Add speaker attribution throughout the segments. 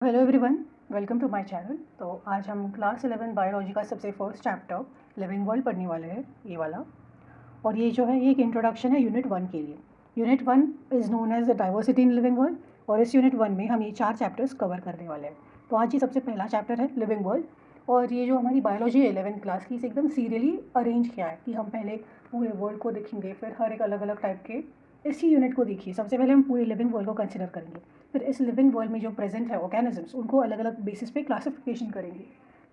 Speaker 1: Hello everyone, welcome to my channel. तो आज हम क्लास 11 बायोलॉजी का सबसे फर्स्ट चैप्टर लिविंग वर्ल्ड पढ़ने वाले हैं, ये वाला। और ये जो है ये एक इंट्रोडक्शन है यूनिट 1 के लिए। Unit 1 is known as the diversity in living world, और इस यूनिट 1 में हम ये 4 चैप्टर्स कवर करने वाले हैं। तो आज ये सबसे पहला चैप्टर है लिविंग वर्ल्ड। और ये जो हमारी बायोलॉजी है 11th क्लास की, इसे एकदम सीरियली अरेंज किया है कि हम पहले पूरे वर्ल्ड को देखेंगे, फिर हर एक अलग अलग टाइप के इसी यूनिट को देखिए। सबसे पहले हम पूरे लिविंग वर्ल्ड को कंसिडर करेंगे, फिर इस लिविंग वर्ल्ड में जो प्रेजेंट है ऑर्गेनिजम्स, उनको अलग अलग बेसिस पे क्लासिफिकेशन करेंगे।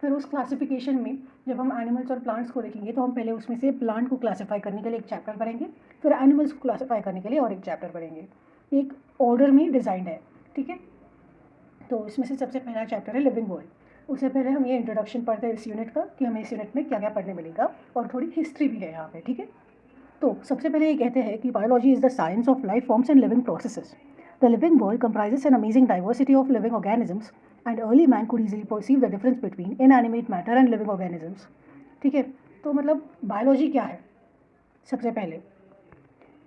Speaker 1: फिर उस क्लासिफिकेशन में जब हम एनिमल्स और प्लांट्स को देखेंगे तो हम पहले उसमें से प्लांट को क्लासीफाई करने के लिए एक चैप्टर पढ़ेंगे, फिर एनिमल्स को क्लासीफाई करने के लिए और एक चैप्टर पढ़ेंगे। एक ऑर्डर में डिज़ाइंड है, ठीक है। तो इसमें से सबसे पहला चैप्टर है लिविंग वर्ल्ड। उससे पहले हम ये इंट्रोडक्शन पढ़ते हैं इस यूनिट का कि हमें इस यूनिट में क्या क्या पढ़ने मिलेगा, और थोड़ी हिस्ट्री भी है यहाँ पे, ठीक है। तो सबसे पहले ये कहते हैं कि biology is the science of life forms and living processes. The living world comprises an amazing diversity of living organisms, and early man could easily perceive the difference between inanimate matter and living organisms. ठीक है। तो मतलब biology क्या है सबसे पहले,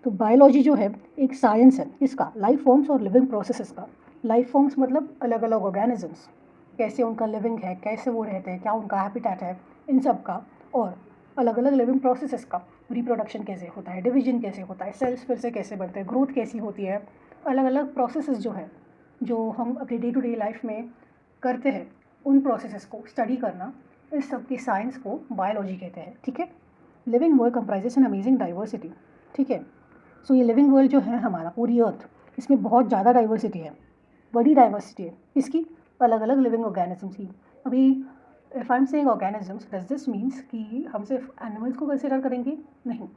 Speaker 1: तो biology जो है एक साइंस है इसका, लाइफ फॉर्म्स और लिविंग प्रोसेसेस का। लाइफ फॉर्म्स मतलब अलग अलग ऑर्गेनिजम्स, कैसे उनका लिविंग है, कैसे वो रहते हैं, क्या उनका हैबिटेट है, इन सब का। और अलग अलग लिविंग प्रोसेसेस का, रिप्रोडक्शन कैसे होता है, डिवीजन कैसे होता है, सेल्स फिर से कैसे बनते हैं, ग्रोथ कैसी होती है, अलग अलग प्रोसेसेस जो है जो हम अपनी डे टू डे लाइफ में करते हैं, उन प्रोसेसेस को स्टडी करना, इस सब की साइंस को बायोलॉजी कहते हैं, ठीक है। Living world comprises an amazing diversity, ठीक है। सो ये लिविंग वर्ल्ड जो है हमारा पूरी अर्थ, इसमें बहुत ज़्यादा डाइवर्सिटी है, बड़ी डाइवर्सिटी है इसकी, अलग अलग लिविंग ऑर्गेनिजम्स की। अभी if I am saying organisms, does this means कि हम सिर्फ एनिमल्स को कंसिडर करेंगे? नहीं,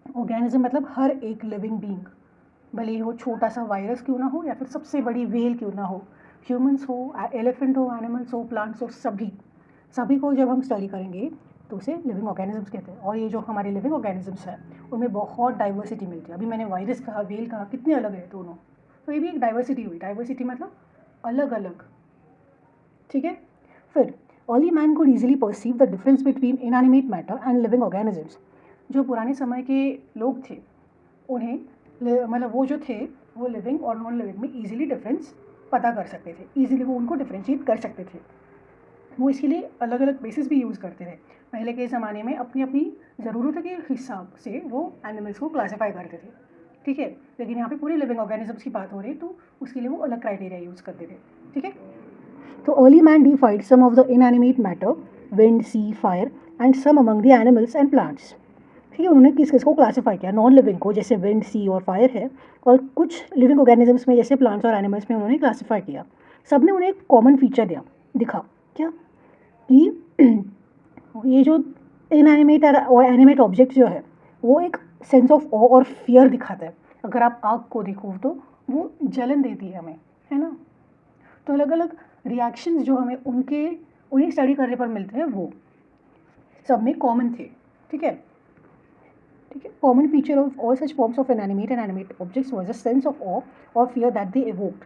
Speaker 1: ऑर्गेनिज्म मतलब हर एक लिविंग बींग, भले ही वो छोटा सा वायरस क्यों ना हो या फिर सबसे बड़ी वेल क्यों ना हो, ह्यूमंस हो, एलिफेंट हो, एनिमल्स हो, प्लांट्स हो, सभी सभी को जब हम स्टडी करेंगे तो उसे लिविंग ऑर्गेनिजम्स कहते हैं। और ये जो हमारे लिविंग ऑर्गेनिजम्स हैं उनमें बहुत डाइवर्सिटी मिलती है। अभी मैंने वायरस कहा, वेल कहा, कितने अलग है दोनों, तो ये भी एक डाइवर्सिटी हुई। डाइवर्सिटी मतलब अलग अलग, ठीक है। फिर early man could easily perceive the difference between inanimate matter and living organisms. जो पुराने समय के लोग थे उन्हें मतलब वो जो थे वो लिविंग और नॉन लिविंग में ईजिली डिफरेंस पता कर सकते थे, ईजिली वो उनको डिफ्रेंशिएट कर सकते थे। वो इसके लिए अलग अलग बेसिस भी यूज़ करते थे। पहले के ज़माने में अपनी अपनी ज़रूरत के हिसाब से वो एनिमल्स को क्लासीफाई करते थे, ठीक है। लेकिन यहाँ पे पूरे लिविंग ऑर्गेनिजम्स की बात हो रही है तो उसके लिए वो अलग क्राइटेरिया यूज़ करते थे, ठीक है। तो early man defined some of the inanimate matter, wind, sea, fire and some among the animals and plants, ठीक है। उन्होंने किस किस को क्लासीफाई किया, नॉन लिविंग को जैसे विंड, सी और फायर है, और कुछ लिविंग ऑर्गेनिजम्स में जैसे प्लांट्स और एनिमल्स में उन्होंने क्लासीफाई किया। सब ने उन्हें एक कॉमन फीचर दिखा, क्या कि ये जो इनएनिमेट और एनिमेट ऑब्जेक्ट जो है वो एक sense of awe or fear दिखाता है। अगर आप आग को देखो तो वो जलन देती है हमें, है ना। तो अलग अलग रिएक्शंस जो हमें उन्हें स्टडी करने पर मिलते हैं वो सब में कॉमन थे, ठीक है। ठीक है। Common feature of all such forms of inanimate and animate objects was a sense of awe or fear that they evoked.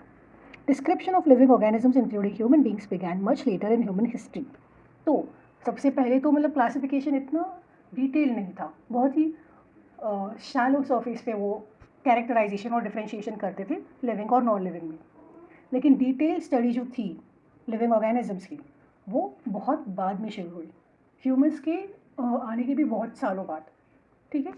Speaker 1: Description of living organisms including human beings began much later in human history. तो सबसे पहले तो मतलब classification इतना detail नहीं था, बहुत ही shallow surface पे वो कैरेक्टराइजेशन और डिफ्रेंशिएशन करते थे लिविंग और नॉन लिविंग में। लेकिन डिटेल स्टडी जो थी लिविंग ऑर्गेनिजम्स की वो बहुत बाद में शुरू हुई, ह्यूमंस के आने के भी बहुत सालों बाद, ठीक है।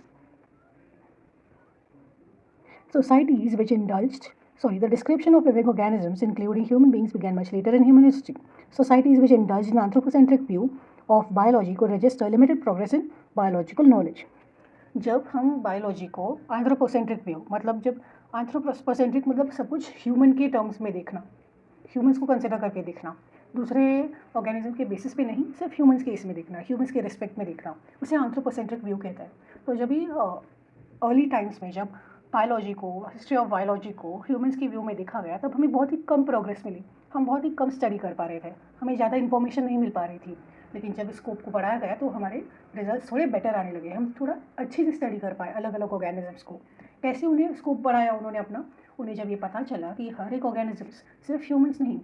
Speaker 1: Societies which indulged, the description of living organisms, including human beings, began much later in human history. Societies which indulged in anthropocentric view of biology could register limited progress in biological knowledge. जब हम biology को anthropocentric view, मतलब जब anthropocentric मतलब सब कुछ human के terms में देखना, ह्यूमंस को कंसिडर करके देखना, दूसरे ऑर्गेनिज्म के बेसिस पे नहीं, सिर्फ ह्यूमंस के इसमें देखना, ह्यूमंस के रिस्पेक्ट में देखना, उसे एंथ्रोपोसेंट्रिक व्यू कहता है। तो जब भी अर्ली टाइम्स में जब बायोलॉजी को, हिस्ट्री ऑफ बायोलॉजी को ह्यूमंस की व्यू में देखा गया तब हमें बहुत ही कम प्रोग्रेस मिली, हम बहुत ही कम स्टडी कर पा रहे थे, हमें ज़्यादा इन्फॉर्मेशन नहीं मिल पा रही थी। लेकिन जब स्कोप को बढ़ाया गया तो हमारे रिजल्ट्स थोड़े बेटर आने लगे, हम थोड़ा अच्छे से स्टडी कर पाए अलग अलग ऑर्गेनिजम्स को। कैसे उन्हें स्कोप बढ़ाया उन्होंने अपना, उन्हें जब ये पता चला कि हर एक ऑर्गेनिजम्स, सिर्फ ह्यूमंस नहीं,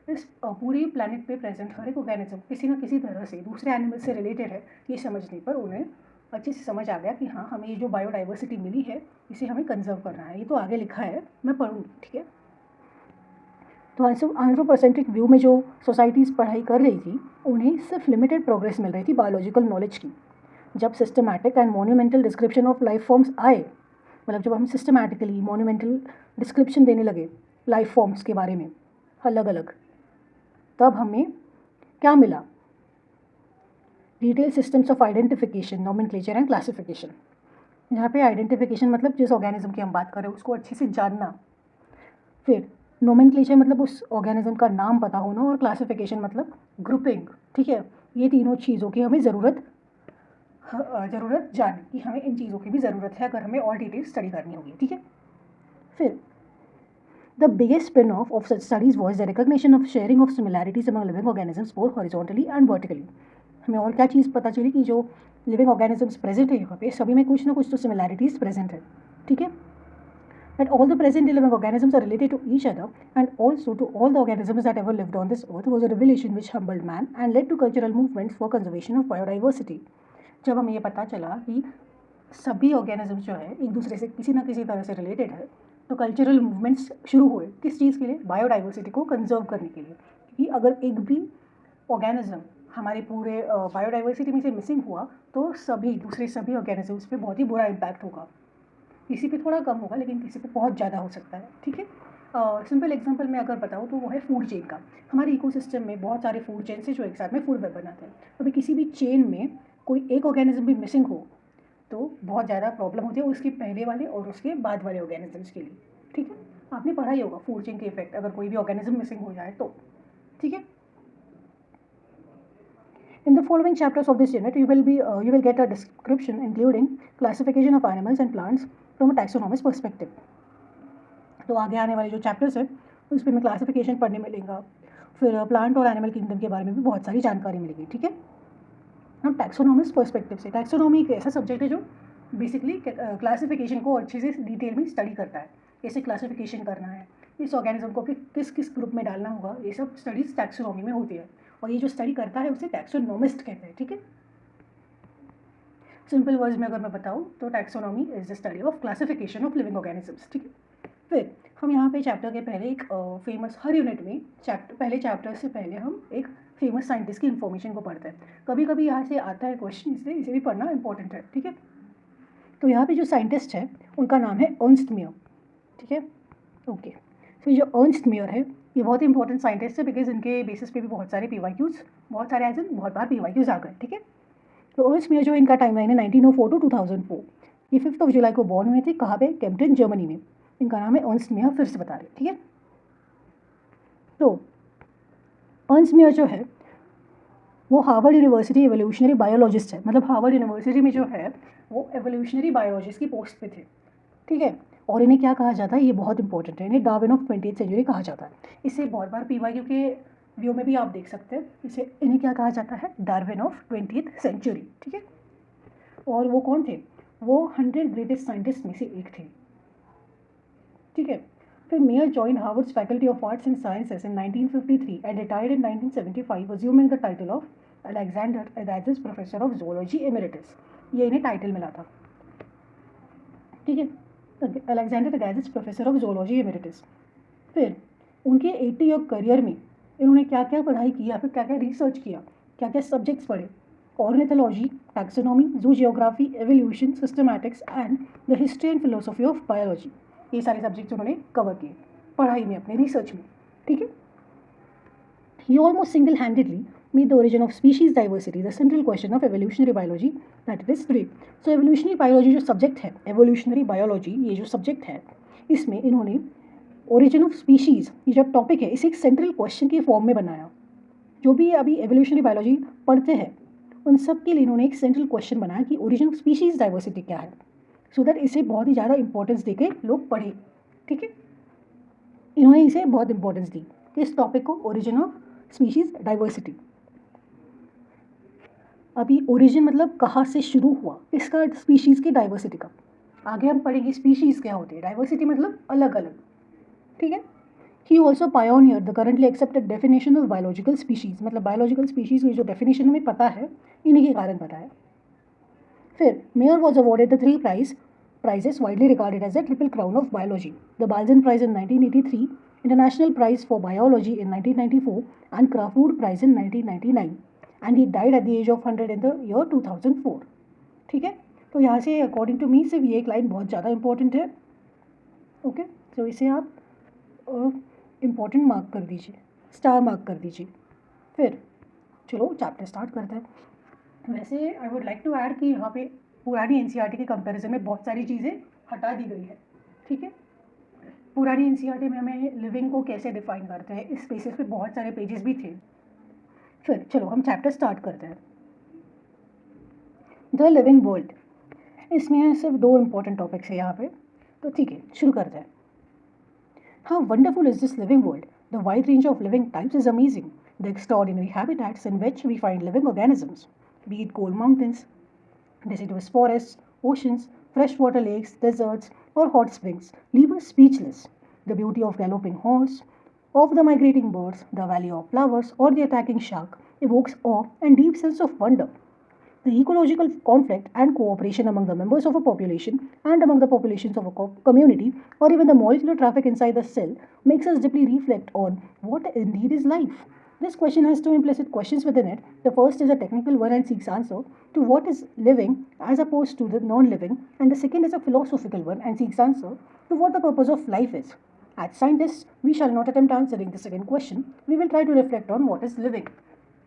Speaker 1: इस पूरी प्लानट पे प्रेजेंट हर एक ऑर्गेनिज्म किसी न किसी तरह से दूसरे एनिमल से रिलेटेड है, ये समझने पर उन्हें अच्छे से समझ आ गया कि हाँ, हमें ये जो बायोडाइवर्सिटी मिली है इसे हमें कंजर्व करना है। ये तो आगे लिखा है, मैं पढ़ूँगी, ठीक है। तो एंथ्रोपोसेंट्रिक व्यू में जो सोसाइटीज़ पढ़ाई कर रही थी उन्हें सिर्फ लिमिटेड प्रोग्रेस मिल रही थी बायोलॉजिकल नॉलेज की। जब systematic and monumental description of life forms आए, मतलब जब हम सिस्टमैटिकली मोन्यूमेंटल डिस्क्रिप्शन देने लगे लाइफ फॉर्म्स के बारे में अलग अलग, तब हमें क्या मिला? Detail systems of identification, nomenclature and classification. यहाँ पे आइडेंटिफिकेशन मतलब जिस ऑर्गेनिज्म की हम बात करें उसको अच्छे से जानना, फिर नोमेनक्लेचर मतलब उस ऑर्गेनिज्म का नाम पता होना, और क्लासिफिकेशन मतलब ग्रुपिंग। ठीक है, ये तीनों चीज़ों की हमें ज़रूरत जानने कि हमें इन चीज़ों की भी ज़रूरत है अगर हमें और डिटेल स्टडी करनी होगी। ठीक है, फिर the biggest spin off such studies was the recognition of sharing of similarities among living organisms both horizontally and vertically। हमें और क्या चीज़ पता चली कि जो लिविंग ऑर्गेनिजम्स प्रेजेंट है यहाँ पे सभी में कुछ ना कुछ तो सिमिलैरिटीज़ प्रेजेंट है। ठीक है, that all the present living organisms are related to each other and also to all the organisms that ever lived on this earth was a revelation which humbled man and led to cultural movements for conservation of biodiversity। जब हमें ये पता चला कि सभी organisms जो है एक दूसरे से किसी ना किसी तरह से रिलेटेड है, तो कल्चरल मूवमेंट्स शुरू हुए। किस चीज़ के लिए? बायोडाइवर्सिटी को कंजर्व करने के लिए, क्योंकि अगर एक भी ऑर्गेनिज्म हमारे पूरे बायोडाइवर्सिटी में से मिसिंग हुआ तो दूसरे सभी ऑर्गेनिजम्स पे बहुत ही बुरा इम्पैक्ट होगा। किसी पे थोड़ा कम होगा लेकिन किसी पे बहुत ज़्यादा हो सकता है। ठीक है, सिंपल एग्जांपल मैं अगर बताऊँ तो वो है फूड चेन का। हमारे इकोसिस्टम में बहुत सारे फूड चेन से जो एक साथ में फूड वेब बनाते हैं। अभी किसी भी चेन में कोई एक ऑर्गेनिज्म भी मिसिंग हो तो बहुत ज़्यादा प्रॉब्लम होती है उसके पहले वाले और उसके बाद वाले ऑर्गेनिजम्स के लिए। ठीक है, आपने पढ़ा ही होगा फूड चेन के इफेक्ट अगर कोई भी ऑर्गेनिज्म मिसिंग हो जाए तो। ठीक है, in the following chapters of this unit you will get a description including classification of animals and plants from a taxonomist perspective। तो आगे आने वाले जो चैप्टर्स हैं उस पर हमें क्लासिफिकेशन पढ़ने मिलेगा, फिर प्लांट और एनिमल किंगडम के बारे में भी बहुत सारी जानकारी मिलेगी। ठीक है, हम टैक्सोनॉमिस्ट पर्सपेक्टिव से, टैक्सोनॉमी एक ऐसा सब्जेक्ट है जो बेसिकली क्लासिफिकेशन को अच्छे से डिटेल में स्टडी करता है। कैसे क्लासिफिकेशन करना है, इस ऑर्गेनिज्म को किस किस ग्रुप में डालना होगा, ये सब स्टडीज टैक्सोनॉमी में होती है और ये जो स्टडी करता है उसे टैक्सोनॉमिस्ट कहते हैं। ठीक है, सिंपल वर्ड्स में अगर मैं बताऊँ तो taxonomy is the study of classification of living organisms. ठीक है, फिर हम यहाँ पे चैप्टर के पहले एक फेमस, हर यूनिट में पहले चैप्टर से पहले हम एक फेमस साइंटिस्ट की इन्फॉर्मेशन को पढ़ते हैं। कभी कभी यहाँ से आता है क्वेश्चन, इसलिए इसे भी पढ़ना इंपॉर्टेंट है। ठीक है, तो यहाँ पे जो साइंटिस्ट है उनका नाम है अर्नस्ट मेयर। ठीक है, ओके, तो जो अर्नस्ट मेयर है ये बहुत ही इंपॉर्टेंट साइंटिस्ट है बिकॉज इनके बेसिस पे भी बहुत सारे PYQs, बहुत सारे एज बहुत बार PYQs आ गए। ठीक है, तो अर्नस्ट मेयर जो इनका टाइमलाइन है 1904 to 2004, ये 5 जुलाई को बॉर्न हुए थे। कहाँ पे? कैम्ब्रिज जर्मनी में। इनका नाम है अर्नस्ट मेयर, फिर से बता रहे। ठीक है, तो अर्नस्ट मेयर जो है वो हार्वर्ड यूनिवर्सिटी एवोल्यूशनरी बायोलॉजिस्ट है, मतलब हार्वर्ड यूनिवर्सिटी में जो है वो एवोल्यूशनरी बायोलॉजिस्ट की पोस्ट पे थे। ठीक है, और इन्हें क्या कहा जाता है, ये बहुत इंपॉर्टेंट है, इन्हें डार्विन ऑफ 20th सेंचुरी कहा जाता है। इसे बहुत बार PYQ के व्यू में भी आप देख सकते हैं, इन्हें क्या कहा जाता है? Darwin of 20th century. ठीक है, और वो कौन थे? वो 100 ग्रेटेस्ट साइंटिस्ट में से एक थे। ठीक है, फिर Mayr join Harvard's faculty of arts and sciences in 1953 and retired in 1975, assuming the title of Alexander Agassiz professor of zoology emeritus. ये इन्हें टाइटल मिला था। ठीक है, Alexander Agassiz professor of zoology emeritus. फिर उनके 80 ईयर करियर में इन्होंने क्या क्या पढ़ाई की या फिर क्या क्या रिसर्च किया, क्या क्या सब्जेक्ट्स पढ़े? Ornithology, taxonomy, zoogeography, evolution, systematics and the history and philosophy of biology. ये सारे सब्जेक्ट्स उन्होंने कवर किए पढ़ाई में, अपने रिसर्च में। ठीक है, he almost single-handedly made the origin of species diversity the central question of evolutionary biology that it is today। so evolutionary biology जो सब्जेक्ट है, evolutionary biology ये जो सब्जेक्ट है, इसमें इन्होंने ओरिजिन ऑफ स्पीशीज़ ये जो टॉपिक है इसे एक सेंट्रल क्वेश्चन के फॉर्म में बनाया। जो भी अभी एवोल्यूशनरी बायोलॉजी पढ़ते हैं उन सब के लिए इन्होंने एक सेंट्रल क्वेश्चन बनाया कि ओरिजिन ऑफ स्पीशीज़ डाइवर्सिटी क्या है, सो दैट इसे बहुत ही ज़्यादा इंपॉर्टेंस देके लोग पढ़ें। ठीक है, इन्होंने इसे बहुत इंपॉर्टेंस दी इस टॉपिक को, ओरिजिन ऑफ स्पीशीज़ डाइवर्सिटी। अभी ओरिजिन मतलब कहाँ से शुरू हुआ, इसका स्पीशीज़ की डाइवर्सिटी का। आगे हम पढ़ेंगे स्पीशीज़ क्या होती है, डाइवर्सिटी मतलब अलग अलग। ठीक है, he also pioneer the currently accepted definition of biological species, मतलब बायोलॉजिकल स्पीशीज़ की जो डेफिनेशन हमें पता है इन्हीं के कारण पता है। फिर mayor was awarded the 3 prizes widely regarded as the Triple Crown of Biology, the Balzan Prize in 1983, International Prize for Biology in 1994 and Crafoord Prize in 1999 and he died at the age of 100 in the year 2004. ठीक है, तो यहाँ से according to me सिर्फ ये एक line बहुत ज़्यादा इंपॉर्टेंट है. ओके, तो इसे आप इम्पोर्टेंट मार्क कर दीजिए, स्टार मार्क कर दीजिए. फिर चलो चैप्टर स्टार्ट करते हैं. वैसे I would like to add कि यहाँ पे पुरानी एनसीईआरटी के कंपैरिजन में बहुत सारी चीज़ें हटा दी गई है. ठीक है, पुरानी एनसीईआरटी में हमें लिविंग को कैसे डिफाइन करते हैं इस बेसिस पे बहुत सारे पेजेस भी थे. फिर चलो हम चैप्टर स्टार्ट करते हैं. द लिविंग वर्ल्ड, इसमें सिर्फ 2 इम्पॉर्टेंट टॉपिक्स है यहाँ पे, तो ठीक है शुरू करते हैं. How wonderful is this living world? The wide range of living types is amazing. The extraordinary habitats in which we find living organisms, be it cold mountains, deciduous forests, oceans, freshwater lakes, deserts, or hot springs, leave us speechless. The beauty of galloping horse, of the migrating birds, the valley of flowers, or the attacking shark evokes awe and deep sense of wonder. The ecological conflict and cooperation among the members of a population and among the populations of a community, or even the molecular traffic inside the cell, makes us deeply reflect on what indeed is life. This question has 2 implicit questions within it. The first is a technical one and seeks answer to what is living as opposed to the non-living, and the second is a philosophical one and seeks answer to what the purpose of life is. As scientists, we shall not attempt answering the second question. We will try to reflect on what is living.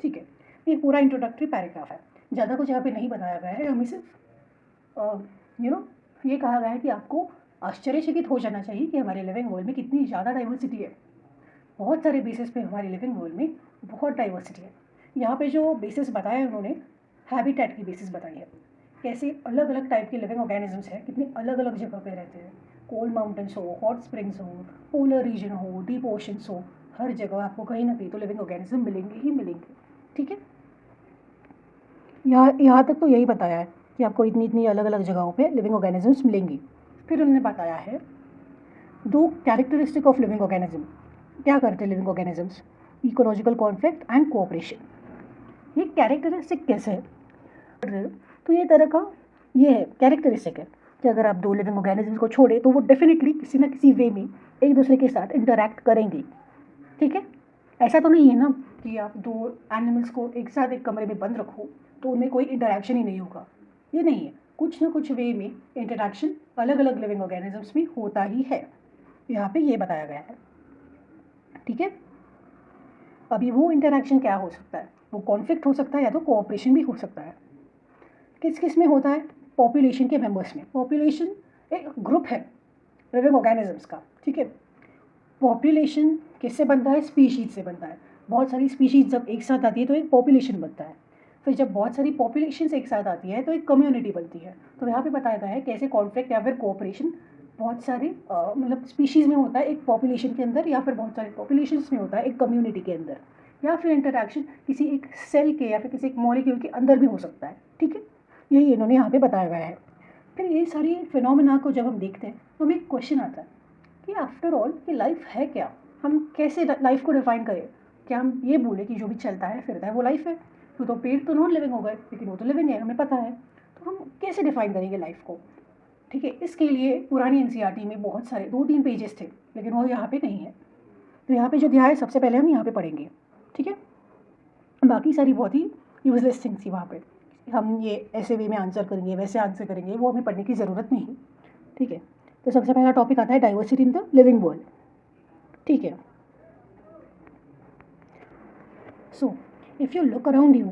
Speaker 1: ठीक है, ये पूरा introductory paragraph है, ज़्यादा कुछ यहाँ पे नहीं बताया गया है. हमें सिर्फ ये कहा गया है कि आपको आश्चर्यचकित हो जाना चाहिए कि हमारे लिविंग वर्ल्ड में कितनी ज़्यादा डाइवर्सिटी है. बहुत सारे बेसिस पे हमारे लिविंग वर्ल्ड में बहुत डाइवर्सिटी है. यहाँ पे जो बेसिस बताया है उन्होंने हैबिटेट की बेसिस बताई है, कैसे अलग अलग टाइप के लिविंग ऑर्गेनिजम्स हैं, कितनी अलग अलग जगह पे रहते हैं. कोल्ड माउंटेन्स हो, हॉट स्प्रिंग्स हो, पोलर रीजन हो, डीप ओशंस हो, हर जगह आपको कहीं ना कहीं तो लिविंग ऑर्गेनिज्म मिलेंगे ही मिलेंगे. ठीक है, यहाँ तक तो यही बताया है कि आपको इतनी इतनी अलग अलग जगहों पे लिविंग ऑर्गेनिजम्स मिलेंगी. फिर उन्होंने बताया है 2 कैरेक्टरिस्टिक ऑफ लिविंग ऑर्गेनिज्म. क्या करते हैं living organisms? Ecological conflict and cooperation. ये कैरेक्टरिस्टिक कैसे है? तो ये तरह का ये है कैरेक्टरिस्टिक है कि अगर आप 2 लिविंग ऑर्गेनिजम्स को छोड़े तो वो डेफिनेटली किसी ना किसी वे में एक दूसरे के साथ इंटरैक्ट करेंगे. ठीक है, ऐसा तो नहीं है ना कि आप 2 एनिमल्स को एक साथ एक कमरे में बंद रखो तो उनमें कोई इंटरैक्शन ही नहीं होगा. ये नहीं है, कुछ ना कुछ वे में इंटरैक्शन अलग अलग लिविंग ऑर्गेनिजम्स में होता ही है. यहाँ पे ये बताया गया है. ठीक है, अभी वो इंटरैक्शन क्या हो सकता है? वो कॉन्फ्लिक्ट हो सकता है या तो कोऑपरेशन भी हो सकता है. किस किस में होता है? पॉपुलेशन के मेंबर्स में. पॉपुलेशन एक ग्रुप है लिविंग ऑर्गेनिजम्स का. ठीक है, पॉपुलेशन किससे बनता है? स्पीशीज से बनता है. बहुत सारी स्पीशीज जब एक साथ आती है तो एक पॉपुलेशन बनता है. फिर जब बहुत सारी पॉपुलेशन एक साथ आती है तो एक कम्युनिटी बनती है. तो यहाँ पे बताया गया है कैसे कॉन्फ्लिक्ट या फिर कोऑपरेशन बहुत सारे मतलब स्पीशीज़ में होता है एक पॉपुलेशन के अंदर, या फिर बहुत सारे पॉपुलेशंस में होता है एक कम्युनिटी के अंदर, या फिर इंटरैक्शन किसी एक सेल के या फिर किसी एक मॉलिक्यूल के अंदर भी हो सकता है. ठीक है, यही इन्होंने यहाँ पे बताया गया है. फिर ये सारी फिनोमेना को जब हम देखते हैं तो हमें एक क्वेश्चन आता है कि आफ्टर ऑल ये लाइफ है क्या? हम कैसे लाइफ को डिफाइन करें? क्या हम ये बोले कि जो भी चलता है फिरता है वो लाइफ है? तो पेड़ तो नॉन लिविंग हो गए, लेकिन वो तो लिविंग है, हमें पता है. तो हम कैसे डिफाइन करेंगे लाइफ को? ठीक है, इसके लिए पुरानी एनसीईआरटी में बहुत सारे 2-3 पेजेस थे, लेकिन वो यहाँ पे नहीं है. तो यहाँ पे जो दिया है सबसे पहले हम यहाँ पे पढ़ेंगे. ठीक है, बाकी सारी बहुत ही यूजलेस थिंग्स थी वहाँ पे. हम ये ऐसे वे में आंसर करेंगे, वैसे आंसर करेंगे, वो हमें पढ़ने की ज़रूरत नहीं. ठीक है, तो सबसे पहला टॉपिक आता है diversity in the living world. ठीक है, सो if you look around you,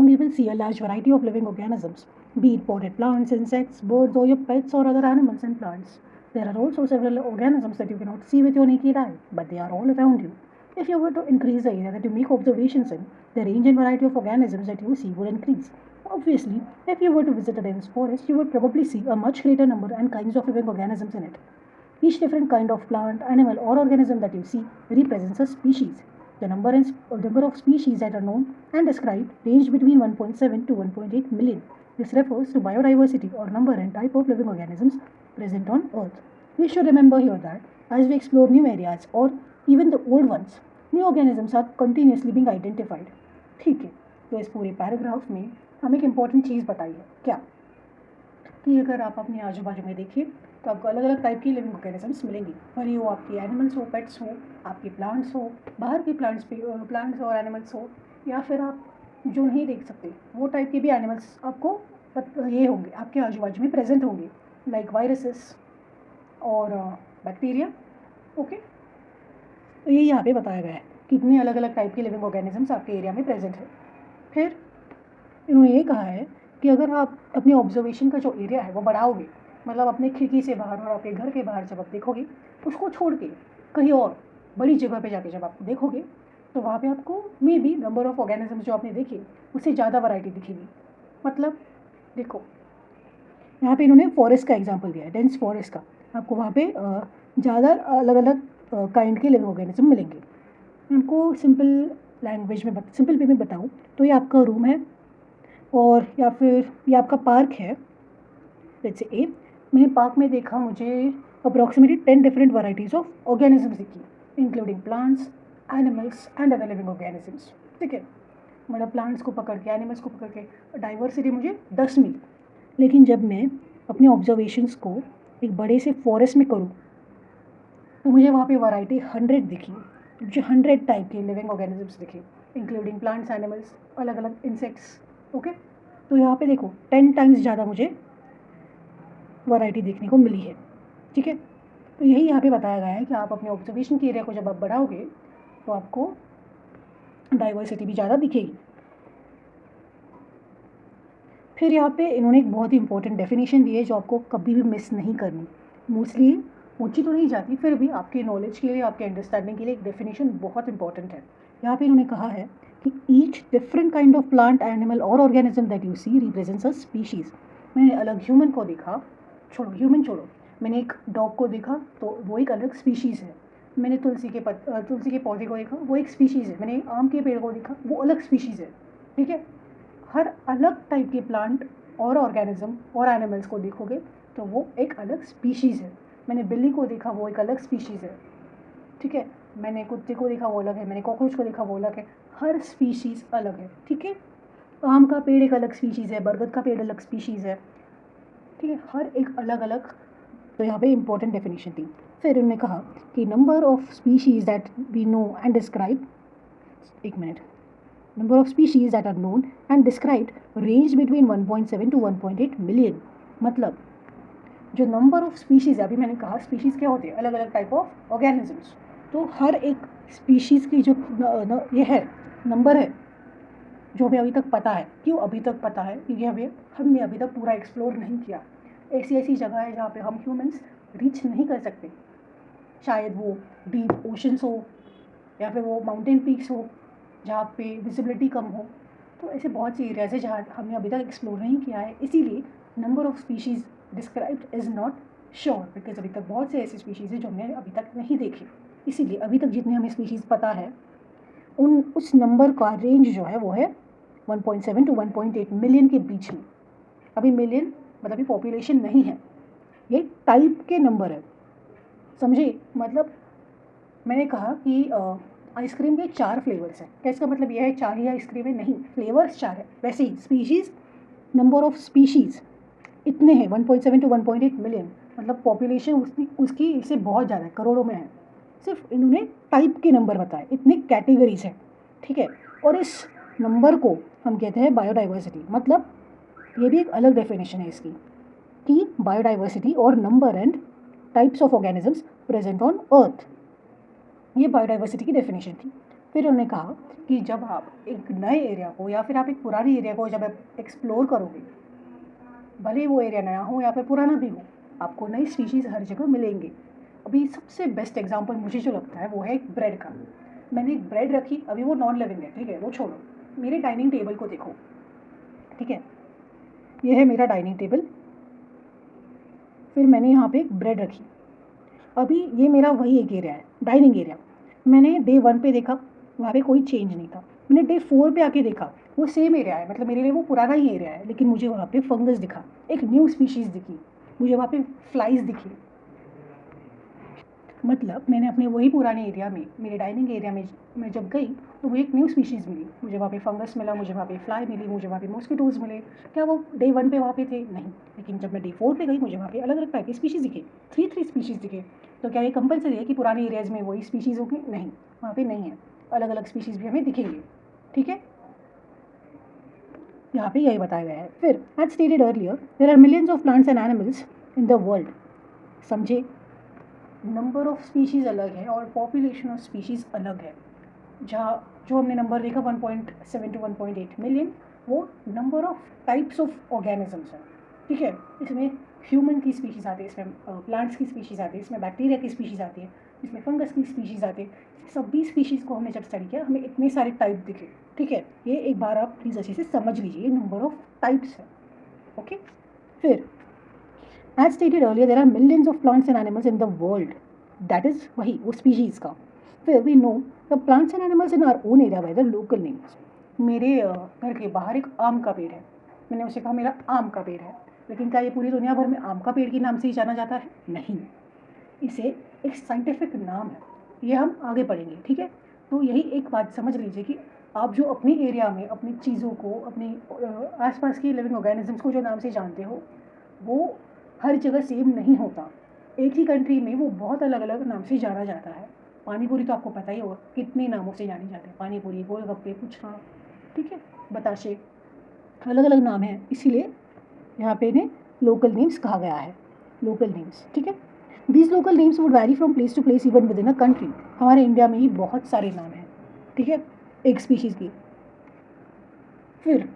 Speaker 1: you will see a large variety of living organisms, be it potted plants, insects, birds, or your pets or other animals and plants. There are also several organisms that you cannot see with your naked eye, but they are all around you. If you were to increase the area that you make observations in, the range and variety of organisms that you see would increase. Obviously, if you were to visit a dense forest, you would probably see a much greater number and kinds of living organisms in it. Each different kind of plant, animal, or organism that you see represents a species. The number of species that are known and described range between 1.7 to 1.8 million. This refers to biodiversity or number and type of living organisms present on Earth. We should remember here that as we explore new areas or even the old ones, new organisms are continuously being identified. ठीक है, तो इस पूरे paragraph में हम एक important चीज़ बताई है. क्या? कि अगर आप अपने आजू बाजू में देखिए तो आपको अलग अलग टाइप की लिविंग ऑर्गेनिजम्स मिलेंगी, भले वो आपकी एनिमल्स हो, पेट्स हो, आपके प्लांट्स हो, बाहर के प्लांट्स और एनिमल्स हो, या फिर आप जो नहीं देख सकते वो टाइप के भी एनिमल्स आपको ये होंगे, आपके आजू बाजू में प्रेजेंट होंगे, लाइक वायरसेस और बैक्टीरिया। ओके, तो ये यहाँ पे बताया गया है कितने अलग अलग टाइप के लिविंग ऑर्गेनिजम्स आपके एरिया में प्रेजेंट है। फिर इन्होंने ये कहा है कि अगर आप अपने ऑब्जर्वेशन का जो एरिया है वो बढ़ाओगे, मतलब अपने खिड़की से बाहर और आपके घर के बाहर जब आप देखोगे, उसको छोड़ के कहीं और बड़ी जगह पे जाके जब आप देखोगे, तो वहाँ पे आपको may be number of organisms जो आपने देखे उससे ज़्यादा वैरायटी दिखेगी। मतलब देखो, यहाँ पे इन्होंने फॉरेस्ट का एग्जांपल दिया है, डेंस फॉरेस्ट का। आपको वहाँ पे ज़्यादा अलग अलग काइंड के लिविंग ऑर्गेनिज्म मिलेंगे। उनको सिंपल लैंग्वेज में सिंपल वे में बताऊँ तो ये आपका रूम है, और या फिर ये आपका पार्क है। जैसे ए मैंने पार्क में देखा, मुझे approximately 10 different varieties of organisms दिखी, including plants, animals and other living organisms. ठीक है, मतलब प्लांट्स को पकड़ के, एनिमल्स को पकड़ के डाइवर्सिटी मुझे 10 मिली। लेकिन जब मैं अपने ऑब्जर्वेशंस को एक बड़े से फॉरेस्ट में करूँ तो मुझे वहाँ पे वैरायटी 100 दिखी, मुझे 100 टाइप के लिविंग ऑर्गेनिजम्स दिखे, इंक्लूडिंग प्लांट्स, एनिमल्स, अलग अलग इंसेक्ट्स। ओके, तो यहाँ पे देखो 10 टाइम्स ज़्यादा मुझे वैरायटी देखने को मिली है। ठीक है, तो यही यहाँ पे बताया गया है कि आप अपने ऑब्जर्वेशन के एरिया को जब आप बढ़ाओगे तो आपको डाइवर्सिटी भी ज़्यादा दिखेगी। फिर यहाँ पे इन्होंने एक बहुत ही इंपॉर्टेंट डेफिनेशन दी है जो आपको कभी भी मिस नहीं करनी। मोस्टली पूछी तो नहीं जाती, फिर भी आपके नॉलेज के लिए, आपके अंडरस्टैंडिंग के लिए एक डेफिनेशन बहुत इंपॉर्टेंट है। यहाँ पे इन्होंने कहा है कि each different kind of plant, animal or organism that you see represents a species. मैंने अलग ह्यूमन को देखा, ह्यूमन छोड़ो, मैंने एक डॉग को देखा तो वो एक अलग स्पीशीज़ है। मैंने तुलसी के पौधे को देखा, वो एक स्पीशीज़ है। मैंने आम के पेड़ को देखा, वो अलग स्पीशीज़ है। ठीक है, हर अलग टाइप के प्लांट और ऑर्गेनिज्म और एनिमल्स को देखोगे तो वो एक अलग स्पीशीज़ है। मैंने बिल्ली को देखा, वो एक अलग स्पीशीज़ है। ठीक है, मैंने कुत्ते को देखा, वो अलग है। मैंने कॉकरोच को देखा, वो अलग है। हर स्पीशीज़ अलग है। ठीक है, आम का पेड़ एक अलग स्पीशीज़ है, बरगद का पेड़ अलग स्पीशीज़ है। ठीक है, हर एक अलग अलग। तो यहाँ पे इंपॉर्टेंट डेफिनेशन थी। फिर उन्होंने कहा कि number of species that we know and describe, एक minute, number of species that are known and described range between 1.7 to 1.8 million। मतलब जो नंबर ऑफ स्पीशीज़ है, अभी मैंने कहा स्पीशीज़ क्या होती है, अलग अलग टाइप ऑफ ऑर्गेनिजम्स। तो हर एक स्पीशीज़ की जो ये है नंबर है, जो हमें अभी तक पता है। क्यों अभी तक पता है? क्योंकि हमने अभी तक पूरा एक्सप्लोर नहीं किया। ऐसी ऐसी जगह है जहाँ पे हम ह्यूमंस रीच नहीं कर सकते, शायद वो डीप ओशंस हो या फिर वो माउंटेन पीक्स हो जहाँ पे विजिबिलिटी कम हो। तो ऐसे बहुत सी एरियाज है जहाँ हमने अभी तक एक्सप्लोर नहीं किया है, इसीलिए number of species described is not sure, because अभी तक बहुत से ऐसी स्पीशीज़ है जो हमने अभी तक नहीं देखी। इसीलिए अभी तक जितने हमें स्पीशीज़ पता है उस नंबर का रेंज जो है वो है 1.7 to 1.8 मिलियन के बीच में। अभी मिलियन मतलब ये पॉपुलेशन नहीं है, ये टाइप के नंबर है, समझे? मतलब मैंने कहा कि आइसक्रीम के 4 फ्लेवर्स हैं, क्या इसका मतलब यह है 4 ही आइसक्रीम है? नहीं, फ्लेवर्स 4 है। वैसे ही स्पीशीज़, नंबर ऑफ स्पीशीज़ इतने हैं 1.7 to 1.8 मिलियन, मतलब पॉपुलेशन उसकी इससे बहुत ज़्यादा है, करोड़ों में है। सिर्फ इन्होंने टाइप के नंबर बताए, इतने कैटेगरीज हैं। ठीक है, और इस नंबर को हम कहते हैं बायोडाइवर्सिटी। मतलब ये भी एक अलग डेफिनेशन है इसकी कि बायोडाइवर्सिटी और number and types of organisms present on earth, ये बायोडाइवर्सिटी की डेफिनेशन थी। फिर उन्होंने कहा कि जब आप एक नए एरिया को या फिर आप एक पुराने एरिया को जब आप एक्सप्लोर करोगे, भले वो एरिया नया हो या फिर पुराना भी हो, आपको नई स्पीशीज़ हर जगह मिलेंगे। अभी सबसे बेस्ट एग्जांपल मुझे जो लगता है वो है एक ब्रेड का। मैंने एक ब्रेड रखी, अभी वो नॉन लिविंग है, ठीक है, वो छोड़ो, मेरे डाइनिंग टेबल को देखो। ठीक है, ये है मेरा डाइनिंग टेबल, फिर मैंने यहाँ पे एक ब्रेड रखी। अभी ये मेरा वही एक एरिया है, डाइनिंग एरिया। मैंने डे 1 पे देखा, वहाँ पे कोई चेंज नहीं था। मैंने डे 4 पे आके देखा, वो सेम एरिया है, मतलब मेरे लिए वो पुराना ही एरिया है, लेकिन मुझे वहाँ पे फंगस दिखा, एक न्यू स्पीशीज़ दिखी, मुझे वहाँ पे फ्लाइज दिखी। मतलब मैंने अपने वही पुराने एरिया में, मेरे डाइनिंग एरिया में मैं जब गई तो मुझे एक न्यू स्पीशीज़ मिली। मुझे वहाँ पे फंगस मिला, मुझे वहाँ पे फ्लाई मिली, मुझे वहाँ पे मॉस्किटोज़ मिले। क्या वो डे 1 पे वहाँ पे थे? नहीं। लेकिन जब मैं डे 4 पे गई मुझे वहाँ पे अलग-अलग टाइप के स्पीशीज़ दिखे, 3 स्पीशीज़ दिखे। तो क्या ये कंपल्सरी है कि पुराने एरियाज़ में वही स्पीशीज़ होंगे? नहीं, वहाँ पे नहीं है। अलग-अलग स्पीशीज़ भी हमें दिखेंगे। ठीक है? यहाँ पे यही बताया गया है। फिर as stated earlier there are millions of plants and animals in the world. समझे? नंबर ऑफ स्पीशीज़ अलग है और पॉपुलेशन ऑफ स्पीशीज़ अलग है। जहाँ जो हमने नंबर देखा 1.7 to 1.8 मिलियन, वो number of types of organisms हैं। ठीक है, इसमें ह्यूमन की स्पीशीज़ आती है, इसमें प्लांट्स की स्पीशीज़ आती है, इसमें बैक्टीरिया की स्पीशीज़ आती है, इसमें फंगस की स्पीशीज़ आती है। सभी स्पीशीज़ को हमने जब स्टडी किया हमें इतने सारे टाइप दिखे। ठीक है, ये एक बार आप प्लीज़ अच्छे से समझ लीजिए, नंबर ऑफ टाइप्स है। ओके, फिर as stated earlier there are millions of plants and animals in the world. That is वही वो स्पीशीज़ का। फिर we know the plants and animals in our own area by the local names. मेरे घर के बाहर एक आम का पेड़ है, मैंने उसे कहा मेरा आम का पेड़ है। लेकिन क्या ये पूरी दुनिया भर में आम का पेड़ के नाम से ही जाना जाता है? नहीं, इसे एक साइंटिफिक नाम है, ये हम आगे पढ़ेंगे। ठीक है, तो यही एक बात समझ लीजिए कि आप जो अपने एरिया में अपनी चीज़ों को, अपनी आसपास की लिविंग ऑर्गेनिजम्स को जो नाम से जानते हो, वो हर जगह सेम नहीं होता। एक ही कंट्री में वो बहुत अलग अलग नाम से जाना जाता है। पानी पूरी तो आपको पता ही होगा कितने नामों से जाने जाते हैं, पानी पूरी, गोलगप्पे, पुचका। ठीक है, बताशे, अलग अलग नाम हैं, इसीलिए यहाँ पे इन्हें लोकल नेम्स कहा गया है। लोकल नेम्स, ठीक है। These local names would vary from place to place even within a country. हमारे इंडिया में ही बहुत सारे नाम हैं, ठीक है, एक स्पीशीज़ की। फिर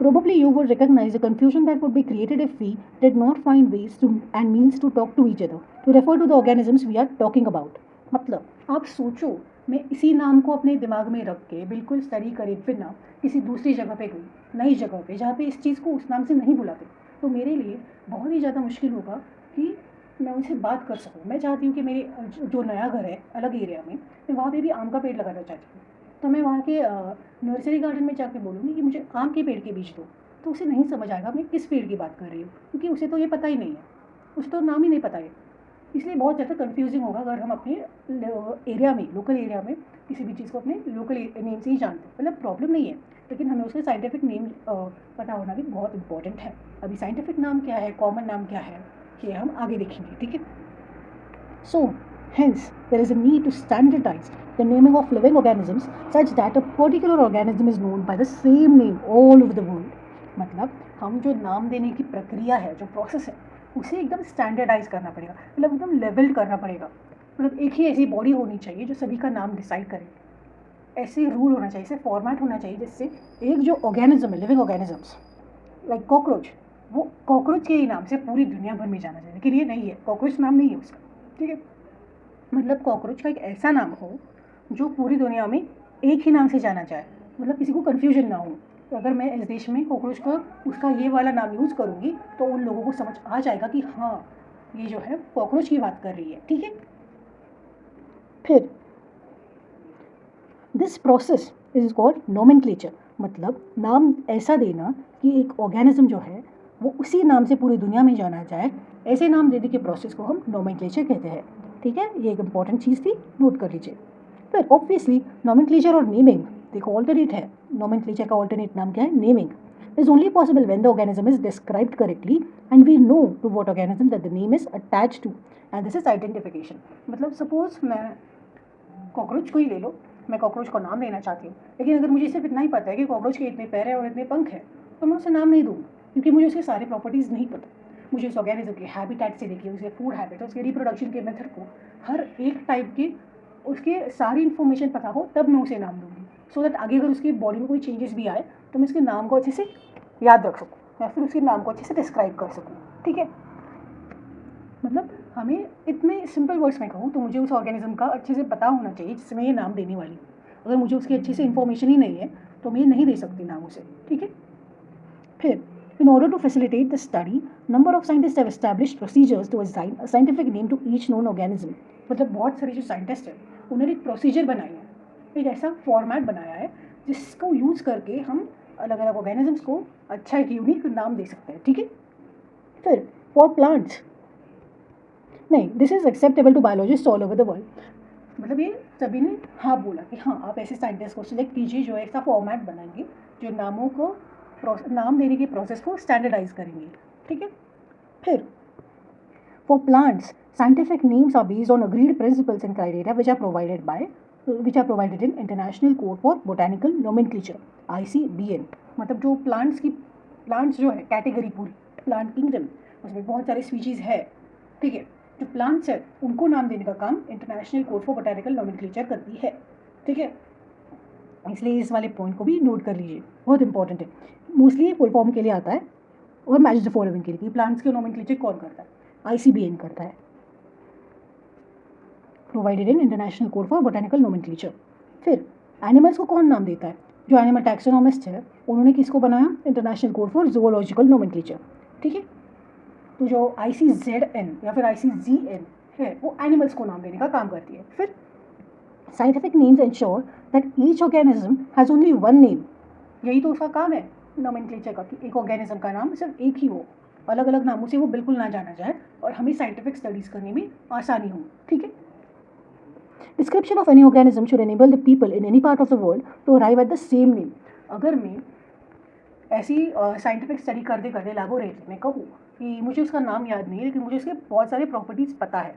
Speaker 1: probably you would recognize the confusion that would be created if we did not find ways to and means to talk to each other to refer to the organisms we are talking about. मतलब आप सोचो, मैं इसी नाम को अपने दिमाग में रख के बिल्कुल स्टडी करे बिना किसी दूसरी जगह पे गई, नई जगह पे, जहाँ पे इस चीज़ को उस नाम से नहीं बुलाते, तो मेरे लिए बहुत ही ज़्यादा मुश्किल होगा कि मैं उनसे बात कर सकूँ। मैं चाहती हूँ कि मेरे जो नया घर है अलग एरिया में, मैं वहाँ पे भी आम का पेड़ लगाना चाहती हूँ। तो मैं वहाँ के नर्सरी गार्डन में जाके बोलूँगी कि मुझे आम के पेड़ के बीज दो, तो उसे नहीं समझ आएगा मैं किस पेड़ की बात कर रही हूँ, क्योंकि उसे तो ये पता ही नहीं है, उसे तो नाम ही नहीं पता है। इसलिए बहुत ज़्यादा कन्फ्यूजिंग होगा अगर हम अपने एरिया में, लोकल एरिया में किसी भी चीज़ को अपने लोकल नेम से ही जानते हैं। मतलब प्रॉब्लम नहीं है, लेकिन हमें उसके साइंटिफिक नेम पता होना भी बहुत इंपॉर्टेंट है। अभी साइंटिफिक नाम क्या है, कॉमन नाम क्या है, ये हम आगे देखेंगे। ठीक है, सो hence there is a need to standardize the naming of living organisms such that a particular organism is known by the same name all over the world. मतलब हम जो नाम देने की प्रक्रिया है, जो प्रोसेस है, उसे एकदम स्टैंडर्डाइज करना पड़ेगा, मतलब एकदम लेवल्ड करना पड़ेगा। मतलब एक ही ऐसी बॉडी होनी चाहिए जो सभी का नाम डिसाइड करे। ऐसे रूल होना चाहिए, ऐसे फॉर्मेट होना चाहिए जिससे एक जो ऑर्गेनिज्म है, लिविंग ऑर्गेनिजम्स लाइक कॉकरोच, वो कॉकरोच के ही नाम से पूरी दुनिया भर में जाना चाहिए। लेकिन ये नहीं है, कॉकरोच नाम नहीं है उसका। ठीक है, मतलब कॉकरोच का एक ऐसा नाम हो जो पूरी दुनिया में एक ही नाम से जाना जाए, मतलब किसी को कन्फ्यूजन ना हो। तो अगर मैं इस देश में कॉकरोच का उसका ये वाला नाम यूज़ करूँगी तो उन लोगों को समझ आ जाएगा कि हाँ, ये जो है कॉकरोच की बात कर रही है। ठीक है, फिर this process is called nomenclature. मतलब नाम ऐसा देना कि एक ऑर्गेनिज्म जो है वो उसी नाम से पूरी दुनिया में जाना जाए, ऐसे नाम देने के प्रोसेस को हम नोमेनक्लेचर कहते हैं। ठीक है, ये एक इंपॉर्टेंट चीज़ थी, नोट कर लीजिए। फिर ऑब्वियसली नोमेनक्लेचर और नेमिंग देखो ऑल्टरनेट है। नोमेनक्लेचर का ऑल्टरनेट नाम क्या है? Naming is only possible when the organism is described correctly and we know to what organism that the name is attached to, and this is identification. मतलब suppose मैं cockroach को ही ले लो, मैं कॉकरोच को नाम देना चाहती हूँ, लेकिन अगर मुझे सिर्फ इतना ही पता है कि कॉकरोच के इतने पैर हैं और इतने पंख हैं, तो मैं उसे नाम नहीं दूँगी, क्योंकि मुझे उसके सारे प्रॉपर्टीज़ नहीं पता। मुझे उस ऑर्गेनिज्म के हैबिटेट से लेके उसके फूड हैबिट, उसके रिप्रोडक्शन के मेथड को, हर एक टाइप के उसके सारी इन्फॉर्मेशन पता हो, तब मैं उसे नाम दूँगी, सो दैट आगे अगर उसकी बॉडी में कोई चेंजेस भी आए तो मैं उसके नाम को अच्छे से याद रख सकूँ या फिर उसके नाम को अच्छे से डिस्क्राइब कर सकूँ। ठीक है, मतलब हमें इतने सिंपल वर्ड्स में कहूँ तो मुझे उस ऑर्गेनिज्म का अच्छे से पता होना चाहिए जिससे मैं ये नाम देने वाली हूँ। अगर मुझे उसकी अच्छे से इन्फॉर्मेशन ही नहीं है तो मैं ये नहीं दे सकती नाम उसे। ठीक है, फिर in order to facilitate the study, number of scientists have established procedures to assign a scientific name to each known organism. मतलब बहुत सारे जो साइंटिस्ट हैं उन्होंने एक प्रोसीजर बनाई है, एक ऐसा फॉर्मेट बनाया है जिसको यूज़ करके हम अलग अलग ऑर्गेनिजम्स को अच्छा एक यूनिक नाम दे सकते हैं। ठीक है, फिर फॉर प्लांट्स नहीं, this is acceptable to biologist all over the world. मतलब ये सभी ने हाँ बोला कि हाँ आप ऐसे साइंटिस्ट को सिलेक्ट कीजिए जो ऐसा फॉर्मेट बनाएंगे जो नामों को नाम देने की प्रोसेस को स्टैंडर्डाइज करेंगे, ठीक है। फिर for plants scientific names are based on agreed principles and criteria which are provided in international code for botanical nomenclature ICBN। मतलब जो प्लांट्स जो है कैटेगरी पूरी प्लांट किंगडम, उसमें बहुत सारे स्पीशीज़ है, ठीक है। जो प्लांट्स है उनको नाम देने का काम international code for botanical nomenclature करती है, ठीक है। इसलिए इस वाले पॉइंट को भी नोट कर लीजिए, बहुत इंपॉर्टेंट है। मोस्टली फुल फॉर्म के लिए आता है और मैच द फॉलोइंग के लिए प्लांट्स के नोमेनक्लेचर कौन करता है, ICBN करता है, provided in international code for botanical nomenclature. फिर एनिमल्स को कौन नाम देता है, जो एनिमल टैक्सोनॉमिस्ट है उन्होंने किसको बनाया, international code for zoological nomenclature, ठीक है। तो जो ICZN या फिर ICGN है वो एनिमल्स को नाम देने का काम करती है। फिर scientific names ensure that each organism has only one name, यही तो उसका काम है नोमेनक्लेचर का, कि एक ऑर्गेनिज्म का नाम सिर्फ एक ही हो, अलग अलग नामों से वो बिल्कुल ना जाना जाए और हमें साइंटिफिक स्टडीज़ करने में आसानी हो, ठीक है। Description of any organism should enable the people in any part of the world to arrive at the same name. अगर मैं ऐसी साइंटिफिक स्टडी करते करते लैबोरेटरी में कहूँ कि मुझे उसका नाम याद नहीं है लेकिन मुझे उसके बहुत सारे प्रॉपर्टीज़ पता है,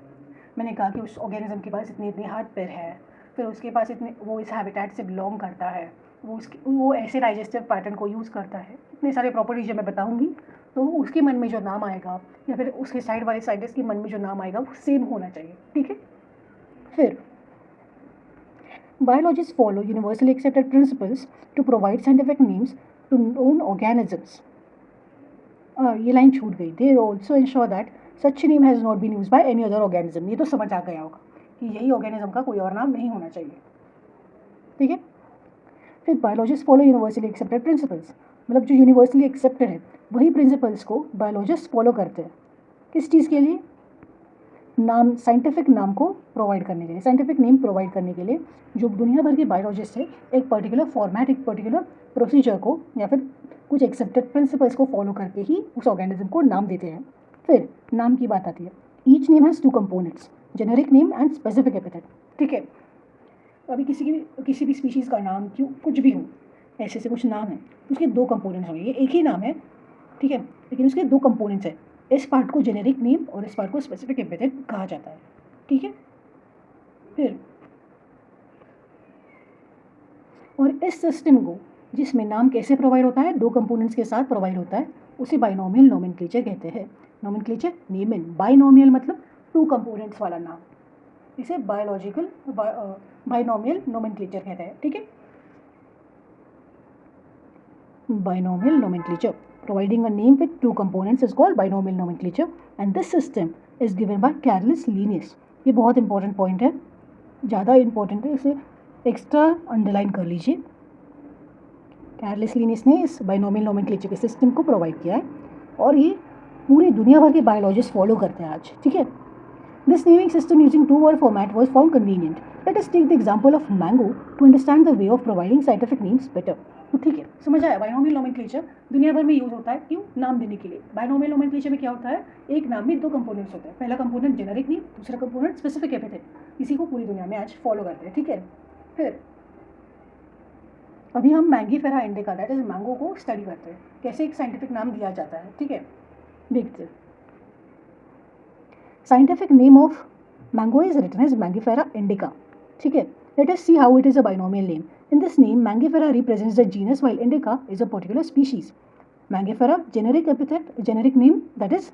Speaker 1: मैंने कहा कि उस ऑर्गेनिज्म के पास इतने इतने हाथ पैर है, फिर उसके पास इतने, वो इस हैबिटेट से बिलोंग करता है, वो ऐसे डाइजेस्टिव पैटर्न को यूज़ करता है, इतने सारे प्रॉपर्टीज जब मैं बताऊंगी तो उसके मन में जो नाम आएगा या फिर उसके साइड वाले साइंटिस्ट के मन में जो नाम आएगा वो सेम होना चाहिए, ठीक है। फिर biologists follow universally accepted principles to provide scientific names to known organisms. ये लाइन छूट गई। They also ensure that such name has not been used by any other organism। ये तो समझ आ गया होगा कि यही ऑर्गेनिज्म का कोई और नाम नहीं होना चाहिए, ठीक है। फिर biologist follow universally accepted principles, मतलब जो यूनिवर्सली एक्सेप्टेड है वही प्रिंसिपल्स को बायोलॉजिस्ट फॉलो करते हैं। किस चीज़ के लिए, नाम, साइंटिफिक नाम को प्रोवाइड करने के लिए, साइंटिफिक नेम प्रोवाइड करने के लिए जो दुनिया भर के बायोलॉजिस्ट है एक पर्टिकुलर फॉर्मेट, एक पर्टिकुलर प्रोसीजर को या फिर कुछ एक्सेप्टेड प्रिंसिपल्स को फॉलो करके ही उस ऑर्गेनिज्म को नाम देते हैं। फिर नाम की बात आती है। Each name has 2 components, generic name and specific epithet, ठीक है। अभी किसी भी स्पीशीज़ का नाम क्यों कुछ भी हो, ऐसे से कुछ नाम है, उसके 2 कंपोनेंट्स होंगे। ये एक ही नाम है, ठीक है, लेकिन उसके 2 कंपोनेंट्स हैं। इस पार्ट को जेनेरिक नेम और इस पार्ट को स्पेसिफिक एपिथेट कहा जाता है, ठीक है। फिर और इस सिस्टम को, जिसमें नाम कैसे प्रोवाइड होता है, 2 कंपोनेंट्स के साथ प्रोवाइड होता है, उसे बाइनोमियल नोमेनक्लेचर कहते हैं। नोमेनक्लेचर नेम इन बाइनोमियल मतलब 2 कंपोनेंट्स वाला नाम, इसे बाइनोमियल नोमेनक्लेचर कहते हैं, ठीक है। Binomial nomenclature. Providing a name with 2 components is called binomial nomenclature and this system is given by Carolus Linnaeus। ये बहुत इंपॉर्टेंट पॉइंट है, ज़्यादा इंपॉर्टेंट है, इसे एक्स्ट्रा अंडरलाइन कर लीजिए। कैरलिस लीनियस ने इस बाइनोमियल नोमेनक्लेचर के सिस्टम को प्रोवाइड किया है और ये पूरी दुनिया भर के बायोलॉजिस्ट फॉलो करते हैं आज, ठीक है। This naming system using 2 word format was found convenient. Let us take the example of mango to understand the way of providing scientific names better। तो ठीक है, समझ आया। बाइनोमियल नोमेनक्लेचर दुनिया भर में यूज होता है, क्यों, नाम देने के लिए। बाइनोमियल नोमेनक्लेचर में क्या होता है, एक नाम में 2 कंपोनेंट्स होते हैं, पहला कंपोनेंट जेनेरिक नेम, दूसरा कंपोनेंट स्पेसिफिक एपिथेट। इसी को पूरी दुनिया में आज फॉलो करते हैं, ठीक है। फिर अभी हम Mangifera indica that is mango को स्टडी करते हैं, कैसे एक साइंटिफिक नाम दिया जाता है, ठीक है। देखते हैं। Scientific name of mango is written as Mangifera indica, ठीक है। Let us see how it is a binomial name. In this name, Mangifera represents the genus while Indica is a particular species. Mangifera, generic epithet, generic name that is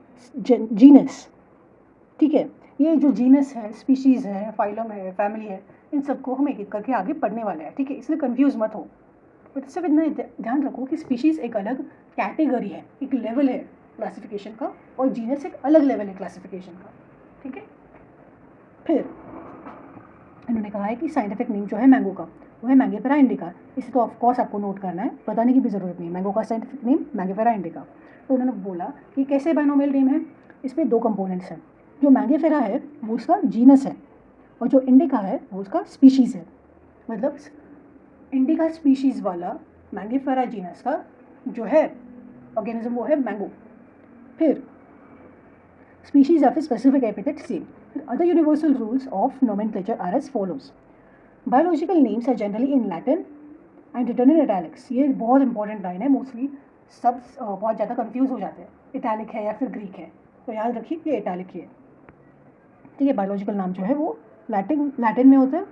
Speaker 1: genus. ठीक है, ये जो genus है, species है, phylum है, family है, इन सबको हम एक एक करके आगे पढ़ने वाले हैं, ठीक है। इसलिए कंफ्यूज मत हो, बट सिर्फ इतना ध्यान रखो कि स्पीशीज़ एक अलग कैटेगरी है, एक लेवल है क्लासिफिकेशन का, और जीनस एक अलग लेवल है क्लासिफिकेशन का, ठीक है। फिर इन्होंने कहा है कि साइंटिफिक नेम जो है मैंगो का वो है मैंगीफेरा इंडिका। इसे तो ऑफकोर्स आपको नोट करना है, बताने की भी ज़रूरत नहीं। मैंगो का साइंटिफिक नेम मैंगीफेरा इंडिका। तो उन्होंने बोला कि कैसे बाइनोमियल नेम है, इसमें 2 कंपोनेंट्स हैं। जो मैंगीफेरा है वो उसका जीनस है और जो इंडिका है वो उसका स्पीशीज़ है। मतलब इंडिका स्पीशीज़ वाला मैंगीफेरा जीनस का जो है ऑर्गेनिज्म वो है मैंगो। फिर species have a specific epithet same. Other universal rules of nomenclature are as follows. Biological names are generally in Latin and written in italics. ये बहुत इंपॉर्टेंट लाइन है, मोस्टली सब बहुत ज़्यादा कंफ्यूज हो जाते हैं, इटैलिक है या फिर ग्रीक है, तो याद रखिए ये इटैलिक ही है, ठीक है। बायोलॉजिकल नाम जो है वो लैटिन में होता है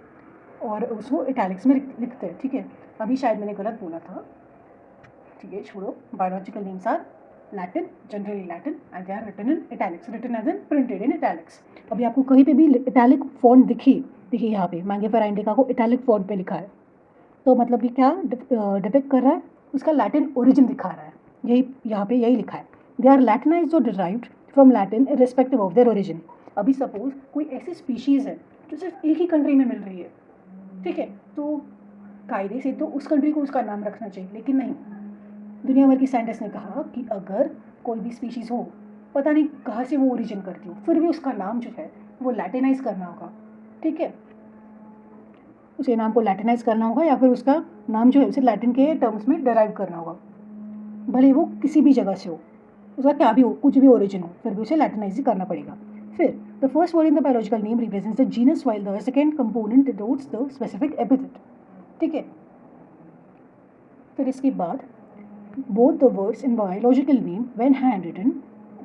Speaker 1: और उसको इटैलिक्स में लिखते हैं, ठीक है। अभी शायद मैंने गलत बोला था, ठीक है, छोड़ो। Biological names are Latin, generally Latin, and they are written in italics, written as in printed in italics. अभी आपको कहीं पे भी इटैलिक फॉन्ट दिखी, देखिए यहाँ पे मैंगिफेरा इंडिका को इटैलिक फॉन्ट पे लिखा है, तो मतलब कि क्या डिपिक्ट कर रहा है, उसका लैटिन ओरिजिन दिखा रहा है, यही यहाँ पे यही लिखा है। दे आर लैटिनाइज्ड और derived from Latin irrespective of their origin. अभी सपोज कोई ऐसी स्पीशीज़ है जो सिर्फ एक ही कंट्री में मिल रही है, ठीक है, तो कायदे से तो उस कंट्री को उसका नाम रखना चाहिए, लेकिन नहीं, दुनिया भर की साइंटिस्ट ने कहा कि अगर कोई भी स्पीशीज़ हो, पता नहीं कहाँ से वो ओरिजिन करती हो, फिर भी उसका नाम जो है वो लैटिनाइज करना होगा, ठीक है, उसे नाम को लैटिनाइज करना होगा या फिर उसका नाम जो है उसे लैटिन के टर्म्स में डेराइव करना होगा, भले वो किसी भी जगह से हो, उसका क्या भी हो, कुछ भी ओरिजिन हो, फिर भी उसे लैटिनाइज ही करना पड़ेगा। फिर the first word in the biological name represents the genus while the second component denotes the specific epithet, ठीक है। फिर इसके बाद both the words in biological name when handwritten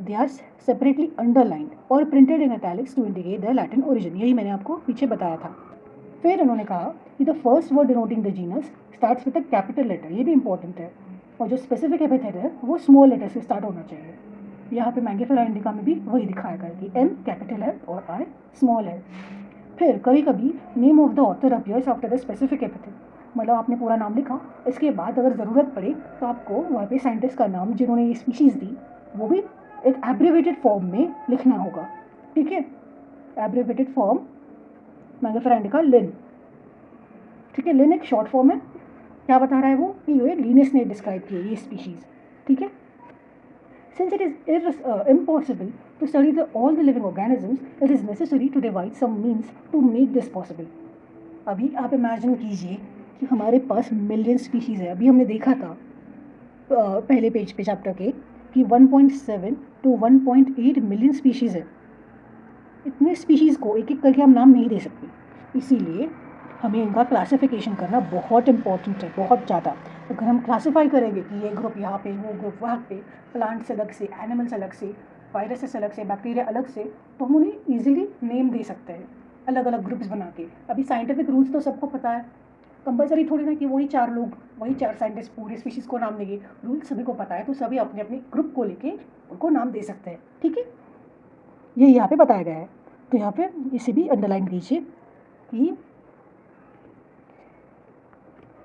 Speaker 1: they are separately underlined or printed in italics to indicate their Latin origin, यही मैंने आपको पीछे बताया था। फिर उन्होंने कहा कि the first word denoting the genus starts with a capital letter, ये भी इंपॉर्टेंट है, और जो स्पेसिफिक एपिथेट है वो स्मॉल लेटर से स्टार्ट होना चाहिए। यहाँ पे मैंगिफेरा इंडिका में भी वही दिखाया गया कि एम कैपिटल है और आई स्मॉल है। फिर कभी कभी name of the author appears after the specific epithet, मतलब आपने पूरा नाम लिखा, इसके बाद अगर ज़रूरत पड़े तो आपको वहाँ पे साइंटिस्ट का नाम जिन्होंने ये स्पीशीज़ दी वो भी एक एब्रिवेटेड फॉर्म में लिखना होगा, ठीक है। एब्रिवेटेड फॉर्म मैंगिफेरा इंडिका लिन, ठीक है, लिन एक शॉर्ट फॉर्म है, क्या बता रहा है वो कि ये लिनस ने डिस्क्राइब की है ये स्पीशीज़, ठीक है। Since it is impossible to study all the living organisms, it is necessary to devise some means to make this possible. अभी आप इमेजिन कीजिए कि हमारे पास मिलियन स्पीशीज़ है। अभी हमने देखा था पहले पेज पे चैप्टर के कि 1.7 to 1.8 मिलियन स्पीशीज़ है। इतने स्पीशीज़ को एक एक करके हम नाम नहीं दे सकते, इसीलिए हमें इनका क्लासिफिकेशन करना बहुत इंपॉर्टेंट है, बहुत ज़्यादा। अगर हम क्लासीफाई करेंगे कि ये ग्रुप यहाँ पे, वो ग्रुप वहाँ पे, प्लांट्स अलग से, एनिमल्स अलग से, वायरसेस अलग से, बैक्टीरिया अलग से, तो हम उन्हें ईजिली नेम दे सकते हैं अलग अलग ग्रुप्स बना के। अभी साइंटिफिक रूल्स तो सबको पता है, कंपलसरी थोड़ी ना कि वही चार साइंटिस्ट पूरे स्पीशीज़ को नाम देंगे, रूल्स सभी को पता है, तो सभी अपने अपने ग्रुप को लेके उनको नाम दे सकते हैं, ठीक है। ये यहाँ पे बताया गया है, तो यहाँ पे इसे भी अंडरलाइन कीजिए कि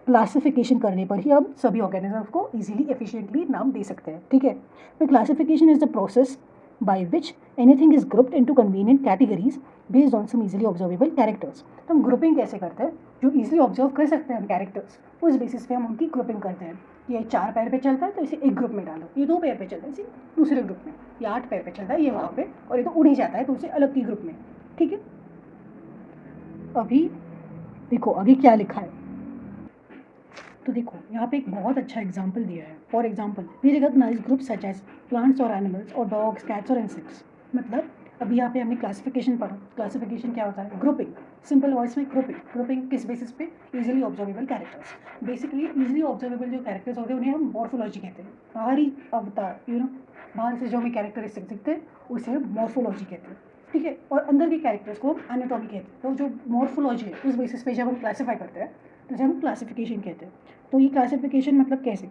Speaker 1: क्लासिफिकेशन करने पर ही हम सभी ऑर्गेनिजम्स को इजीली एफिशिएंटली नाम दे सकते हैं, ठीक है। फिर classification is the process by which anything is grouped into convenient categories based on some easily observable characters. तो हम ग्रुपिंग कैसे करते हैं, जो इजीली ऑब्जर्व कर सकते हैं हम कैरेक्टर्स, उस बेसिस पे हम उनकी ग्रुपिंग करते हैं। ये 4 पैर पे चलता है तो इसे एक ग्रुप में डालो, ये 2 पैर पे चलता है इसे दूसरे ग्रुप में, ये 8 पैर पे चलता है ये वहाँ पे, और ये तो उड़ ही जाता है तो उसे अलग की ग्रुप में, ठीक है। अभी देखो आगे क्या लिखा है, तो देखो यहाँ पे एक बहुत अच्छा एग्जाम्पल दिया है। For example we recognise groups such as plants और एनिमल्स और डॉग्स, कैट्स और इंसेक्ट्स। मतलब अभी यहाँ पे हमने क्लासिफिकेशन पढ़ा, क्लासिफिकेशन क्या होता है, ग्रुपिंग, सिंपल वर्ड्स में ग्रुपिंग किस बेसिस पे, easily observable characters. Basically easily observable जो कैरेक्टर्स होते हैं उन्हें हम मॉर्फोलॉजी कहते हैं, बाहरी अवतार, बाहर से जो हमें कैरेक्टरिस्टिक दिखते हैं उसे हम मॉर्फोलॉजी कहते हैं, ठीक है। और अंदर के कैरेक्टर्स को हम एनाटॉमी कहते हैं। तो जो मॉर्फोलॉजी है उस बेसिस पे जब हम क्लासीफाई करते हैं तो जब हम क्लासिफिकेशन कहते हैं। तो ये क्लासिफिकेशन मतलब कैसे,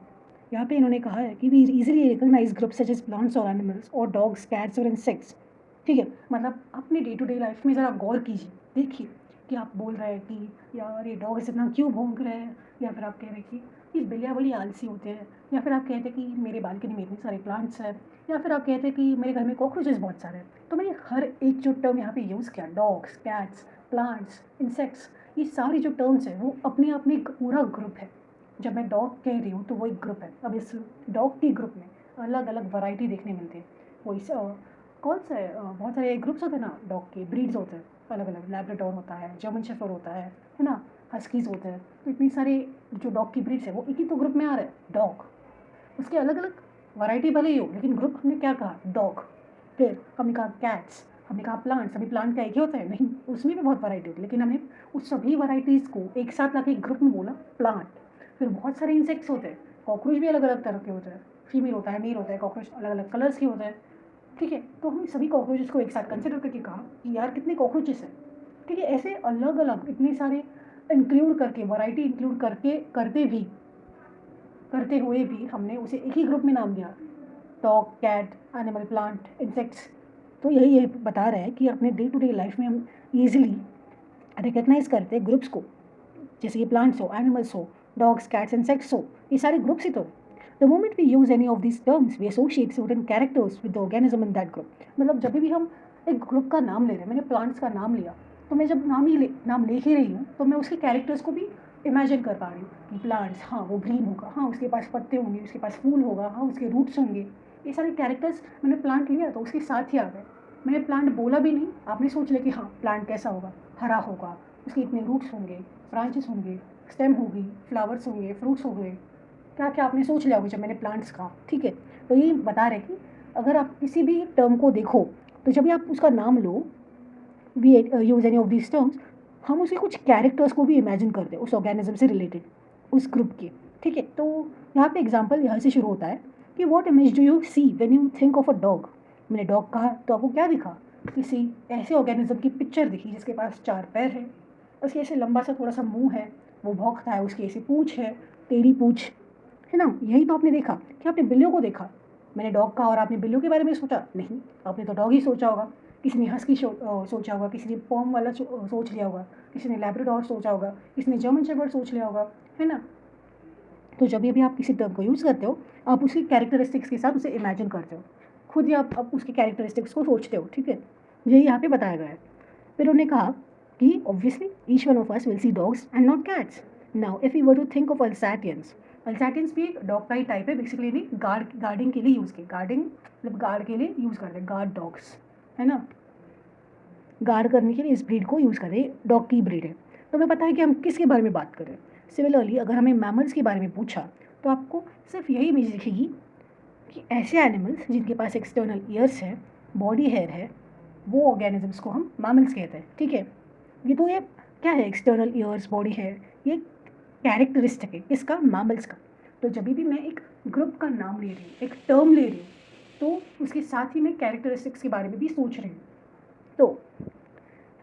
Speaker 1: यहाँ पे इन्होंने कहा है कि we easily recognise groups such as plants और एनिमल्स और डॉग्स, कैट्स और इंसेक्ट्स, ठीक है। मतलब अपने डे टू डे लाइफ में ज़रा गौर कीजिए, देखिए कि आप बोल रहे हैं कि यार ये डॉग्स इतना क्यों भौंक रहे हैं, या फिर आप कह रहे हैं कि ये बिल्लियाँ बड़ी आलसी होते हैं, या फिर आप कहते हैं कि मेरे बालकनी में इतने सारे प्लांट्स हैं, या फिर आप कहते हैं कि मेरे घर में कॉकरोचेस बहुत सारे हैं। तो मैंने हर एक जो टर्म यहाँ पे यूज़ किया, डॉग्स, कैट्स, प्लांट्स, इंसेक्ट्स, ये सारी जो टर्म्स हैं वो अपने आप में एक पूरा ग्रुप है। जब मैं डॉग कह रही हूँ तो वो एक ग्रुप है। अब इस डॉग के ग्रुप में अलग अलग वैरायटी देखने मिलती है। वो इस कौन सा है, बहुत सारे ग्रुप्स होते हैं ना, डॉग के ब्रीड्स होते हैं अलग अलग, लैब्राडोर होता है, जर्मन शेफर्ड होता है ना, हस्कीज़ होते हैं। तो इतनी सारे जो डॉग की ब्रीड्स है वो एक ही तो ग्रुप में आ रहा है, डॉग। उसके अलग अलग वैरायटी भले ही हो लेकिन ग्रुप हमने क्या कहा, डॉग। फिर हमने कहा कैट्स, हमने कहा प्लांट्स। अभी प्लांट का एक ही होता है नहीं, उसमें भी बहुत वैरायटी होती है, लेकिन हमने उस सभी वैरायटीज़ को एक साथ ला के एक ग्रुप में बोला प्लांट। फिर बहुत सारे इंसेक्ट्स होते हैं, कॉकरोच भी अलग अलग तरह के होते हैं, फीमेल होता है, मेल होता है, कॉकरोच अलग अलग कलर्स के होते हैं, ठीक है। तो हमने सभी कॉकरोचेस को एक साथ कंसिडर करके कहा कि यार कितने कॉकरोचेस हैं, ठीक है। ऐसे अलग अलग इतने सारे इंक्लूड करके, वैरायटी इंक्लूड करके करते हुए भी हमने उसे एक ही ग्रुप में नाम दिया, dog, cat, animal, plant, insects. तो यही ये बता रहा है कि अपने डे टू डे लाइफ में हम ईजिली रिकग्नाइज करते हैं ग्रुप्स को, जैसे ये प्लांट्स हो, एनिमल्स हो, डॉग्स, कैट्स, इंसेक्ट्स हो, ये सारे ग्रुप्स ही तो है। The moment we use any of this terms we associate certain characters with the organism in that group. मतलब जब भी हम एक ग्रुप का नाम ले रहे हैं, मैंने प्लांट्स का नाम लिया, तो मैं जब नाम ले ही रही हूँ तो मैं उसके कैरेक्टर्स को भी इमेजिन कर पा रही हूँ कि प्लांट्स, हाँ वो ग्रीन होगा, हाँ उसके पास पत्ते होंगे, उसके पास फूल होगा, हाँ उसके रूट्स होंगे। ये सारे कैरेक्टर्स मैंने प्लांट लिया तो उसके साथ ही आ गए। मैंने प्लांट बोला भी नहीं, आपने सोच लिया कि हाँ प्लांट कैसा होगा, हरा होगा, उसके इतने रूट्स होंगे, ब्रांचेस होंगे, स्टेम होगी, फ्लावर्स होंगे, फ्रूट्स हो गए, क्या क्या आपने सोच लिया होगा जब मैंने प्लांट्स कहा, ठीक है। तो ये बता रहे कि अगर आप किसी भी टर्म को देखो तो जब भी आप उसका नाम लो, we use any of this terms, हम उसके कुछ कैरेक्टर्स को भी इमेजिन करते हैं उस ऑर्गेनिज्म से रिलेटेड, उस ग्रुप के, ठीक है। तो यहाँ पे एग्जाम्पल यहाँ से शुरू होता है कि what image do you see when you think of a dog. मैंने डॉग कहा तो आपको क्या दिखा, किसी ऐसे ऑर्गेनिज्म की पिक्चर दिखी जिसके पास 4 पैर है, उसके ऐसे लंबा सा थोड़ा सा मुंह है, वो भौंकता है, उसकी ऐसी पूँछ है, टेढ़ी पूँछ, है ना। यही तो आपने देखा कि आपने बिल्लियों को देखा। मैंने डॉग कहा और आपने बिल्लियों के बारे में सोचा नहीं, आपने तो डॉग ही सोचा होगा। किसी ने हस्की सोचा होगा, किसी ने पॉम वाला सोच लिया होगा, किसी ने लैब्राडोर सोचा होगा, किसी ने जर्मन शेफर्ड सोच लिया होगा, है ना। तो जब भी आप किसी टर्म को यूज़ करते हो, आप उसकी कैरेक्टरिस्टिक्स के साथ उसे इमेजिन करते हो, खुद ही आप उसके कैरेक्टरिस्टिक्स को सोचते हो, ठीक है। यही यहाँ पे बताया गया है। फिर उन्होंने कहा कि obviously each one of us will see dogs and not cats. Now if you were to think of Alsatians, Alsatians भी एक डॉग का ही टाइप है, बेसिकली नहीं, गार्डिंग के लिए यूज़ किए, गार्डिंग मतलब गार्ड के लिए यूज़ करते हैं, गार्ड डॉग्स, है ना। गार्ड करने के लिए इस ब्रीड को यूज़ करें, डॉग की ब्रीड है। तो हमें पता है कि हम किसके बारे में बात करें। सिमिलरली अगर हमें मैमल्स के बारे में पूछा तो आपको सिर्फ यही इमेज दिखेगी कि ऐसे एनिमल्स जिनके पास एक्सटर्नल ईयर्स है, बॉडी हेयर है, वो ऑर्गेनिजम्स को हम मैमल्स कहते हैं, ठीक है। ये क्या है, एक्सटर्नल ईयर्स, बॉडी हेयर, ये कैरेक्टरिस्टिक है किसका, मैमल्स का। तो जब भी मैं एक ग्रुप का नाम ले रही हूँ, एक टर्म ले रही हूँ, तो उसके साथ ही मैं कैरेक्टरिस्टिक्स के बारे में भी सोच रही हूँ। तो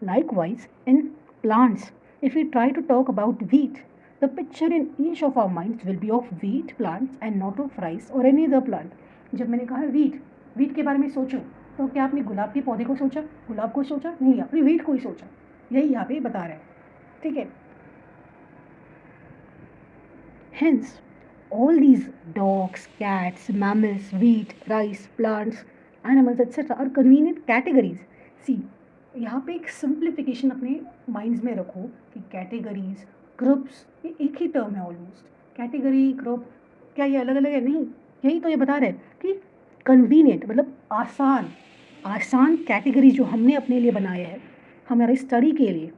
Speaker 1: likewise in plants, if we try to talk about wheat, the picture in each of our minds will be of wheat plants and not of rice or any other plant. जब मैंने कहा वीट के बारे में सोचो, तो क्या आपने गुलाब के पौधे को सोचा, गुलाब को सोचा नहीं, आपने वीट को ही सोचा। यही यहाँ पे बता रहे हैं, ठीक है। Hence, all these dogs, cats, mammals, wheat, rice, plants, animals, etc. are convenient categories. See, यहाँ पे एक सिंप्लीफिकेशन अपने माइंड्स में रखो कि कैटेगरीज, ग्रुप्स, ये एक ही टर्म है ऑलमोस्ट। कैटेगरी, ग्रुप, क्या ये अलग अलग है, नहीं। यही तो ये बता रहे हैं कि कन्वीनियंट मतलब आसान कैटेगरी जो हमने अपने लिए बनाए हैं हमारे स्टडी के लिए,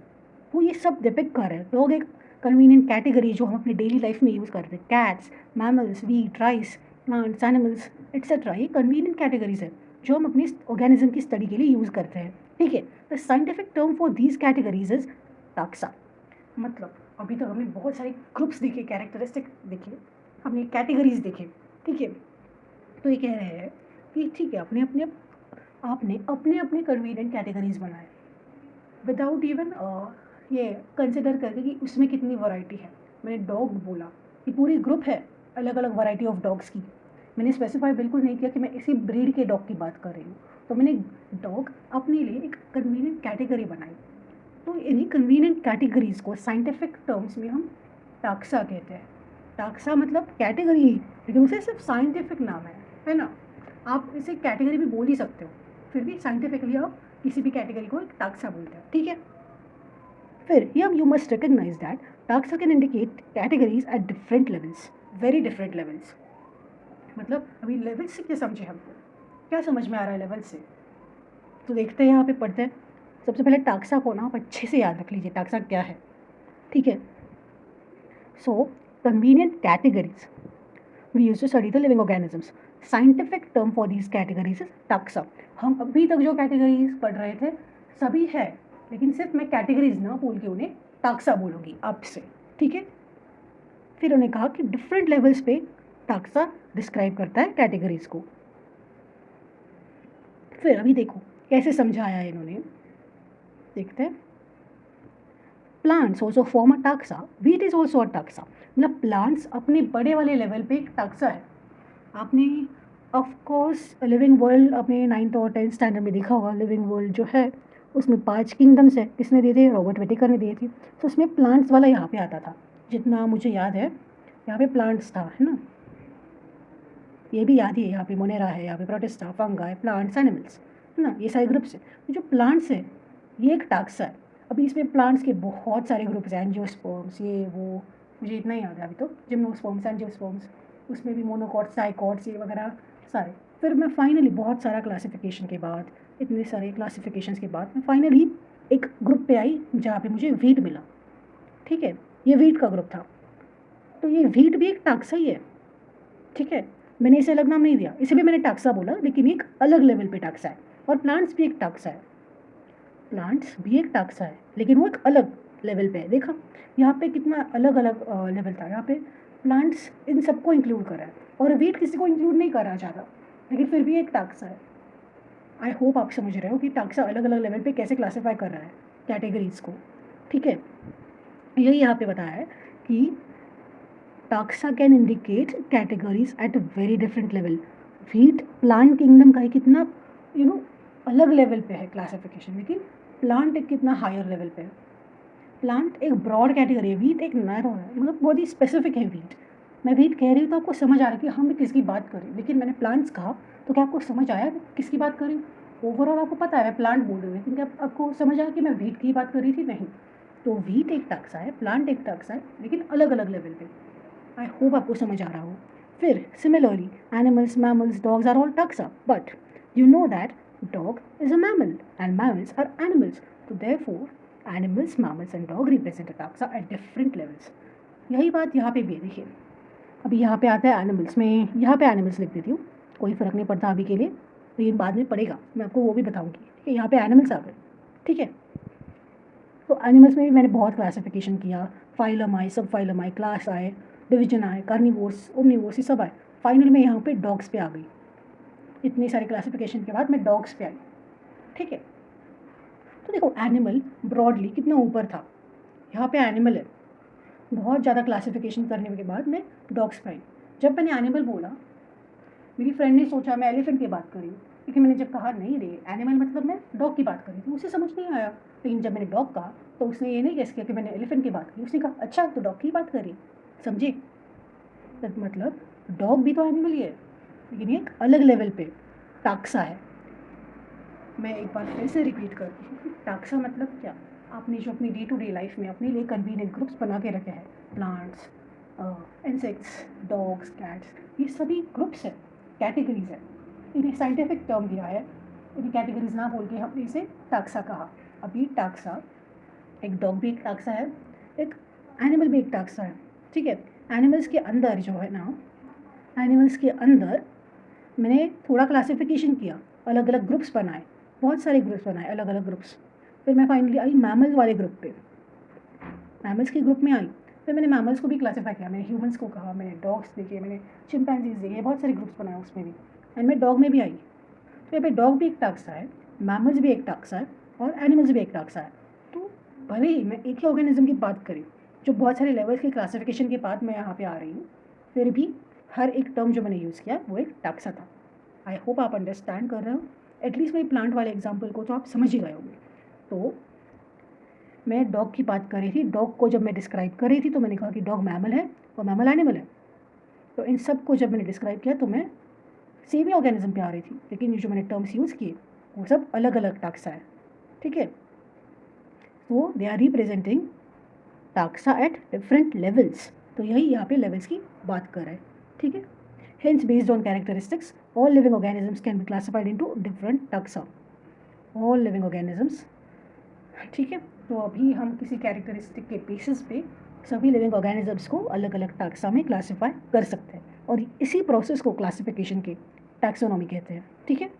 Speaker 1: वो ये सब डिपिक्ट कर रहे हैं। लोग एक कन्वीनियंट कैटेगरी जो हम अपनी डेली लाइफ में यूज़ करते हैं, cats, mammals, wheat, rice, plants, animals, etcetera, ये कन्वीनियंट कैटेगरीज है जो हम अपनी ऑर्गेनिज्म की स्टडी के लिए यूज़ करते हैं, ठीक है। The scientific term for these categories is taxa. मतलब अभी तक हमने बहुत सारे ग्रुप्स देखे, कैरेक्टरिस्टिक देखे, हमने कैटेगरीज देखे, ठीक है। तो ये कह रहे हैं कि ठीक है, आपने अपने अपने कन्वीनियंट कैटेगरीज बनाए विदाउट इवन ये कंसिडर करके कि उसमें कितनी वैरायटी है। मैंने डॉग बोला, ये पूरी ग्रुप है अलग अलग वैरायटी ऑफ डॉग्स की। मैंने स्पेसिफाई बिल्कुल नहीं किया कि मैं इसी ब्रीड के डॉग की बात कर रही हूँ। तो मैंने डॉग अपने लिए एक कन्वीनियंट कैटेगरी बनाई। तो इन्हीं कन्वीनियंट कैटेगरीज को साइंटिफिक टर्म्स में हम टाक्सा कहते हैं। टाक्सा मतलब कैटेगरी ही, लेकिन उसे सिर्फ साइंटिफिक नाम है ना। आप इसे कैटेगरी भी बोल ही सकते हो, फिर भी साइंटिफिकली आप किसी भी कैटेगरी को एक टाक्सा बोलते हैं, ठीक है। फिर here you must recognize that taxa can indicate categories at different levels, very different levels. मतलब अभी लेवल से क्या समझे हम, क्या समझ में आ रहा है लेवल से, तो देखते हैं यहाँ पे पढ़ते हैं। सबसे पहले टाक्सा को ना आप अच्छे से याद रख लीजिए, टाक्सा क्या है, ठीक है। So convenient categories we use to study the living organisms. Scientific term for these categories is taxa. हम अभी तक जो कैटेगरीज पढ़ रहे थे सभी है, लेकिन सिर्फ मैं कैटेगरीज ना बोल के उन्हें टैक्सा बोलूँगी आपसे, ठीक है। फिर उन्होंने कहा कि डिफरेंट लेवल्स पे टैक्सा डिस्क्राइब करता है कैटेगरीज को। फिर अभी देखो कैसे समझाया है इन्होंने, देखते हैं। Plants also form a taxa, wheat is also a taxa. मतलब प्लांट्स अपने बड़े वाले लेवल पे एक टैक्सा है। आपने ऑफकोर्स लिविंग वर्ल्ड अपने 9th और 10th स्टैंडर्ड में देखा होगा। लिविंग वर्ल्ड जो है उसमें 5 किंगडम्स है। किसने दिए थे? रॉबर्ट विटेकर ने दिए थे। तो उसमें प्लांट्स वाला यहाँ पे आता था, जितना मुझे याद है यहाँ पे प्लांट्स था, है ना। ये भी याद ही है, यहाँ पे मोनेरा है, यहाँ पे प्रोटिस्टा, फंगा, प्लांट्स, एनिमल्स, है ना। ये सारे ग्रुप्स हैं। जो प्लांट्स है ये एक टैक्सा है। अभी इसमें प्लांट्स के बहुत सारे ग्रुप्स हैं, एंजियोस्पर्म्स, ये वो, मुझे इतना ही याद है अभी तो। जिम्नोस्पर्म्स, एंजियोस्पर्म्स, उसमें भी मोनोकॉट्स, डाइकॉट्स, ये वगैरह सारे। फिर मैं फाइनली बहुत सारा क्लासिफिकेशन के बाद, इतने सारे क्लासिफिकेशंस के बाद मैं फाइनली एक ग्रुप पे आई जहाँ पे मुझे वीट मिला, ठीक है। ये वीट का ग्रुप था। तो ये वीट भी एक टैक्सा ही है, ठीक है। मैंने इसे अलग नाम नहीं दिया, इसे भी मैंने टैक्सा बोला, लेकिन एक अलग लेवल पे टैक्सा है। और प्लांट्स भी एक टैक्सा है, प्लांट्स भी एक टैक्सा है, लेकिन वो एक अलग लेवल पे है। देखा यहाँ पे कितना अलग अलग लेवल था। यहाँ पे प्लांट्स इन सबको इंक्लूड कर रहा है और वीट किसी को इंक्लूड नहीं करना चाहता, लेकिन फिर भी एक टैक्सा है। आई होप आप समझ रहे हो कि टैक्सा अलग अलग लेवल पे कैसे क्लासीफाई कर रहा है कैटेगरीज को, ठीक है। यही यहाँ पे बताया है कि taxa can indicate categories at a very different level. Wheat plant kingdom का ही कितना अलग लेवल पे है क्लासिफिकेशन, लेकिन प्लांट एक कितना हायर लेवल पे है। प्लांट एक ब्रॉड कैटेगरी है, वीट एक नैरो है, मतलब बहुत ही स्पेसिफिक है वीट। मैं वीट कह रही हूँ तो आपको समझ आ रहा है कि हम किसकी बात करें, लेकिन मैंने प्लांट्स कहा तो क्या आपको समझ आया किसकी बात करें? ओवरऑल आपको पता है मैं प्लांट बोल रही हूँ, लेकिन क्या आपको समझ आया कि मैं वीट की बात कर रही थी? नहीं। तो वीट एक टैक्सा है, प्लांट एक टैक्सा है, लेकिन अलग अलग लेवल पे। आई होप आपको समझ आ रहा हो। फिर similarly animals, mammals, dogs are all taxa, but you know that dog is a mammal and mammals are animals. So therefore, animals, mammals and dog represent a taxa at different levels. यही बात यहाँ पे भी है। देखिए अभी यहाँ पे आता है एनिमल्स में, यहाँ पे एनिमल्स लिख देती हूँ, कोई फ़र्क नहीं पड़ता अभी के लिए, लेकिन बाद में पड़ेगा, मैं आपको वो भी बताऊँगी, ठीक है। यहाँ पे एनिमल्स आ गए, ठीक है। तो एनिमल्स में भी मैंने बहुत क्लासिफिकेशन किया, फाइलम आए, सब फाइलम आए, क्लास आए, डिवीजन आए, कार्निवोर्स, ओमनिवोर्स, ये सब आए। फाइनल में यहाँ पे डॉग्स पे आ गई। इतनी सारी क्लासिफिकेशन के बाद मैं डॉग्स पे आई, ठीक है। तो देखो एनिमल ब्रॉडली कितना ऊपर था, यहाँ पे एनिमल है। बहुत ज़्यादा क्लासिफिकेशन करने के बाद मैं डॉग्स पे आई। जब मैंने एनिमल बोला, मेरी फ्रेंड ने सोचा मैं एलिफेंट की बात कर रही हूँ, लेकिन मैंने जब कहा नहीं रे एनिमल मतलब मैं डॉग की बात कर रही थी, उसे समझ नहीं आया। लेकिन जब मैंने डॉग कहा तो उसने ये नहीं गेस किया कि मैंने एलिफेंट की बात की। उसने कहा अच्छा तो डॉग की बात करी, समझे? मतलब डॉग भी तो एनिमल ही है, लेकिन ये एक अलग लेवल पे टैक्सा है। मैं एक बार फिर से रिपीट करती हूँ, टैक्सा मतलब क्या? आपने जो अपनी डे टू डे लाइफ में अपने लिए कन्वीनियंट ग्रुप्स बना के रखे हैं, प्लांट्स, इंसेक्ट्स, डॉग्स, कैट्स, ये सभी ग्रुप्स हैं, कैटेगरीज हैं। इन्हें साइंटिफिक टर्म दिया है, इन्हें कैटेगरीज ना बोल के हमने इसे टैक्सा कहा। अभी टैक्सा, एक डॉग भी एक टैक्सा है, एक एनिमल भी एक टैक्सा है, ठीक है। एनिमल्स के अंदर जो है ना, एनिमल्स के अंदर मैंने थोड़ा क्लासिफिकेशन किया, अलग अलग ग्रुप्स बनाए, बहुत सारे ग्रुप्स बनाए, अलग अलग ग्रुप्स। फिर मैं फाइनली आई मैमल्स वाले ग्रुप पे, मैमल्स के ग्रुप में आई। फिर मैंने मैमल्स को भी क्लासीफाई किया, मैंने ह्यूमंस को कहा, मैंने डॉग्स देखे, मैंने चिंपैंजीज देखे, बहुत सारे ग्रुप्स बनाए उसमें भी। एंड मैं डॉग में भी आई। तो यहाँ पे डॉग भी एक टैक्सा है, मैमल्स भी एक टैक्सा है और एनिमल्स भी एक टैक्सा है। तो भले ही मैं एक ही ऑर्गेनिज्म की बात करी, जो बहुत सारे लेवल्स की क्लासिफिकेशन के बाद मैं यहाँ पे आ रही हूँ, फिर भी हर एक टर्म जो मैंने यूज़ किया वो एक टैक्सा था। आई होप आप अंडरस्टैंड कर रहे हो। एटलीस्ट मेरी प्लांट वाले एग्जाम्पल को तो आप समझ ही गए होंगे। तो मैं डॉग की बात कर रही थी, डॉग को जब मैं डिस्क्राइब कर रही थी तो मैंने कहा कि डॉग मैमल है और मैमल एनिमल है। तो इन सब को जब मैंने डिस्क्राइब किया तो मैं सेम ही ऑर्गेनिज्म पे आ रही थी, लेकिन ये जो मैंने टर्म्स यूज़ किए वो सब अलग अलग टैक्सा है, ठीक है। तो they are representing taxa at different levels. तो यही यहाँ पे लेवल्स की बात कर रहे हैं, ठीक है। Hence, based on characteristics, all living organisms can be classified into different taxa. All living organisms, ठीक है। तो अभी हम किसी कैरेक्टरिस्टिक के बेसिस पे सभी लिविंग ऑर्गेनिजम्स को अलग अलग टैक्सा में क्लासीफाई कर सकते हैं। और इसी प्रोसेस को क्लासिफिकेशन के टैक्सोनॉमी कहते हैं। ठीक है,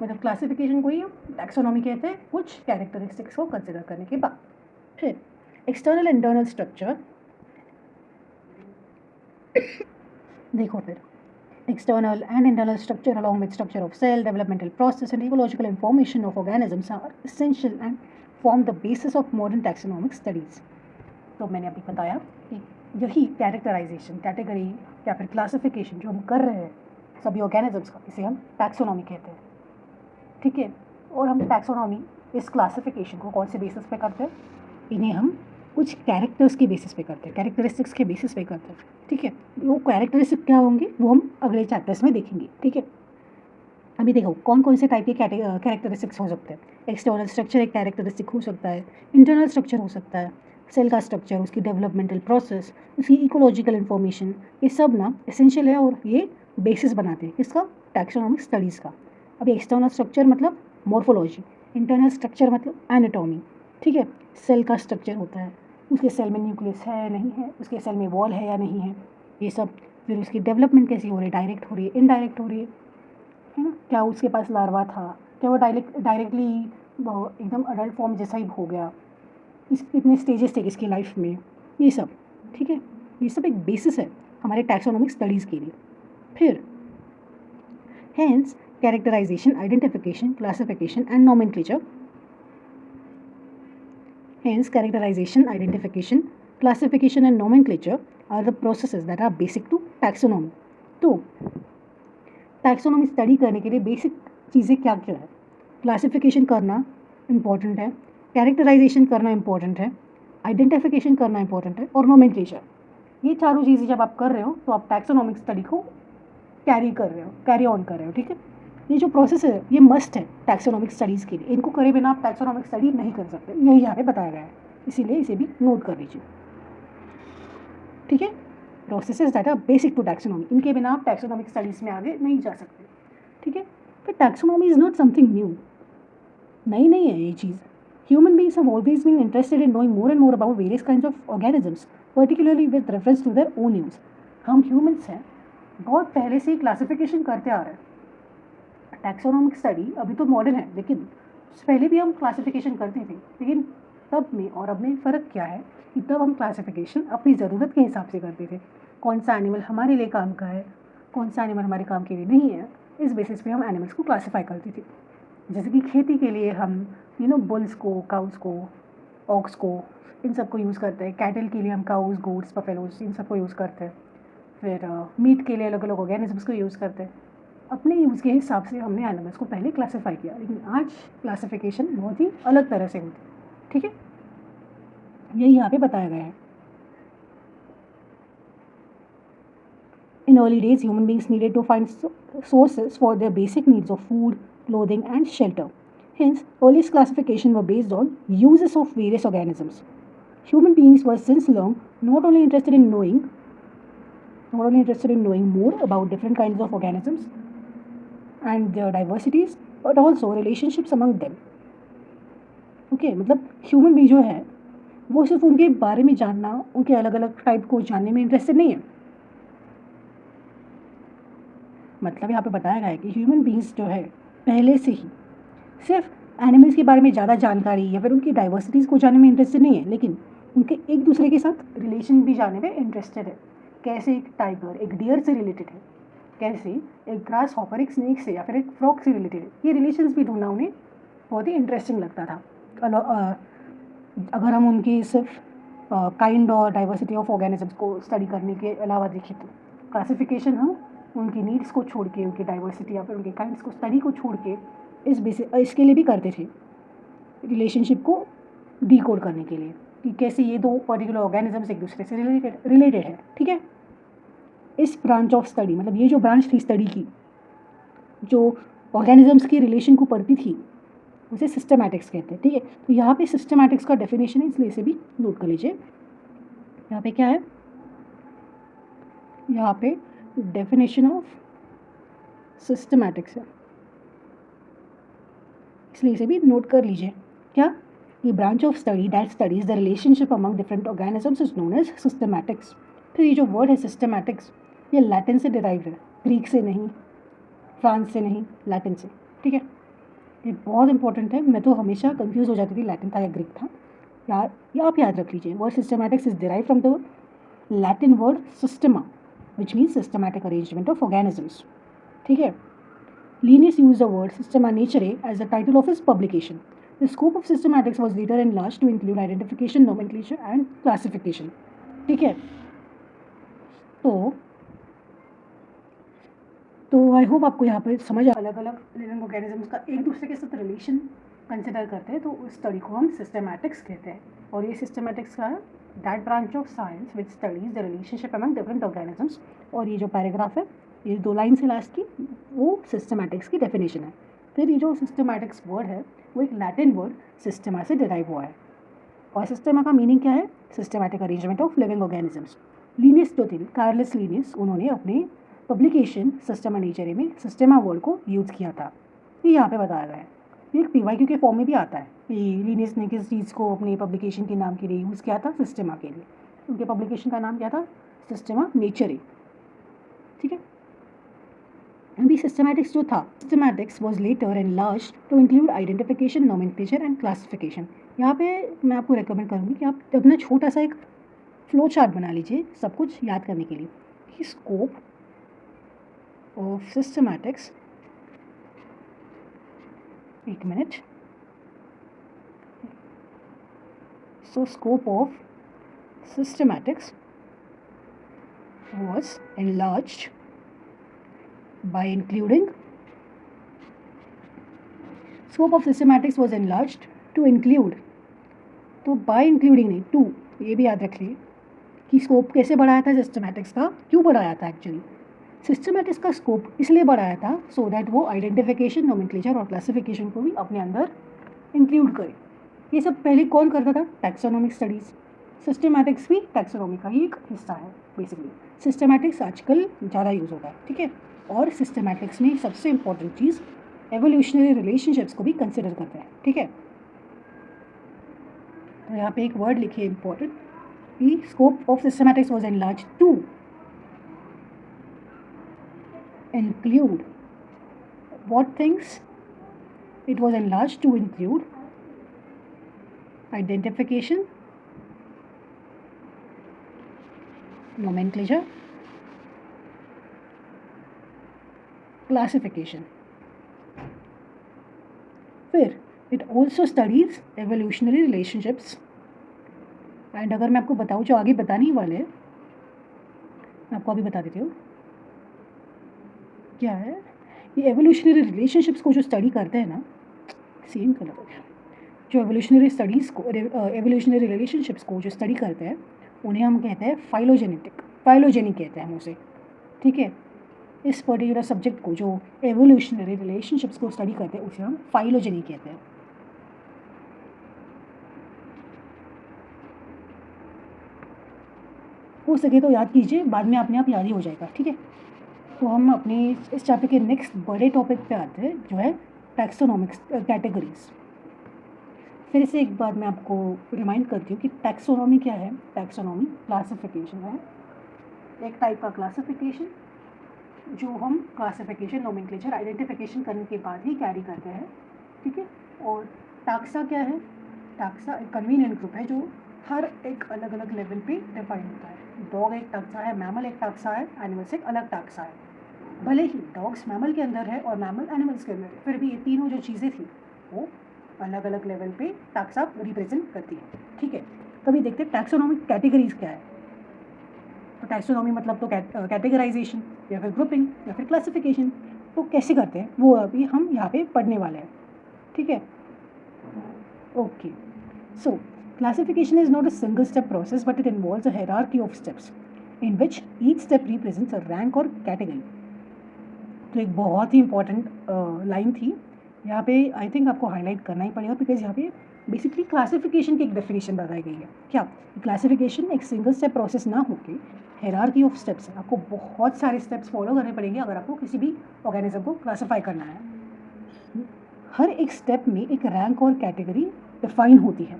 Speaker 1: मतलब क्लासिफिकेशन को ही हम टैक्सोनॉमी कहते हैं कुछ कैरेक्टरिस्टिक्स को कंसिडर करने के बाद। फिर एक्सटर्नल इंटरनल स्ट्रक्चर देखो, फिर external and internal structure along with structure of cell, developmental process and ecological information of organisms are essential and form the basis of modern taxonomic studies। तो मैंने अभी बताया कि यही कैरेक्टराइजेशन, कैटेगरी या फिर क्लासिफिकेशन जो हम कर रहे हैं सभी ऑर्गेनिजम्स का, इसे हम टैक्सोनॉमी कहते हैं। ठीक है, और हम टैक्सोनॉमी इस क्लासिफिकेशन को कौन से बेसिस पे करते हैं? इन्हें हम कुछ कैरेक्टर्स के बेसिस पे करते हैं, कैरेक्टरिस्टिक्स के बेसिस पे करते हैं। ठीक है, वो कैरेक्टरिस्टिक क्या होंगे वो हम अगले चैप्टर्स में देखेंगे। ठीक है, अभी देखो कौन कौन से टाइप के कैरेक्टरिस्टिक्स हो सकते हैं। एक्सटर्नल स्ट्रक्चर एक कैरेक्टरिस्टिक हो सकता है, इंटरनल स्ट्रक्चर हो सकता है, सेल का स्ट्रक्चर, उसकी डेवलपमेंटल प्रोसेस, उसकी इकोलॉजिकल इन्फॉर्मेशन, ये सब ना एसेंशियल है और ये बेसिस बनाते हैं किसका? टैक्सोनॉमिक स्टडीज़ का। अभी एक्सटर्नल स्ट्रक्चर मतलब मॉर्फोलॉजी, इंटरनल स्ट्रक्चर मतलब एनाटॉमी। ठीक है, सेल का स्ट्रक्चर होता है, उसके सेल में न्यूक्लियस है या नहीं है, उसके सेल में वॉल है या नहीं है, ये सब। फिर उसकी डेवलपमेंट कैसी हो रही है, डायरेक्ट हो रही है, इनडायरेक्ट हो रही है ना? क्या उसके पास लार्वा था, क्या वो डायरेक्टली एकदम अडल्ट फॉर्म जैसा ही हो गया, इस कितने स्टेजेस थे इसकी लाइफ में, ये सब। ठीक है, ये सब एक बेसिस है हमारे टैक्सोनॉमिक स्टडीज़ के लिए। फिर hence characterisation, identification, classification and nomenclature. Hence, characterization, identification, classification and nomenclature are the processes that are basic to taxonomy। तो टैक्सोनॉमी स्टडी करने के लिए बेसिक चीज़ें क्या क्या है? क्लासिफिकेशन करना इम्पॉर्टेंट है, कैरेक्टराइजेशन करना इम्पॉर्टेंट है, आइडेंटिफिकेशन करना इम्पॉर्टेंट है, और नोमेनक्लेचर। ये चारों चीज़ें जब आप कर रहे हो तो आप टैक्सोनॉमिक स्टडी को कैरी ऑन कर रहे हो। ठीक है, ये जो प्रोसेस है ये मस्ट है टैक्सोनॉमिक स्टडीज़ के लिए, इनको करे बिना आप टैक्सोनॉमिक स्टडी नहीं कर सकते, यही यहाँ पे बताया गया है, इसीलिए इसे भी नोट कर लीजिए। ठीक है, processes that are basic to taxonomy, इनके बिना आप टैक्सोनॉमिक स्टडीज़ में आगे नहीं जा सकते। ठीक है, फिर taxonomy is not something new, नई नहीं है ये चीज़। Human beings have always been interested in knowing more and more about various kinds of organisms, particularly with reference to their own use. हम ह्यूमन्स हैं, बहुत पहले से ही क्लासिफिकेशन करते आ रहे हैं। टैक्सोनॉमिक स्टडी अभी तो मॉडर्न है, लेकिन पहले भी हम क्लासिफिकेशन करते थे। लेकिन तब में और अब में फ़र्क क्या है कि तब हम क्लासिफिकेशन अपनी ज़रूरत के हिसाब से करते थे, कौन सा एनिमल हमारे लिए काम का है, कौन सा एनिमल हमारे काम के लिए नहीं है, इस बेसिस पे हम एनिमल्स को क्लासीफाई करते थे। जैसे कि खेती के लिए हम बुल्स को, काउस को, ऑक्स को, इन सब को यूज़ करते हैं। कैटल के लिए हम काउस, गोट्स, बफेलोस, इन सब को यूज़ करते हैं। फिर मीट के लिए अलग अलग ऑर्गेनिजम्स को यूज़ करते हैं। अपने यूज़ के हिसाब से हमने एनिमल्स को पहले क्लासीफाई किया, लेकिन आज क्लासिफिकेशन बहुत ही अलग तरह से होती है। ठीक है, यही यहाँ पे बताया गया है। In early days, human beings needed to find sources for their basic needs of food, clothing, and shelter. Hence, earliest classification were based on uses of various organisms. Human beings were since long not only interested in knowing more about different kinds of organisms and their diversities, but also relationships among them. Okay, मतलब human भी जो है वो सिर्फ उनके बारे में जानना, उनके अलग अलग टाइप को जानने में इंटरेस्टेड नहीं है। मतलब यहाँ पे बताया गया है कि ह्यूमन बींग्स जो है पहले से ही सिर्फ एनिमल्स के बारे में ज़्यादा जानकारी या फिर उनकी डाइवर्सिटीज़ को जानने में इंटरेस्टेड नहीं है, लेकिन उनके एक दूसरे के साथ रिलेशन भी जानने में इंटरेस्टेड है। कैसे एक टाइगर एक डियर से रिलेटेड है, कैसे एक ग्रास हॉपर एक स्नेक से या फिर एक फ्रॉग से रिलेटेड है, ये रिलेशंस भी ढूंढना उन्हें बहुत ही इंटरेस्टिंग लगता था। अगर हम उनकी सिर्फ काइंड और डाइवर्सिटी ऑफ ऑर्गेनिजम्स को स्टडी करने के अलावा देखें तो क्लासिफिकेशन हम उनकी नीड्स को छोड़ के, उनकी डाइवर्सिटी या फिर उनके काइंड्स को स्टडी को छोड़ के इसके लिए भी करते थे, रिलेशनशिप को डीकोड करने के लिए कि कैसे ये दो पर्टिकुलर ऑर्गेनिजम्स एक दूसरे से रिलेटेड है। ठीक है, इस ब्रांच ऑफ स्टडी, मतलब ये जो ब्रांच थी स्टडी की, जो ऑर्गेनिजम्स की रिलेशन को पढ़ती थी, उसे सिस्टमैटिक्स कहते हैं। ठीक है, तो यहाँ पे सिस्टमैटिक्स का डेफिनेशन है, इसलिए इसे भी नोट कर लीजिए। यहाँ पे क्या है, यहाँ पे डेफिनेशन ऑफ सिस्टमैटिक्स है, इसलिए इसे भी नोट कर लीजिए। क्या, ये branch of study that studies the relationship among different organisms is known as systematics. फिर ये जो वर्ड है सिस्टमैटिक्स, ये लैटिन से डिराइव है, ग्रीक से नहीं, फ्रांस से नहीं, लैटिन से, ठीक है। ये बहुत इंपॉर्टेंट है, मैं तो हमेशा कंफ्यूज हो जाती थी लैटिन था या ग्रीक था। यार ये आप याद रख लीजिए, word systematics is derive from the Latin word systema which means systematic arrangement of organisms, ठीक है। Linnaeus used the word Systema Naturae as the title of his publication. The scope of systematics was later enlarged to include identification, nomenclature and classification. ठीक है, तो I hope आपको यहाँ पर समझ अलग अलग लिविंग ऑर्गेनिजम्स का एक दूसरे के साथ रिलेशन कंसिडर करते हैं तो उस स्टडी को हम सिस्टमैटिक्स कहते हैं। और ये सिस्टमैटिक्स का है that branch of science which studies the relationship among different organisms. और ये जो पैराग्राफ है, ये 2 लाइन से लास्ट की, वो सिस्टमैटिक्स की डेफिनेशन है। फिर ये जो सिस्टमैटिक्स वर्ड है वो एक लैटिन वर्ड सिस्टमा से डिराइव हुआ है। और सिस्टमा का मीनिंग क्या है? Systematic arrangement of living organisms. Linnaeus जो थे, कार्लस लीनियस, उन्होंने अपने पब्लिकेशन सिस्टमा नेचरे में सिस्टमा वर्ड को यूज़ किया था। ये यहाँ पे बताया गया है, ये एक PYQ के फॉर्म में भी आता है। ये लीनियस ने किस चीज़ को अपने पब्लिकेशन के नाम के लिए यूज़ किया था? सिस्टमा के लिए। उनके पब्लिकेशन का नाम क्या था? सिस्टमा नेचरे, ठीक है। अभी सिस्टमैटिक्स जो था, systematics was later enlarged to include identification, nomenclature and classification. यहाँ पे मैं आपको रिकमेंड करूँगी कि आप अपना छोटा सा एक फ्लो चार्ट बना लीजिए सब कुछ याद करने के लिए कि स्कोप of systematics, एक minute, so scope of systematics was enlarged by including, scope of systematics was enlarged to include, तो by including नहीं, to, ये भी याद रख लिए कि स्कोप कैसे बढ़ाया था सिस्टमैटिक्स का, क्यों बढ़ाया था एक्चुअली। सिस्टमैटिक्स का स्कोप इसलिए बढ़ाया था सो दैट वो आइडेंटिफिकेशन, नोमेनक्लेचर और क्लासिफिकेशन को भी अपने अंदर इंक्लूड करे। ये सब पहले कौन करता था? Taxonomic studies. सिस्टमैटिक्स भी टैक्सोनॉमी का ही एक हिस्सा है बेसिकली। सिस्टमैटिक्स आजकल ज़्यादा यूज़ होता है, ठीक है। और सिस्टमैटिक्स में सबसे इंपॉर्टेंट चीज़ एवोल्यूशनरी रिलेशनशिप्स को भी कंसिडर करते हैं, ठीक है। तो यहाँ पे एक वर्ड लिखिए इंपॉर्टेंट, कि scope of systematics was enlarge to include what things? It was enlarged to include identification, nomenclature, classification. फिर it also studies evolutionary relationships and अगर मैं आपको बताऊँ जो आगे बताने ही वाले हैं, मैं आपको अभी बता देती हूँ क्या है। ये एवोल्यूशनरी रिलेशनशिप्स को जो स्टडी करते हैं ना, सेम कलर हो गया, जो एवोल्यूशनरी स्टडीज़ को, एवोल्यूशनरी रिलेशनशिप्स को जो स्टडी करते हैं उन्हें हम कहते हैं फाइलोजेनिक कहते हैं हम उसे, ठीक है। इस पर्टिकुलर सब्जेक्ट को जो एवोल्यूशनरी रिलेशनशिप्स को स्टडी करते हैं उसे हम फाइलोजेनिक कहते हैं। हो सके तो याद कीजिए, बाद में अपने आप याद ही हो जाएगा, ठीक है। तो हम अपने इस चैप्टर के नेक्स्ट बड़े टॉपिक पे आते हैं जो है टैक्सोनॉमिक्स कैटेगरीज। फिर से एक बार मैं आपको रिमाइंड करती हूँ कि टैक्सोनॉमी क्या है। टैक्सोनॉमी क्लासिफिकेशन है, एक टाइप का क्लासिफिकेशन जो हम क्लासिफिकेशन, नोमेनक्लेचर, आइडेंटिफिकेशन करने के बाद ही कैरी करते हैं, ठीक है। और टैक्सा क्या है? टैक्सा एक कन्वीनियंट ग्रुप है जो हर एक अलग अलग लेवल पे डिफाइन होता है। डॉग एक टैक्सा है, मैमल एक टैक्सा है, एनिमल्स एक अलग टैक्सा है। भले ही डॉग्स मैमल के अंदर है और मैमल एनिमल्स के अंदर है, फिर भी ये तीनों जो चीज़ें थी वो अलग अलग लेवल पे टैक्सा रिप्रेजेंट करती है, ठीक है। कभी देखते हैं टैक्सोनॉमिक कैटेगरीज क्या है। तो टैक्सोनॉमी मतलब तो कैटेगराइजेशन या फिर ग्रुपिंग या फिर क्लासिफिकेशन। तो कैसे करते हैं वो अभी हम यहाँ पे पढ़ने वाले हैं, ठीक है। Okay, so classification is not a single step process but it involves a hierarchy of steps in which each step represents a rank or category. तो एक बहुत ही इंपॉर्टेंट लाइन थी यहाँ पे, आई थिंक आपको हाईलाइट करना ही पड़ेगा बिकॉज यहाँ पे बेसिकली क्लासिफिकेशन की एक डेफिनेशन बताई गई है। क्या क्लासिफिकेशन एक सिंगल स्टेप प्रोसेस ना होके हायरार्की ऑफ स्टेप्स है। आपको बहुत सारे स्टेप्स फॉलो करने पड़ेंगे अगर आपको किसी भी ऑर्गेनिज्म को क्लासीफाई करना है। हर एक स्टेप में एक रैंक और कैटेगरी डिफाइन होती है।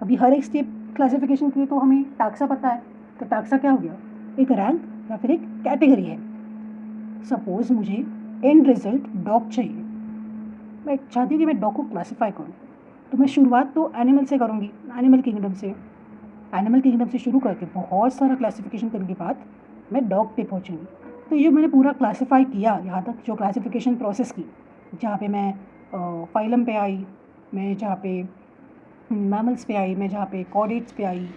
Speaker 1: अभी हर एक स्टेप क्लासिफिकेशन के लिए तो हमें टैक्सा पता है, तो टैक्सा क्या हो गया? एक रैंक या फिर एक कैटेगरी है। सपोज मुझे एंड रिजल्ट डॉग चाहिए, मैं चाहती हूँ कि मैं डॉग को क्लासीफाई करूँ, तो मैं शुरुआत तो एनिमल से करूँगी, एनिमल किंगडम से। एनिमल किंगडम से शुरू करके बहुत सारा क्लासिफिकेशन करने के बाद मैं डॉग पे पहुँचूँगी। तो ये मैंने पूरा क्लासीफाई किया यहाँ तक, जो क्लासिफिकेशन प्रोसेस की, जहाँ पे मैं फाइलम पे आई, मैं जहाँ पे मैमल्स पे आई, मैं जहाँ पे कॉर्डेट्स पे आई,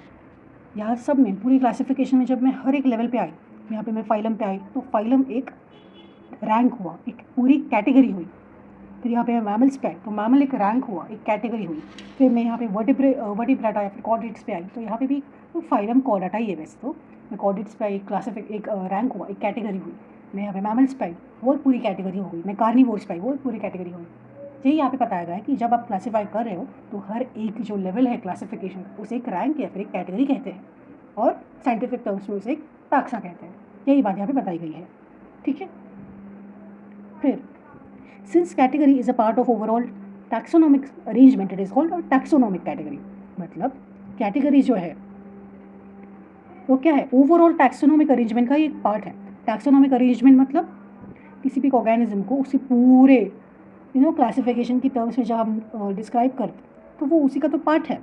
Speaker 1: यहाँ सब में पूरी क्लासिफिकेशन में जब मैं हर एक लेवल पे आई, यहाँ पे मैं फाइलम पे आई, तो फाइलम एक रैंक हुआ, एक पूरी कैटेगरी हुई। फिर यहाँ पे मैं मैमल्स पे आई, तो मैमल एक रैंक हुआ, एक कैटेगरी हुई। फिर मैं यहाँ पे वर्टिब्रेटा या फिर कॉर्डेट्स पे आई, तो यहाँ पे भी तो फाइलम कॉर्डेटा ही है वैसे तो। मैं कॉर्डेट्स पे आई, एक रैंक हुआ, एक कैटेगरी हुई। मैं यहाँ पे मैमल्स पे आई, वो पूरी कैटेगरी हो गई। मैं कार्निवोर्स पे आई, वो पूरी कैटेगरी हुई। यही यहाँ पे बताया गया है कि जब आप क्लासीफाई कर रहे हो तो हर एक जो लेवल है क्लासिफिकेशन, उसे एक रैंक या फिर एक कैटेगरी कहते हैं, और साइंटिफिक टर्म्स में उसे एक टैक्सा कहते हैं। यही बात यहाँ पे बताई गई है, ठीक है। फिर since category is a part of overall taxonomic arrangement, it is called a taxonomic category। मतलब कैटेगरी जो है वो क्या है, ओवरऑल टैक्सोनॉमिक अरेंजमेंट का ही एक पार्ट है। टैक्सोनॉमिक अरेंजमेंट मतलब किसी भी ऑर्गेनिज्म को उसके पूरे क्लासिफिकेशन की टर्म्स में जब हम डिस्क्राइब करते तो वो उसी का तो पार्ट है।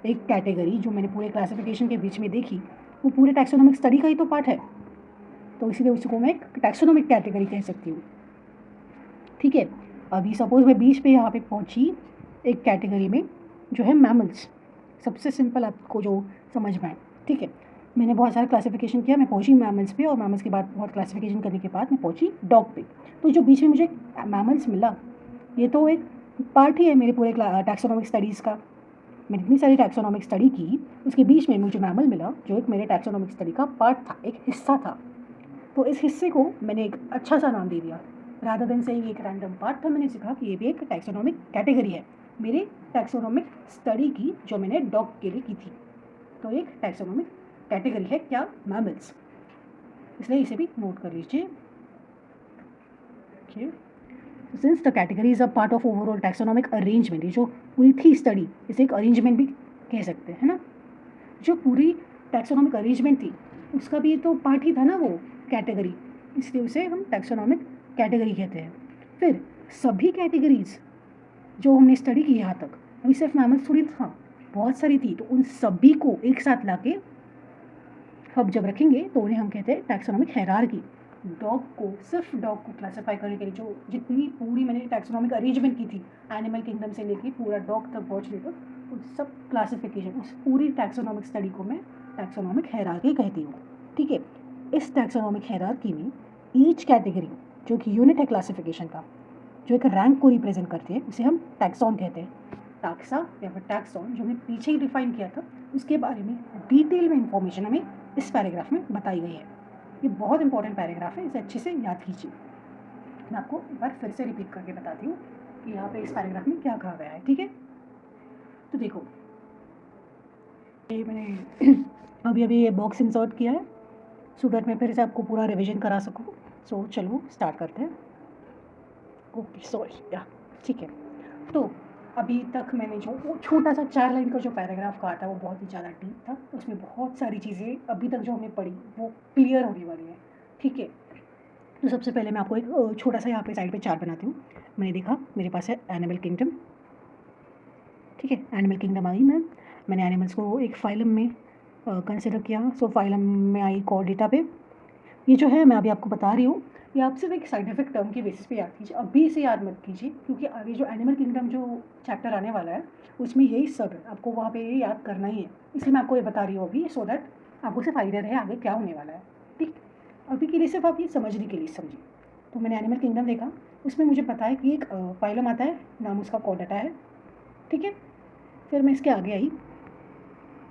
Speaker 1: एक कैटेगरी जो मैंने पूरे क्लासिफिकेशन के बीच में देखी, वो पूरे टैक्सोनॉमिक स्टडी का ही तो पार्ट है, तो इसीलिए उसको मैं एक टैक्सोनॉमिक कैटेगरी कह सकती हूँ, ठीक है। अभी सपोज मैं बीच पे यहाँ पे पहुँची एक कैटेगरी में जो है मैमल्स, सबसे सिंपल आपको जो समझ में आए, ठीक है। मैंने बहुत सारा क्लासिफिकेशन किया, मैं पहुँची मैमल्स पे, और मैमल्स के बाद बहुत क्लासिफिकेशन करने के बाद मैं पहुँची डॉग पे। तो जो बीच में मुझे मैमल्स मिला, ये तो एक पार्ट ही है मेरे पूरे टैक्सोनॉमिक स्टडीज़ का। मैंने इतनी सारी टैक्सोनॉमिक स्टडी की, उसके बीच में मुझे मैमल मिला जो एक मेरे टैक्सोनॉमिक स्टडी का पार्ट था, एक हिस्सा था। तो इस हिस्से को मैंने एक अच्छा सा नाम दे दिया, रादर देन सेइंग एक रैंडम पार्ट था। मैंने सीखा कि ये भी एक टैक्सोनॉमिक कैटेगरी है मेरे टैक्सोनॉमिक स्टडी की, जो मैंने डॉग के लिए की थी। तो एक टैक्सोनॉमिक कैटेगरी है क्या, मैमल्स, इसलिए इसे भी नोट कर लीजिए, okay. Since the category is a part of overall taxonomic arrangement, ये जो पूरी थी स्टडी, इसे एक अरेंजमेंट भी कह सकते हैं, है ना। जो पूरी टैक्सोनॉमिक अरेंजमेंट थी उसका भी तो पार्ट ही था ना वो कैटेगरी, इसलिए उसे हम टैक्सोनॉमिक कैटेगरी कहते हैं। फिर सभी कैटेगरीज जो हमने स्टडी की यहाँ तक, अभी सिर्फ मैमल्स थोड़ी था, बहुत सारी थी, तो उन सभी को एक साथ लाके अब जब रखेंगे तो उन्हें हम कहते हैं टैक्सोनॉमिक हायरार्की। डॉग को, सिर्फ डॉग को क्लासीफाई करने के लिए जो जितनी पूरी मैंने टैक्सोनॉमिक अरेंजमेंट की थी, एनिमल किंगडम से लेके पूरा डॉग तक पहुँचने तक, उस सब क्लासिफिकेशन, उस पूरी टैक्सोनॉमिक स्टडी को मैं टैक्सोनॉमिक हायरार्की कहती हूँ, ठीक है। इस टैक्सोनॉमिक हायरार्की में ईच कैटेगरी जो कि यूनिट है क्लासिफिकेशन का, जो एक रैंक को रिप्रेजेंट करती है, उसे हम टैक्सॉन कहते हैं। टैक्सा या फिर टैक्सॉन जो हमने पीछे ही डिफाइन किया था, उसके बारे में डिटेल में इंफॉर्मेशन हमें इस पैराग्राफ में बताई गई है। ये बहुत इंपॉर्टेंट पैराग्राफ है, इसे अच्छे से याद कीजिए। मैं आपको एक बार फिर से रिपीट करके बताती हूँ कि यहाँ पे इस पैराग्राफ में क्या कहा गया है, ठीक है। तो देखो, ये मैंने अभी अभी ये बॉक्स इंसर्ट किया है सो दैट मैं फिर से आपको पूरा रिविजन करा सकूँ। सो चलो स्टार्ट करते हैं। ओके सॉरी या ठीक है। तो अभी तक मैंने जो वो छोटा सा 4 लाइन का जो पैराग्राफ कहा था वो बहुत ही ज़्यादा डीप था, उसमें बहुत सारी चीज़ें अभी तक जो हमने पढ़ी वो क्लियर होने वाली है, ठीक है। तो सबसे पहले मैं आपको एक छोटा सा यहाँ पे साइड पे चार्ट बनाती हूँ। मैंने देखा मेरे पास है एनिमल किंगडम, ठीक है। एनिमल किंगडम आई मैंने एनिमल्स को एक फाइलम में कंसिडर किया। सो फाइलम में आई कॉर्डेटा पे। ये जो है मैं अभी आपको बता रही हूँ, ये आप सिर्फ एक साइंटिफिक टर्म की बेसिस पे याद कीजिए, अभी इसे याद मत कीजिए, क्योंकि आगे जो एनिमल किंगडम जो चैप्टर आने वाला है उसमें यही सब है, आपको वहाँ पे ये याद करना ही है। इसलिए मैं आपको ये बता रही हूँ अभी, सो दैट आपको सिर्फ आइडिया रहे आगे क्या होने वाला है, ठीक। अभी के लिए सिर्फ आप ये समझने के लिए समझिए। तो मैंने एनिमल किंगडम देखा, उसमें मुझे पता है कि एक फाइलम आता है, नाम उसका कॉर्डेटा है, ठीक है। फिर मैं इसके आगे आई,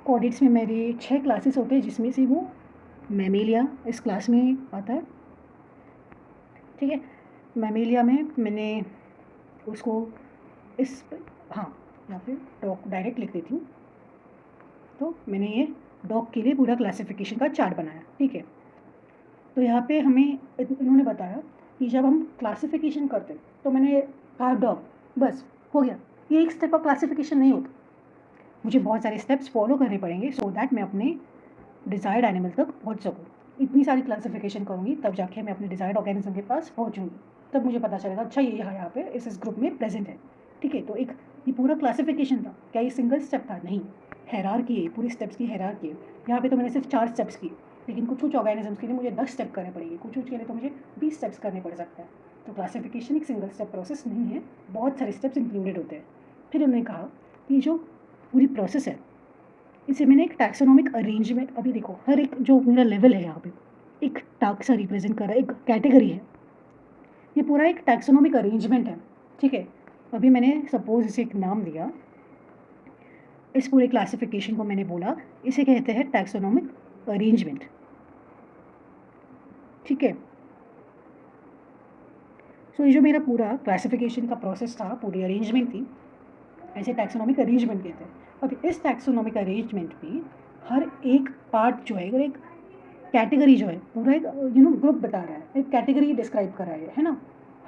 Speaker 1: कॉर्डेट्स में मेरे 6 क्लासेस होते हैं, जिसमें से वो मैमेलिया इस क्लास में आता है, ठीक है। मैमेलिया में मैंने उसको इस हाँ या फिर डॉग डायरेक्ट लिख देती हूँ। तो मैंने ये डॉग के लिए पूरा क्लासिफिकेशन का चार्ट बनाया, ठीक है। तो यहाँ पे हमें इन्होंने बताया कि जब हम क्लासिफिकेशन करते तो मैंने कहा डॉग, बस हो गया, ये एक स्टेप ऑफ क्लासिफिकेशन नहीं होता, मुझे बहुत सारे स्टेप्स फॉलो करने पड़ेंगे सो दैट मैं अपने डिज़ायर्ड एनिमल तक पहुँच सकूँ। इतनी सारी क्लासिफिकेशन करूँगी तब जाके मैं अपने डिजायर्ड ऑर्गेनिज्म के पास पहुँचूँगी, तब मुझे पता चलेगा अच्छा ये यहाँ पे इस ग्रुप में प्रेजेंट है। ठीक है, तो एक ये पूरा क्लासिफिकेशन था, क्या ये सिंगल स्टेप था? नहीं, हायरार्की है, पूरी स्टेप्स की हायरार्की है। यहाँ पे तो मैंने सिर्फ 4 स्टेप्स की, लेकिन कुछ ऑर्गेनिजम्स के लिए मुझे 10 स्टेप करने पड़ेंगे, कुछ के लिए तो मुझे 20 स्टेप्स करने पड़ सकते हैं। तो क्लासिफिकेशन एक सिंगल स्टेप प्रोसेस नहीं है, बहुत सारे स्टेप्स इंक्लूडेड होते हैं। फिर उन्होंने कहा कि ये जो पूरी प्रोसेस है इसे मैंने एक टैक्सोनॉमिक अरेंजमेंट, अभी देखो हर एक जो मेरा लेवल है यहाँ पे एक टाक्सा रिप्रेजेंट कर रहा है, एक कैटेगरी है, ये पूरा एक टैक्सोनॉमिक अरेंजमेंट है। ठीक है, अभी मैंने सपोज इसे एक नाम दिया, इस पूरे क्लासिफिकेशन को मैंने बोला इसे कहते हैं टैक्सोनॉमिक अरेंजमेंट। ठीक है, सो ये जो मेरा पूरा क्लासिफिकेशन का प्रोसेस था, पूरी अरेंजमेंट थी, ऐसे टैक्सोनॉमिक अरेंजमेंट कहते हैं। अब इस टैक्सोनॉमिक अरेंजमेंट में हर एक पार्ट जो है, एक कैटेगरी जो है, पूरा एक ग्रुप बता रहा है, एक कैटेगरी डिस्क्राइब कर रहा है ना।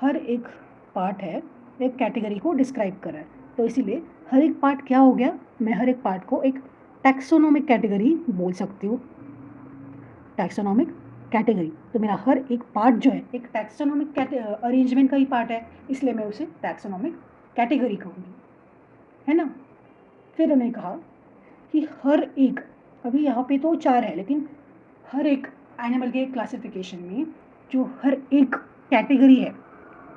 Speaker 1: हर एक पार्ट है एक कैटेगरी को डिस्क्राइब कर रहा है, तो इसीलिए हर एक पार्ट क्या हो गया, मैं हर एक पार्ट को एक टैक्सोनॉमिक कैटेगरी बोल सकती हूँ, टैक्सोनॉमिक कैटेगरी। तो मेरा हर एक पार्ट जो है एक टैक्सोनॉमिक अरेंजमेंट का ही पार्ट है, इसलिए मैं उसे टैक्सोनॉमिक कैटेगरी कहूँगी, है ना। फिर उन्होंने कहा कि हर एक, अभी यहाँ पे तो 4 है, लेकिन हर एक एनिमल के क्लासिफिकेशन में जो हर एक कैटेगरी है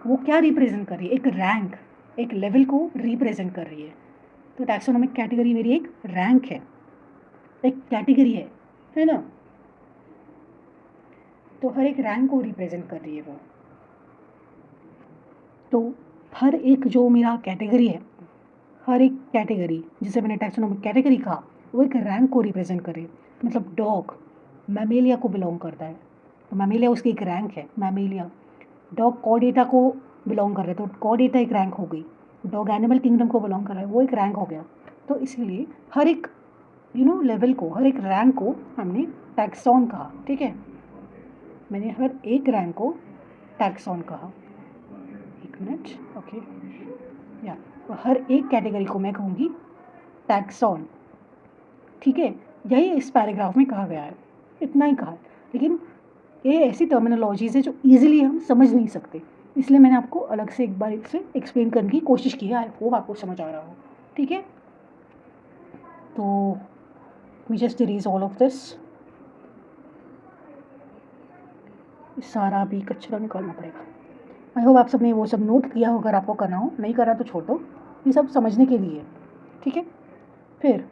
Speaker 1: वो क्या रिप्रेजेंट कर रही है, एक रैंक, एक लेवल को रिप्रेजेंट कर रही है। तो टैक्सोनॉमिक कैटेगरी मेरी एक रैंक है, एक कैटेगरी है ना। तो हर एक रैंक को रिप्रेजेंट कर रही है वो। तो हर एक जो मेरा कैटेगरी है, हर एक कैटेगरी जिसे मैंने टैक्सोनॉमिक कैटेगरी कहा, वो एक रैंक को रिप्रेजेंट कर रही है। मतलब डॉग मैमेलिया को बिलोंग करता है, तो मैमेलिया उसकी एक रैंक है, मैमेलिया। डॉग कॉर्डेटा को बिलोंग कर रहा है, तो कॉर्डेटा एक रैंक हो गई। डॉग एनिमल किंगडम को बिलोंग कर रहा है, वो एक रैंक हो गया। तो इसीलिए हर एक लेवल को, हर एक रैंक को हमने टैक्सॉन कहा। ठीक है, मैंने हर एक रैंक को टैक्सॉन कहा। एक मिनट, ओके, या तो हर एक कैटेगरी को मैं कहूँगी टैक्सॉन। ठीक है, यही इस पैराग्राफ में कहा गया है, इतना ही कहा है, लेकिन ये ऐसी टर्मिनोलॉजीज है जो इजीली हम समझ नहीं सकते, इसलिए मैंने आपको अलग से एक बार इसे एक्सप्लेन करने की कोशिश की है। आई होप आपको समझ आ रहा हो। ठीक है, तो we just erase all of this, सारा भी कचरा निकालना पड़ेगा। आई होप आप सब ने वो सब नोट किया हो, अगर आपको करना हो, नहीं करा तो छोड़ दो, ये सब समझने के लिए। ठीक है, फिर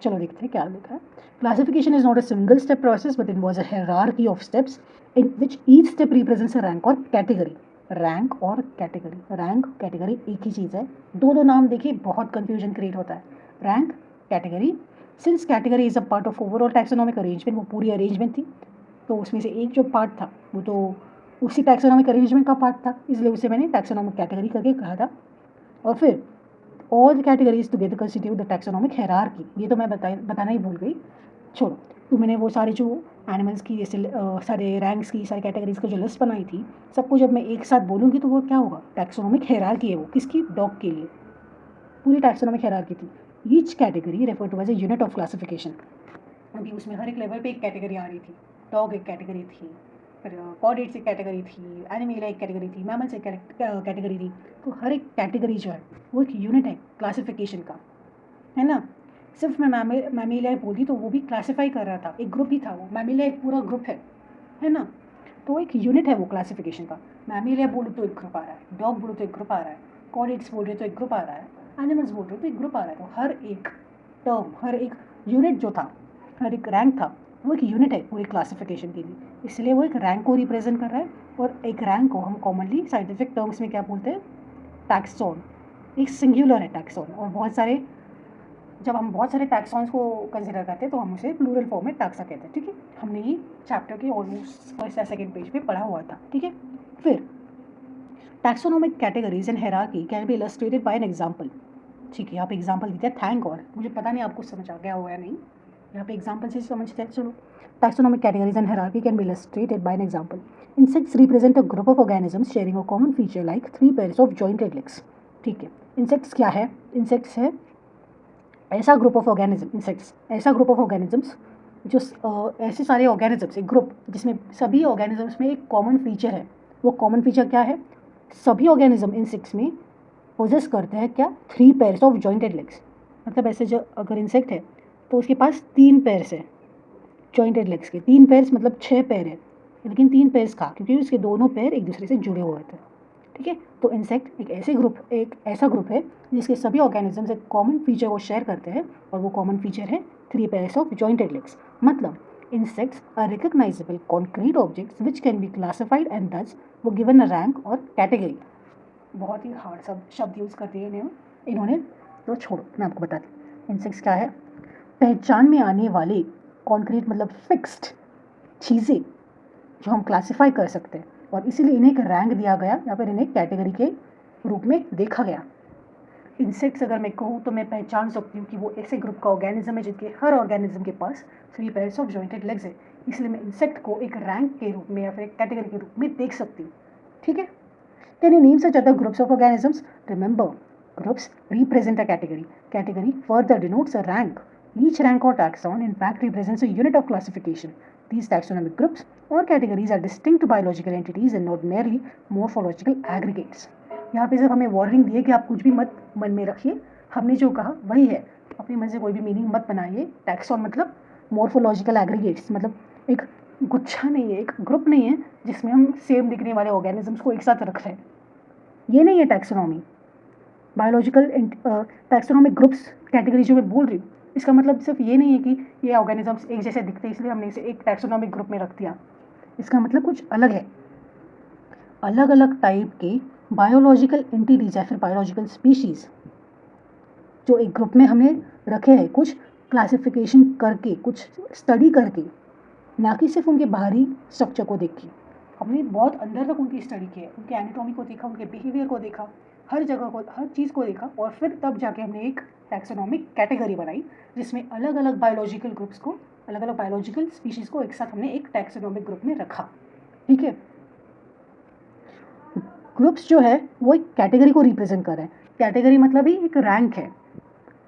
Speaker 1: चलो देखते हैं क्या लिखा है। Classification is not a single step process but involves a hierarchy of steps in which each step represents a rank or category. Rank or category, rank category एक ही चीज़ है, दो नाम देखिए बहुत कंफ्यूजन क्रिएट होता है। Rank category, since category is a part of overall taxonomic arrangement, वो पूरी अरेंजमेंट थी, तो उसमें से एक जो पार्ट था वो तो उसी टैक्सोनॉमिक अरेंजमेंट का पार्ट था, इसलिए उसे मैंने टैक्सोनॉमिक कैटेगरी करके कहा था। और फिर all the categories together constitute the taxonomic hierarchy, ये तो मैं बताना ही भूल गई, छोड़ो। तो मैंने वो सारे जो एनिमल्स की जैसे सारे रैंक्स की, सारी कैटेगरीज की जो लिस्ट बनाई थी, सबको जब मैं एक साथ बोलूँगी तो वो क्या होगा, टैक्सोनॉमिक हायरार्की है वो, किसकी, डॉग के लिए पूरी टैक्सोनॉमिक हायरार्की थी। Each category refer to as a unit of classification, क्योंकि उसमें हर एक लेवल पे एक कैटेगरी आ रही थी। डॉग एक कैटेगरी थी, फिर कॉर्डेट्स एक कैटेगरी थी, एनिमल एक कैटेगरी थी, मैमल्स एक कैटेगरी थी। तो हर एक कैटेगरी जो है वो एक यूनिट है क्लासिफिकेशन का, है ना। सिर्फ मैं मैमेलिया बोली तो वो भी क्लासीफाई कर रहा था, एक ग्रुप ही था वो, मैमेलिया एक पूरा ग्रुप है ना। तो एक यूनिट है वो क्लासिफिकेशन का। मैमेलिया बोलो तो एक ग्रुप आ रहा है, डॉग बोलो तो एक ग्रुप आ रहा है, कॉर्डेट्स बोल रहे तो एक ग्रुप आ रहा है, एनिमल्स बोल रहे तो एक ग्रुप आ रहा है। तो हर एक टर्म, हर एक यूनिट जो था, हर एक रैंक था, वो एक यूनिट है पूरी क्लासिफिकेशन के लिए, इसलिए वो एक रैंक को रिप्रेजेंट कर रहा है। और एक रैंक को हम कॉमनली साइंटिफिक टर्म्स में क्या बोलते हैं, टैक्सॉन। एक सिंगुलर है टैक्सॉन, और बहुत सारे, जब हम बहुत सारे टैक्सॉन्स को कंसिडर करते हैं तो हम उसे प्लूरल फॉर्म में टैक्सा कहते हैं। ठीक है, हमने ये चैप्टर के ऑलमोस्ट फर्स्ट या सेकंड पेज पे पढ़ा हुआ था। ठीक है, फिर taxonomic categories and hierarchy can be illustrated bye an example. ठीक है, यहाँ पे एग्जांपल दिया है, थैंक गॉड, मुझे पता नहीं आपको समझ आ गया होगा या नहीं, यहाँ पे एग्जांपल से समझते हैं। चलो, taxonomic categories and hierarchy can be illustrated bye an example. Insects represent a group of organisms sharing a common feature like 3 pairs of jointed legs. ठीक है, इंसेक्ट्स क्या है, इंसेक्ट्स है ऐसा ग्रुप ऑफ ऑर्गेनिज्म, इंसेक्ट्स ऐसा group of organisms जो ऐसे सारे ऑर्गेनिजम्स, एक ग्रुप जिसमें सभी ऑर्गेनिजम्स में एक कॉमन फीचर है, वो कॉमन फीचर क्या है? सभी ऑर्गेनिज्म इंसेक्ट्स में पोजेस करते हैं क्या? 3 पेयर्स ऑफ जॉइंटेड लेग्स। मतलब ऐसे जो अगर इंसेक्ट है तो उसके पास 3 पेयर्स है जॉइंटेड लेग्स के। 3 पेयर्स मतलब 6 पैर है, लेकिन 3 पेयर्स का क्योंकि उसके दोनों पैर एक दूसरे से जुड़े हुए होते हैं। ठीक है, तो इंसेक्ट एक ऐसा ग्रुप है जिसके सभी ऑर्गेनिजम्स एक कॉमन फीचर वो शेयर करते हैं, और वो कॉमन फीचर है 3 पेयर्स ऑफ जॉइंटेड लेग्स। मतलब insects are recognisable concrete objects which can be classified and thus वो given a rank or category. बहुत ही हार्ड शब्द यूज़ करते हैं इन्होंने, तो छोड़ो मैं आपको बताती हूँ। इंसेक्ट्स क्या है? पहचान में आने वाले कॉन्क्रीट मतलब फिक्स्ड चीज़ें जो हम क्लासिफाई कर सकते हैं, और इसीलिए इन्हें एक रैंक दिया गया या फिर इन्हें कैटेगरी के रूप में देखा गया। इंसेक्ट्स अगर मैं कहूँ तो मैं पहचान सकती हूँ कि वो ऐसे ग्रुप का ऑर्गेनिज्म है जिनके हर ऑर्गेनिज्म के पास 3 पेयर्स ऑफ जॉइंटेड लेग्स है, इसलिए मैं इंसेक्ट को एक रैंक के रूप में या फिर एक कैटेगरी के रूप में देख सकती हूँ। ठीक है, can you name such other groups of organisms? Remember, groups represent a category. Category further denotes a rank. Each rank or taxon in fact represents a unit of classification. These taxonomic groups or categories are distinct biological entities and not merely morphological aggregates. यहाँ पे सिर्फ हमें warning दी है कि आप कुछ भी मत मन में रखिए, हमने जो कहा वही है, अपनी मन से कोई भी मीनिंग मत बनाइए। टैक्सॉन मतलब मोर्फोलॉजिकल एग्रीगेट्स, मतलब एक गुच्छा नहीं है, एक ग्रुप नहीं है जिसमें हम सेम दिखने वाले ऑर्गेनिजम्स को एक साथ रख रहे हैं, ये नहीं है taxonomy. Biological taxonomic groups category जो मैं बोल रही हूँ, इसका मतलब सिर्फ ये नहीं है कि ये ऑर्गेनिजम्स एक जैसे दिखते हैं इसलिए हमने इसे एक टैक्सोनॉमिक ग्रुप में रख दिया। इसका मतलब कुछ अलग है। अलग अलग टाइप के बायोलॉजिकल एंटिटीज या फिर बायोलॉजिकल स्पीशीज़ जो एक ग्रुप में हमने रखे हैं, कुछ क्लासिफिकेशन करके, कुछ स्टडी करके, ना कि सिर्फ उनके बाहरी स्ट्रक्चर को देख के। हमने बहुत अंदर तक उनकी स्टडी की है, उनके एनाटॉमी को देखा, उनके बिहेवियर को देखा, हर जगह को, हर चीज़ को देखा, और फिर तब जाके हमने एक टैक्सोनॉमिक कैटेगरी बनाई जिसमें अलग अलग बायोलॉजिकल ग्रुप्स को, अलग अलग बायोलॉजिकल स्पीशीज़ को एक साथ हमने एक टैक्सोनॉमिक ग्रुप में रखा। ठीक है, ग्रुप्स जो है वो एक कैटेगरी को रिप्रेजेंट कर रहे हैं। कैटेगरी मतलब ही एक रैंक है,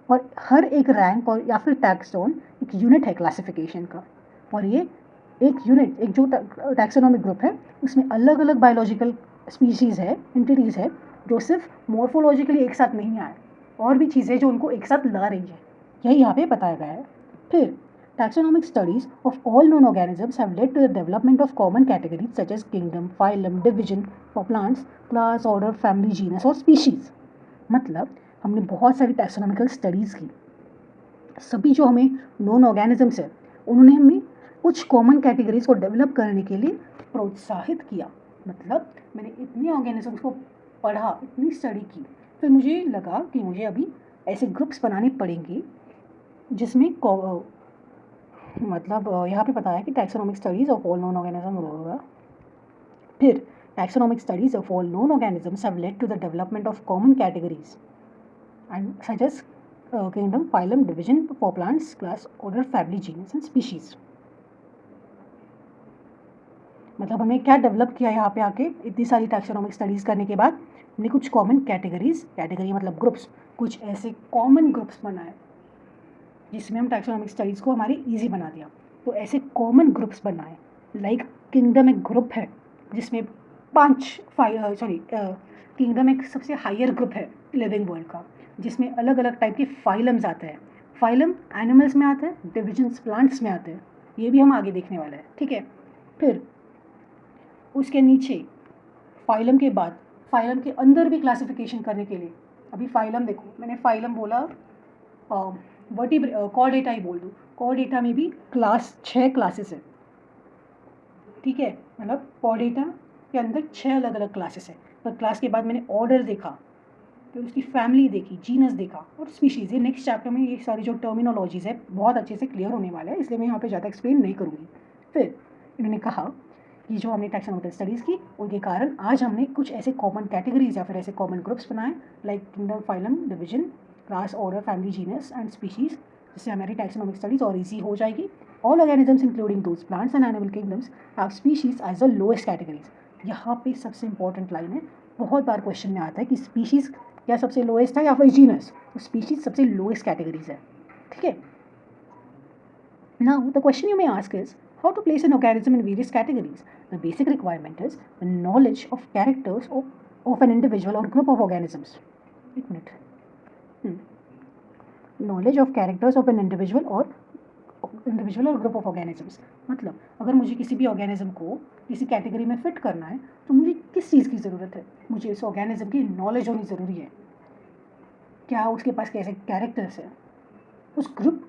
Speaker 1: और हर एक रैंक और या फिर टैक्सोन एक यूनिट है क्लासिफिकेशन का, और ये एक यूनिट, एक जो टैक्सोनॉमिक ग्रुप है उसमें अलग अलग बायोलॉजिकल स्पीशीज़ है, एंटिटीज़ है जो सिर्फ मॉर्फोलॉजिकली एक साथ नहीं आए, और भी चीज़ें जो उनको एक साथ ला रही है, यही यहाँ पे बताया गया है। फिर taxonomic studies of all known organisms have led to the development of common categories such as kingdom, phylum, division for plants, class, order, family, genus और species। मतलब हमने बहुत सारी टैक्सोनॉमिकल स्टडीज़ की, सभी जो हमें नॉन ऑर्गेनिजम्स है उन्होंने हमें कुछ कॉमन कैटेगरीज को डेवलप करने के लिए प्रोत्साहित किया। मतलब मैंने इतने ऑर्गेनिजम्स को पढ़ा, इतनी स्टडी की, फिर मुझे लगा कि मुझे अभी ऐसे ग्रुप्स बनाने पड़ेंगे जिसमें मतलब यहाँ पे बताया कि taxonomic studies of all known organism होगा। फिर taxonomic studies of all known organisms have led to the development of common categories and such as kingdom, phylum, division for plants, class, order, family, genus and species। मतलब हमने क्या develop किया यहाँ पे आके, इतनी सारी टैक्सोनॉमिक स्टडीज़ करने के बाद हमने कुछ कॉमन कैटेगरीज, कैटेगरी मतलब ग्रुप्स, कुछ ऐसे कॉमन ग्रुप्स बनाए जिसमें हम टैक्सोनॉमिक स्टडीज़ को हमारी ईजी बना दिया। तो ऐसे कॉमन ग्रुप्स बनाए, लाइक किंगडम एक ग्रुप है जिसमें किंगडम एक सबसे हायर ग्रुप है लिविंग वर्ल्ड का, जिसमें अलग अलग टाइप के फाइलम्स आते हैं। फाइलम एनिमल्स में आते हैं, डिविजन्स प्लांट्स में आते हैं, ये भी हम आगे देखने वाले हैं। ठीक है, फिर उसके नीचे फाइलम के बाद फाइलम के अंदर भी क्लासिफिकेशन करने के लिए, अभी फाइलम देखो, मैंने फाइलम बोला, कॉर्डेटा ही बोल दूँ, कॉर्डेटा में भी 6 क्लासेस है। ठीक है, मतलब कॉर्डेटा के अंदर 6 अलग अलग क्लासेस है। पर क्लास के बाद मैंने ऑर्डर देखा, फिर उसकी फैमिली देखी, जीनस देखा और स्पीशीज़। ये नेक्स्ट चैप्टर में ये सारी जो टर्मिनोलॉजीज़ है बहुत अच्छे से क्लियर होने वाला है, इसलिए मैं यहाँ पे ज़्यादा एक्सप्लेन नहीं करूँगी। फिर इन्होंने कहा कि जो हमने टैक्सोनॉमिकल स्टडीज़ की उनके कारण आज हमने कुछ ऐसे कॉमन कैटेगरीज या फिर ऐसे कॉमन ग्रुप्स बनाए, like kingdom, phylum, division, class, order, family, genus and species, जिससे हमारी टैक्सोनॉमिक स्टडीज़ और ईजी हो जाएगी। All organisms including those plants and animal kingdoms have species as the lowest categories. यहाँ पे सबसे इंपॉर्टेंट लाइन है, बहुत बार क्वेश्चन में आता है कि स्पीशीज़ क्या सबसे लोएस्ट है या फिर जीनस, तो स्पीशीज़ सबसे लोएस्ट कैटेगरीज है। ठीक है, Now, the question you may ask is how to place an organism in various categories. The basic requirement is the knowledge of characters of an individual or group of organisms. एक minute knowledge of characters of an individual और group of organisms. मतलब अगर मुझे किसी भी organism को किसी category में फिट करना है तो मुझे किस चीज़ की ज़रूरत है? मुझे उस ऑर्गेनिज्म की नॉलेज होनी ज़रूरी है. क्या उसके पास कैसे कैरेक्टर्स है? उस ग्रुप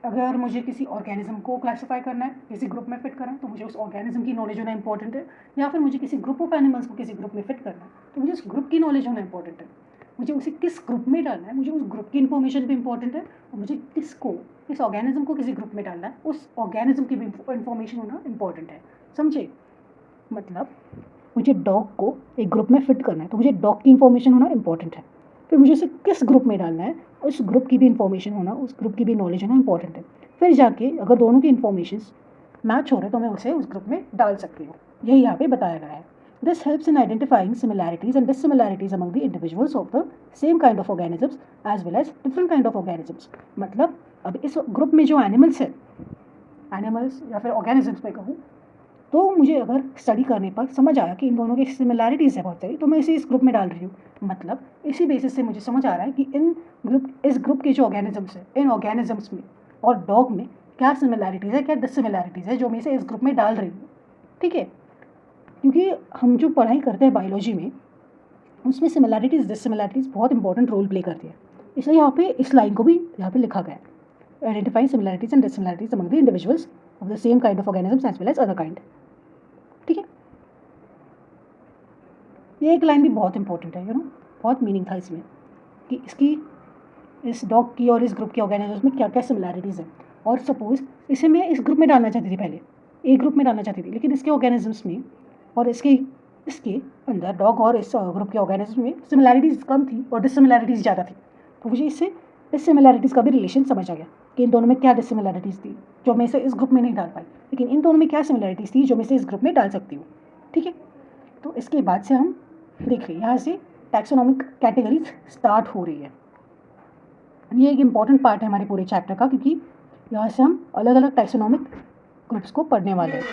Speaker 1: अगर मुझे किसी ऑर्गेनिज्म को क्लासिफाई करना है, किसी ग्रुप में फिट करना है, तो मुझे उस ऑर्गेनिज्म की नॉलेज होना इंपॉर्टेंट है. या फिर मुझे किसी ग्रुप ऑफ एनिमल्स को किसी ग्रुप में फिट करना है तो मुझे उस ग्रुप की नॉलेज होना इंपॉर्टेंट है. मुझे उसे किस ग्रुप में डालना है, मुझे उस ग्रुप की इन्फॉर्मेशन भी इंपॉर्टेंट है. और मुझे किस ऑर्गेनिज्म को किसी ग्रुप में डालना है, उस ऑर्गेनिज्म की भी इन्फॉर्मेशन होना इंपॉर्टेंट है. समझे? मतलब मुझे डॉग को एक ग्रुप में फिट करना है तो मुझे डॉग की इन्फॉर्मेशन होना इंपॉर्टेंट है. फिर मुझे उसे किस ग्रुप में डालना है, उस ग्रुप की भी इन्फॉर्मेशन होना, उस ग्रुप की भी नॉलेज होना इंपॉर्टेंट है. फिर जाके अगर दोनों की इन्फॉर्मेशन मैच हो रहे तो मैं उसे उस ग्रुप में डाल सकती हूँ. यही यहाँ पे बताया गया है. This helps in identifying similarities and dissimilarities among the individuals of the same kind of organisms as well as different kind of organisms. मतलब अब इस ग्रुप में जो एनिमल्स है, एनिमल्स या फिर ऑर्गेनिजम्स में कहूँ, तो मुझे अगर स्टडी करने पर समझ आया कि इन दोनों की सिमिलैरिटीज़ है बहुत सारी, तो मैं इसे इस ग्रुप में डाल रही हूँ. मतलब इसी बेसिस से मुझे समझ आ रहा है कि इस ग्रुप के जो ऑर्गेनिजम्स है, इन ऑर्गेनिजम्स में और डॉग में क्या सिमिलैरिटीज़ है, क्या डिसिमिलैरिटीज़ है, जो मैं इसे इस ग्रुप में डाल रही हूँ. ठीक है? क्योंकि हम जो पढ़ाई करते हैं बायोलॉजी में, उसमें सिमिलैरिटीज़ डिसिमिलैरिटीज़ बहुत इंपॉर्टेंट रोल प्ले करती है. इसलिए यहाँ पे इस लाइन को भी यहाँ पे लिखा गया है. Identifying similarities and dissimilarities among the individuals of the same kind of organisms as well as other kind. ठीक है? ये एक लाइन भी बहुत इंपॉर्टेंट है. बहुत मीनिंग था इसमें कि इस डॉग की और इस ग्रुप के ऑर्गेनिजम्स में क्या क्या सिमिलैरिटीज़ हैं. और सपोज इसे मैं इस ग्रुप में डालना चाहती थी, पहले एक ग्रुप में डालना चाहती थी, लेकिन इसके ऑर्गेनिजम्स में और इसके अंदर डॉग और इस ग्रुप के ऑर्गेनिज्म में सिमिलैरिटीज़ कम थी और डिसिमिलैरिटीज़ ज़्यादा थी. तो मुझे इससे डिसिमिलैरिटीज़ का भी रिलेशन समझ आ गया कि इन दोनों में क्या डिसिमिलैरिटीज़ थी जो मैं इसे इस ग्रुप में नहीं डाल पाई, लेकिन इन दोनों में क्या सिमिलैरिटीज़ थी जो मैं इसे इस ग्रुप में डाल सकती हूँ. ठीक है? तो इसके बाद से हम देखिए यहाँ से टैक्सोनॉमिक कैटेगरीज स्टार्ट हो रही है. ये एक इम्पॉर्टेंट पार्ट है हमारे पूरे चैप्टर का, क्योंकि यहाँ से हम अलग अलग टैक्सोनॉमिक ग्रुप्स को पढ़ने वाले हैं.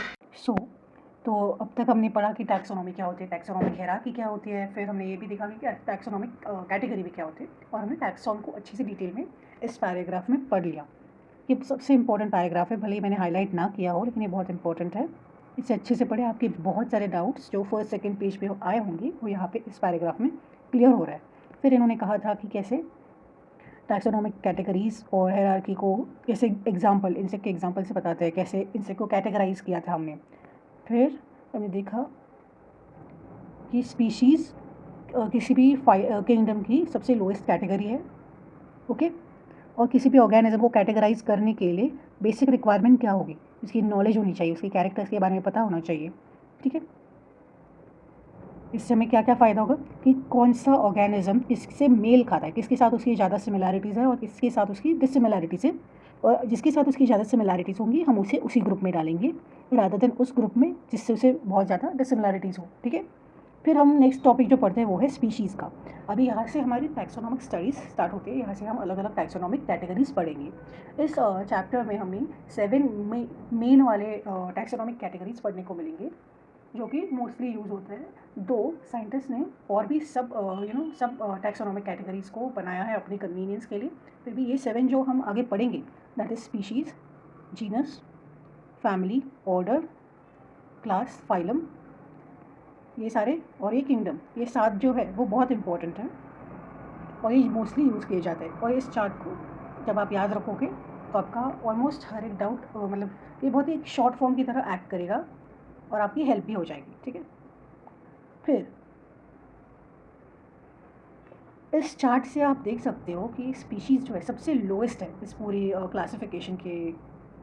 Speaker 1: तो अब तक हमने पढ़ा कि टैक्सोनॉमी क्या होती है, टैक्सोनॉमिक हायरार्की क्या होती है. फिर हमने ये भी देखा कि टैक्सोनॉमिक कैटेगरी भी क्या होती है, और हमने टैक्सॉन को अच्छी से डिटेल में इस पैराग्राफ में पढ़ लिया. ये सबसे इंपॉर्टेंट पैराग्राफ है, भले ही मैंने हाईलाइट ना किया हो, लेकिन ये बहुत इंपॉर्टेंट है. इसे अच्छे से पढ़े. आपके बहुत सारे डाउट्स जो फर्स्ट सेकंड पेज पे आए होंगे वो यहाँ पे इस पैराग्राफ में क्लियर हो रहा है. फिर इन्होंने कहा था कि कैसे टैक्सोनॉमिक कैटेगरीज और हायरार्की को कैसे इंसेक्ट के एग्जाम्पल से बताते हैं, कैसे इंसेक्ट को कैटेगराइज किया था हमने. फिर हमने देखा कि स्पीशीज़ किसी भी किंगडम की सबसे लोएस्ट कैटेगरी है. ओके? और किसी भी ऑर्गेनिज्म को कैटेगराइज करने के लिए बेसिक रिक्वायरमेंट क्या होगी, इसकी नॉलेज होनी चाहिए, उसके कैरेक्टर्स के बारे में पता होना चाहिए. ठीक है? इससे हमें क्या क्या फ़ायदा होगा कि कौन सा ऑर्गेनिज्म किससे मेल खाता है, किसके साथ उसकी ज़्यादा सिमिलैरिटीज़ है और किसके साथ उसकी डिसिमिलैरिटीज़ है. और जिसके साथ उसकी ज़्यादा सिमिलैरिटीज़ होंगी हम उसे उसी ग्रुप में डालेंगे रादर देन उस ग्रुप में जिससे उसे बहुत ज़्यादा डिसिमिलैरिटीज़ हो. ठीक है? फिर हम नेक्स्ट टॉपिक जो पढ़ते हैं वो है स्पीशीज़ का. अभी यहाँ से हमारी टैक्सोनॉमिक स्टडीज़ स्टार्ट होती है. यहाँ से हम अलग अलग टैक्सोनॉमिक कैटेगरीज पढ़ेंगे. इस चैप्टर में हमें 7 मेन वाले टैक्सोनॉमिक कैटेगरीज पढ़ने को मिलेंगे जो कि मोस्टली यूज़ होते हैं. दो साइंटिस्ट ने और भी सब टैक्सोनॉमिक कैटेगरीज को बनाया है अपने कन्वीनियंस के लिए. फिर भी ये 7 जो हम आगे पढ़ेंगे, that is species, genus, family, order, class, phylum, ये सारे, और ये किंगडम, ये 7 जो है वो बहुत इंपॉर्टेंट है और ये मोस्टली यूज़ किए जाते हैं. और इस चार्ट को जब आप याद रखोगे तो आपका ऑलमोस्ट हर एक डाउट मतलब ये बहुत ही एक शॉर्ट फॉर्म की तरह एक्ट करेगा और आपकी हेल्प भी हो जाएगी. ठीक है? फिर इस चार्ट से आप देख सकते हो कि स्पीशीज़ जो है सबसे लोएस्ट है इस पूरी क्लासिफिकेशन के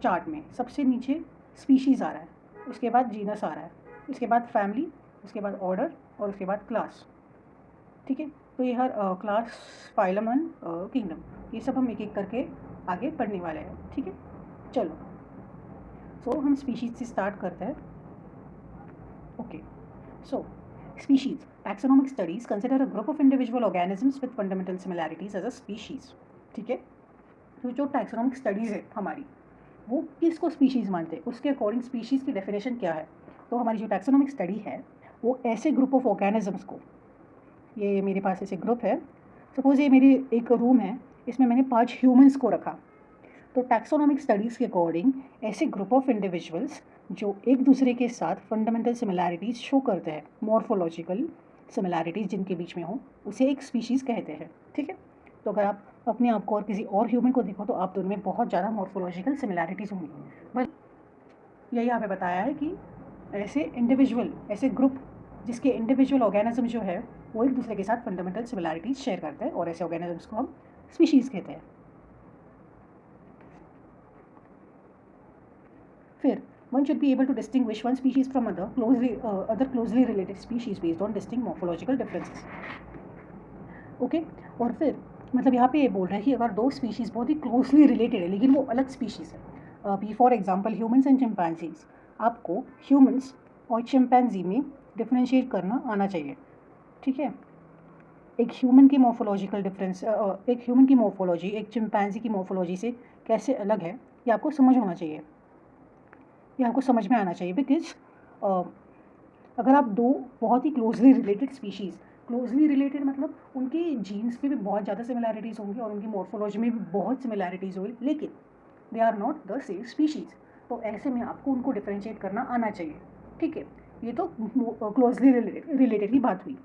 Speaker 1: चार्ट में. सबसे नीचे स्पीशीज़ आ रहा है, उसके बाद जीनस आ रहा है, उसके बाद फैमिली, उसके बाद ऑर्डर और उसके बाद क्लास. ठीक है? तो ये हर क्लास, फाइलम एंड किंगडम, ये सब हम एक एक करके आगे पढ़ने वाले हैं. ठीक है? चलो, सो हम स्पीशीज़ से स्टार्ट करते हैं. Okay, so species. Taxonomic studies consider a group of individual organisms with fundamental similarities as a species. ठीक है? तो जो टैक्सोनॉमिक स्टडीज़ है हमारी वो किसको स्पीशीज़ मानते हैं, उसके अकॉर्डिंग स्पीशीज़ की डेफिनेशन क्या है। तो हमारी जो टैक्सोनॉमिक स्टडी है वो ऐसे ग्रुप ऑफ ऑर्गेनिजम्स को, ये मेरे पास ऐसे ग्रुप है, सपोज़ ये मेरी एक रूम है, इसमें मैंने 5 ह्यूमंस को रखा। तो टैक्सोनॉमिक स्टडीज़ के अकॉर्डिंग ऐसे ग्रुप ऑफ इंडिविजुअल्स जो एक दूसरे के साथ फंडामेंटल सिमिलैरिटीज़ शो करते हैं, मॉर्फोलॉजिकल सिमिलैरिटीज़ जिनके बीच में हो, उसे एक स्पीशीज़ कहते हैं। ठीक है, तो अगर आप अपने आप को और किसी और ह्यूमन को देखो तो आप दोनों में बहुत ज़्यादा मॉर्फोलॉजिकल सिमिलैरिटीज़ होंगी। बस यही यहाँ पे बताया है कि ऐसे इंडिविजुअल, ऐसे ग्रुप जिसके इंडिविजुअल ऑर्गेनिज्म जो है वो एक दूसरे के साथ फंडामेंटल सिमिलैरिटीज़ शेयर करते हैं, और ऐसे ऑर्गेनिजम्स को हम स्पीशीज़ कहते हैं। फिर one should be able to distinguish one species from other closely related species based on distinct morphological differences. Okay, और फिर मतलब यहाँ पे ये बोल रहा है कि अगर दो स्पीशीज़ बहुत ही क्लोजली रिलेटेड है लेकिन वो अलग स्पीशीज़ है, अभी for example humans and chimpanzees, आपको ह्यूमंस और चिंपैंजी में डिफरेंशिएट करना आना चाहिए। ठीक है, एक ह्यूमन की मॉर्फोलॉजिकल डिफरेंस, एक ह्यूमन की मॉर्फोलॉजी एक चिंपैंजी की मॉर्फोलॉजी से कैसे अलग है, ये आपको समझ होना चाहिए, ये आपको समझ में आना चाहिए। बिकॉज अगर आप दो बहुत ही closely related species, closely related मतलब उनके जीन्स में भी बहुत ज़्यादा सिमिलैरिटीज़ होंगी और उनकी मॉर्फोलॉजी में भी बहुत सिमिलैरिटीज़ होगी, लेकिन they are not the same species, तो ऐसे में आपको उनको डिफरेंशिएट करना आना चाहिए। ठीक है, ये तो क्लोजली रिलेटेड की बात हुई,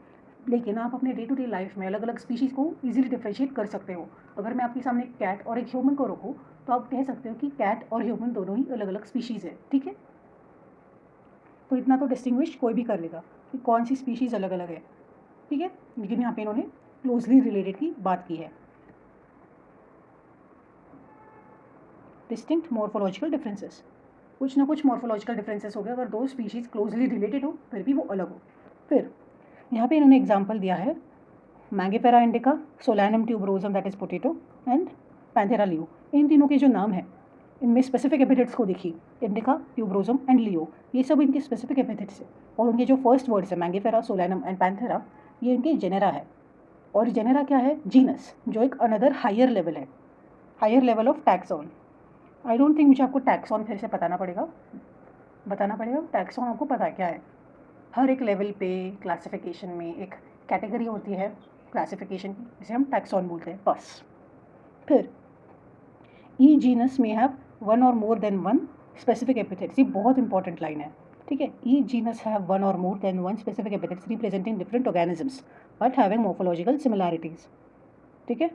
Speaker 1: लेकिन आप अपने डे टू डे लाइफ में अलग अलग स्पीशीज़ को इजीली डिफरेंशिएट कर सकते हो। अगर मैं आपके सामने एक कैट और एक ह्यूमन को रखूँ तो आप कह सकते हो कि कैट और ह्यूमन दोनों ही अलग अलग स्पीशीज़ है। ठीक है, तो इतना तो डिस्टिंग्विश कोई भी कर लेगा कि कौन सी स्पीशीज़ अलग अलग है। ठीक है, लेकिन यहाँ पे इन्होंने क्लोजली रिलेटेड की बात की है। डिस्टिंक्ट मॉर्फोलॉजिकल डिफरेंसेस, कुछ ना कुछ मॉर्फोलॉजिकल डिफरेंसेस हो गए अगर दो स्पीशीज़ क्लोजली रिलेटेड हो फिर भी वो अलग हो। फिर यहाँ पे इन्होंने एग्जाम्पल दिया है Mangifera indica, Solanum tuberosum that is potato, and Panthera leo. इन तीनों के जो नाम हैं इनमें स्पेसिफिक एपिथेट्स को देखिए, इंडिका, ट्यूबरोसम एंड लियो, ये सब इनके स्पेसिफिक एपिथेट्स है, और उनके जो फर्स्ट वर्ड्स है मैंगिफेरा, सोलैनम एंड पैंथेरा, ये इनके जेनेरा है। और जेनेरा क्या है, जीनस, जो एक अनदर हायर लेवल है, higher level of taxon. I don't think मुझे आपको टैक्सॉन फिर से बताना पड़ेगा टैक्सॉन आपको पता है क्या है। हर एक लेवल पे क्लासिफिकेशन में एक कैटेगरी होती है क्लासिफिकेशन की, जिसे हम टैक्सॉन बोलते हैं, बस। फिर ई जीनस में have one or more than one specific epithets, ये बहुत इंपॉर्टेंट लाइन है। ठीक है, ई genus have one or more than one specific epithets representing different organisms but having morphological similarities. ठीक है,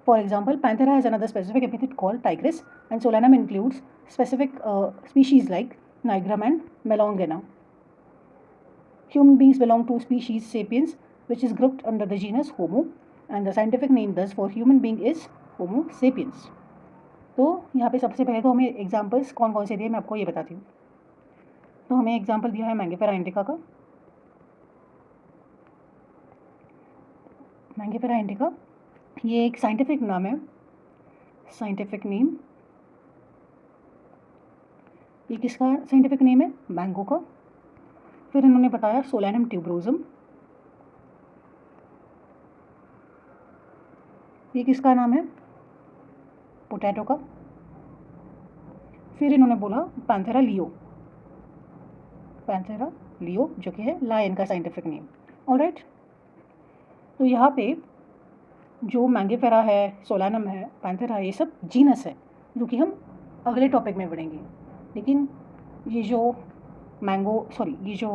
Speaker 1: for example Panthera has another specific epithet called tigris and Solanum includes specific species like nigrum and melongena. Human beings belong to species sapiens, which is grouped under the genus Homo, and the scientific name thus for human being is Homo sapiens. तो यहाँ पे सबसे पहले तो हमें examples कौन कौन से दिए मैं आपको ये बताती हूँ। तो हमें एग्जाम्पल दिया है मैंगिफेरा इंडिका का। मैंगिफेरा इंडिका ये एक साइंटिफिक नाम है, साइंटिफिक नेम, ये किसका साइंटिफिक नेम है, मैंगो का। फिर इन्होंने बताया सोलैनम ट्यूबरोसम, ये किसका नाम है, पोटैटो का। फिर इन्होंने बोला पैंथेरा लियो, जो कि है लायन का साइंटिफिक नेम। ऑलराइट, तो यहाँ पे जो मैंगिफेरा है, सोलैनम है, पैंथेरा है, ये सब जीनस है जो कि हम अगले टॉपिक में पढ़ेंगे। लेकिन ये जो ये जो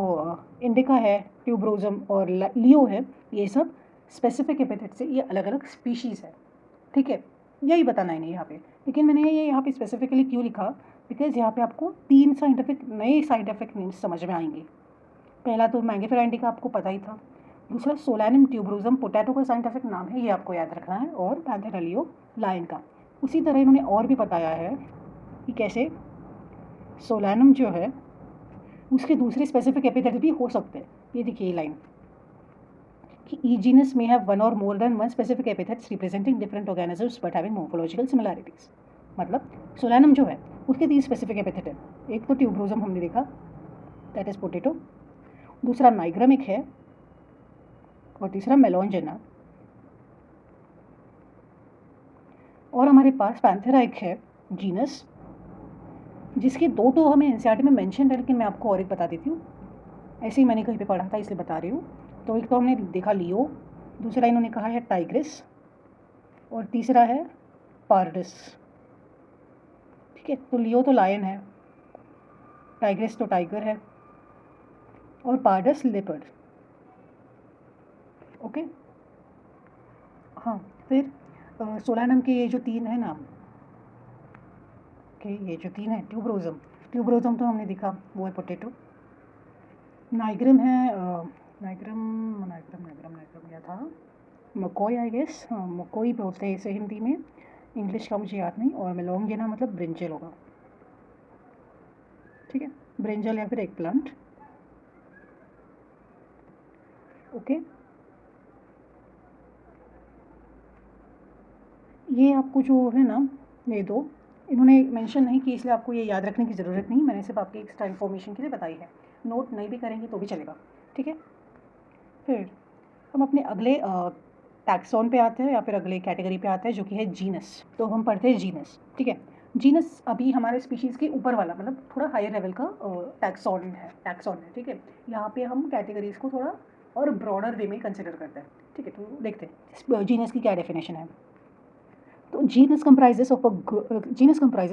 Speaker 1: इंडिका है, ट्यूबरोसम और लियो है, ये सब स्पेसिफिक एपिथेट से ये अलग अलग स्पीशीज़ है। ठीक है, यही बताना है नहीं यहाँ पे। लेकिन मैंने ये यहाँ पे स्पेसिफिकली क्यों लिखा, बिकॉज यहाँ पे आपको 3 नए साइंटिफिक नेम्स समझ में आएंगे। पहला तो मैंगिफेरा इंडिका आपको पता ही था, दूसरा सोलैनम ट्यूबरोसम पोटैटो का साइंटिफिक नाम है, ये आपको याद रखना है, और पैंथेरा लियो लायन का। उसी तरह इन्होंने और भी बताया है कि कैसे सोलैनम जो है उसके दूसरे स्पेसिफिक एपिथेट भी हो सकते हैं। ये देखिए ये लाइन कि ई जीनस में have one or more than one specific epithets representing different organisms but having morphological similarities. मतलब सोलैनम जो है उसके 3 स्पेसिफिक एपिथेट है, एक तो ट्यूबरोसम हमने देखा दैट इज पोटैटो, दूसरा नाइग्रम एक है, और तीसरा मेलोंजेना, और हमारे पास पैंथेरा एक है जीनस, जिसके दो तो हमें एनसीईआरटी में मेंशन है, लेकिन मैं आपको और एक बता देती हूँ, ऐसे ही मैंने कहीं पे पढ़ा था इसलिए बता रही हूँ। तो एक तो हमने देखा लियो, दूसरा इन्होंने कहा है टाइग्रिस, और तीसरा है पारडिस। ठीक है, तो लियो तो लायन है, टाइग्रिस तो टाइगर है, और पारडस लेपर्ड। ओके, हाँ। फिर सोलानम के ये जो तीन है नाम के, ये जो तीन है, ट्यूबरोजम, ट्यूबरोजम तो हमने देखा वो है पोटैटो। नाइग्रम है, नाइग्रम नाइग्रम नाइग्रम नाइग्रम क्या था, मकोई आई गेस, हाँ मकोई बोलते हैं इसे हिंदी में, इंग्लिश का मुझे याद नहीं। और मेलोंगिना मतलब ब्रिंजल होगा। ठीक है, ब्रिंजल या फिर एक प्लांट। ओके, ये आपको जो है ना, ये दो इन्होंने मेंशन नहीं की, इसलिए आपको ये याद रखने की ज़रूरत नहीं, मैंने सिर्फ आपकी एक्स्ट्रा इन्फॉर्मेशन के लिए बताई है। नोट नहीं भी करेंगे तो भी चलेगा। ठीक है, फिर हम अपने अगले टैक्सॉन पे आते हैं, या फिर अगले कैटेगरी पे आते हैं, जो कि है जीनस। तो हम पढ़ते हैं जीनस। ठीक है, जीनस अभी हमारे स्पीशीज़ के ऊपर वाला, मतलब थोड़ा हायर लेवल का टैक्सॉन है। ठीक है, यहाँ पे हम कैटेगरीज को थोड़ा और ब्रॉडर वे में कंसिडर करते हैं। ठीक है, तो देखते हैं जीनस की क्या डेफिनेशन है। तो genus comprises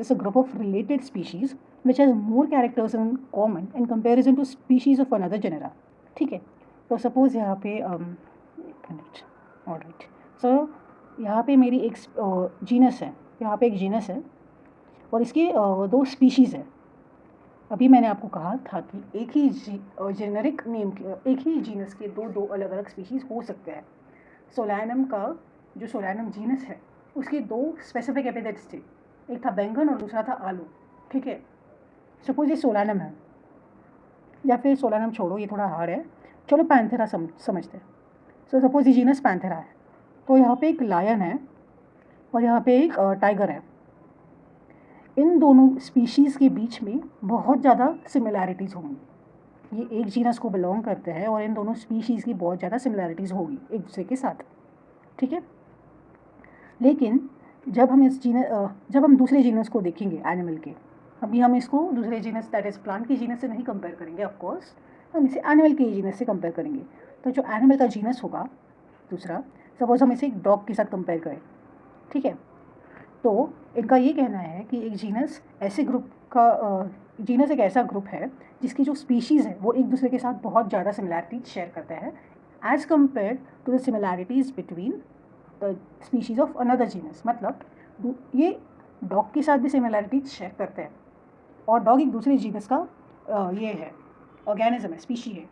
Speaker 1: a group of related species which has more characters in common in comparison to species of another genera. ठीक है, तो सपोज यहाँ पे ऑलराइट, सो यहाँ पे मेरी एक जीनस है, यहाँ पे एक जीनस है और इसके दो स्पीशीज़ है। अभी मैंने आपको कहा था कि एक ही जेनेरिक नेम के, एक ही जीनस के दो अलग अलग स्पीशीज़ हो सकते हैं। सोलैनम का जो सोलैनम जीनस है उसके दो स्पेसिफिक एपिथेट्स थे, एक था बैंगन और दूसरा था आलू। ठीक है, सपोज ये सोलैनम है, या फिर सोलैनम छोड़ो ये थोड़ा हार्ड है, चलो पैंथेरा समझते हैं। सो सपोज ये जीनस पैंथेरा है, तो यहाँ पे एक लायन है और यहाँ पे एक टाइगर है। इन दोनों स्पीशीज़ के बीच में बहुत ज़्यादा सिमिलैरिटीज़ होंगी। ये एक जीनस को बिलोंग करते हैं और इन दोनों स्पीशीज़ की बहुत ज़्यादा सिमिलैरिटीज़ होगी एक दूसरे के साथ। ठीक है, लेकिन जब हम दूसरे जीनस को देखेंगे एनिमल के, अभी हम इसको दूसरे जीनस दैट इज़ प्लांट की जीनस से नहीं कंपेयर करेंगे, ऑफ कोर्स हम इसे एनिमल के जीनस से कंपेयर करेंगे। तो जो एनिमल का जीनस होगा दूसरा, सपोज हम इसे एक डॉग के साथ कंपेयर करें। ठीक है, तो इनका ये कहना है कि एक जीनस ऐसे ग्रुप का जीनस एक ऐसा ग्रुप है जिसकी जो स्पीशीज़ है वो एक दूसरे के साथ बहुत ज़्यादा सिमिलैरिटीज शेयर करते हैं as compare to the similarities between the species of another genus. मतलब ये डॉग के साथ भी सिमिलैरिटीज शेयर करते हैं, और डॉग एक दूसरे जीनस का ये है, ऑर्गेनिज्म है, स्पीशी है,